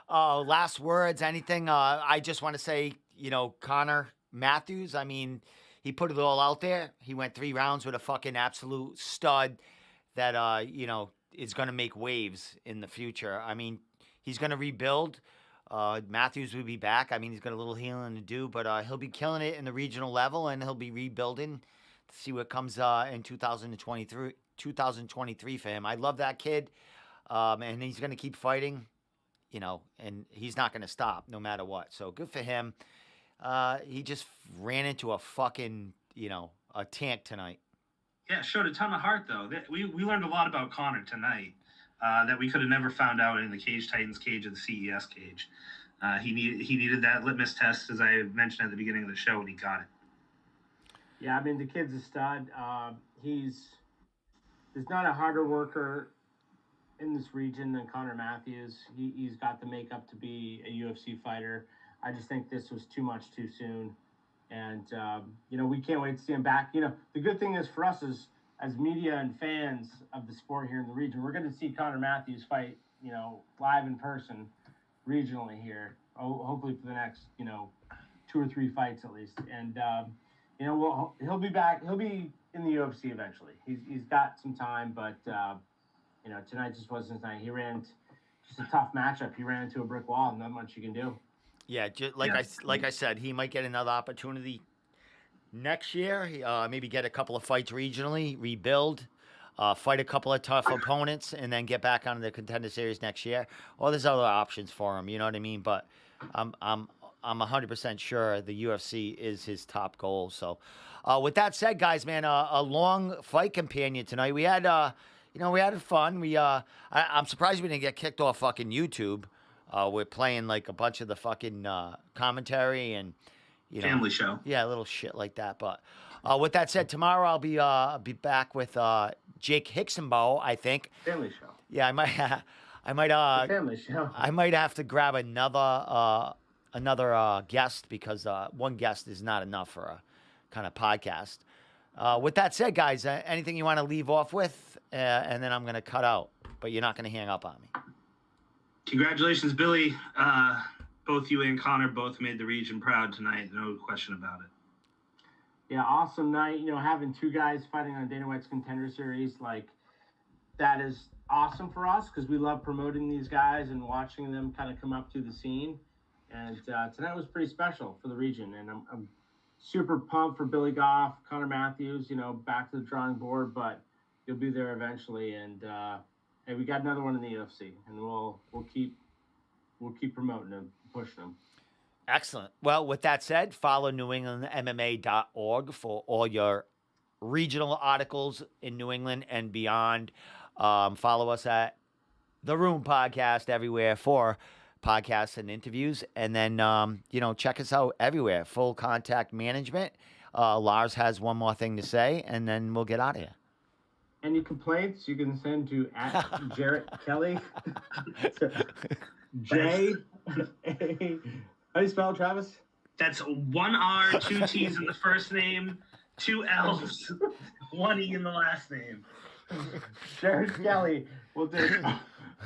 Last words, anything? I just want to say, Connor Matthews, I mean, he put it all out there. He went 3 rounds with a fucking absolute stud that, is going to make waves in the future. I mean, he's going to rebuild. Matthews will be back. I mean, he's got a little healing to do, but he'll be killing it in the regional level, and he'll be rebuilding to see what comes in 2023 for him. I love that kid, and he's going to keep fighting, and he's not going to stop no matter what. So good for him. He just ran into a fucking, a tank tonight. Yeah, showed a ton of heart, though. We learned a lot about Connor tonight that we could have never found out in the Cage Titans cage or the CES cage. He needed that litmus test, as I mentioned at the beginning of the show, and he got it. Yeah, I mean, the kid's a stud. There's not a harder worker in this region than Connor Matthews. He's got the makeup to be a UFC fighter. I just think this was too much too soon. And, we can't wait to see him back. The good thing is for us as media and fans of the sport here in the region, we're going to see Connor Matthews fight, live in person regionally here, hopefully for the next, 2 or 3 fights at least. And, he'll be back. He'll be in the UFC eventually. He's got some time, but, tonight just wasn't his night. He ran just a tough matchup. He ran into a brick wall, not much you can do. Yeah, like I said, he might get another opportunity next year. Maybe get a couple of fights regionally, rebuild, fight a couple of tough opponents, and then get back onto the Contender Series next year. Or there's other options for him. You know what I mean? But I'm 100% sure the UFC is his top goal. So, with that said, guys, man, a long fight companion tonight. We had we had fun. I'm surprised we didn't get kicked off fucking YouTube. We're playing like a bunch of the fucking commentary and family show. Yeah, a little shit like that. But with that said, tomorrow I'll be back with Jake Hicksonbow, I think. Family show. Yeah, I might family show. I might have to grab another guest because one guest is not enough for a kind of podcast. With that said, guys, anything you want to leave off with, and then I'm going to cut out, but you're not going to hang up on me. Congratulations, Billy. Both you and Connor both made the region proud tonight. No question about it. Yeah, awesome night. Having 2 guys fighting on Dana White's Contender Series, that is awesome for us because we love promoting these guys and watching them kind of come up through the scene. And tonight was pretty special for the region. And I'm super pumped for Billy Goff, Connor Matthews, back to the drawing board, but you'll be there eventually. And, hey, we got another one in the UFC, and we'll keep promoting them, pushing them. Excellent. Well, with that said, follow NewEnglandMMA.org for all your regional articles in New England and beyond. Follow us at The Room Podcast everywhere for podcasts and interviews. And then, check us out everywhere. Full Contact Management. Lars has one more thing to say, and then we'll get out of here. Any complaints you can send to @Jarrett Kelly. J. How do you spell it, Travis? That's 1 R, 2 T's in the first name, 2 L's, 1 E in the last name. Jarrett Kelly will take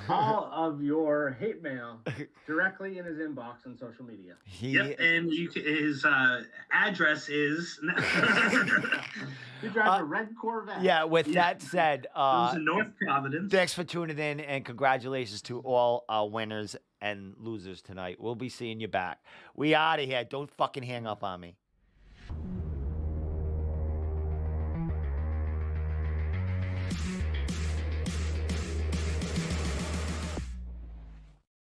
all of your hate mail directly in his inbox on social media. Yep, and his address is... He drives a red Corvette. Yeah, with that said... It was in North Providence. Thanks for tuning in, and congratulations to all our winners and losers tonight. We'll be seeing you back. We out of here. Don't fucking hang up on me.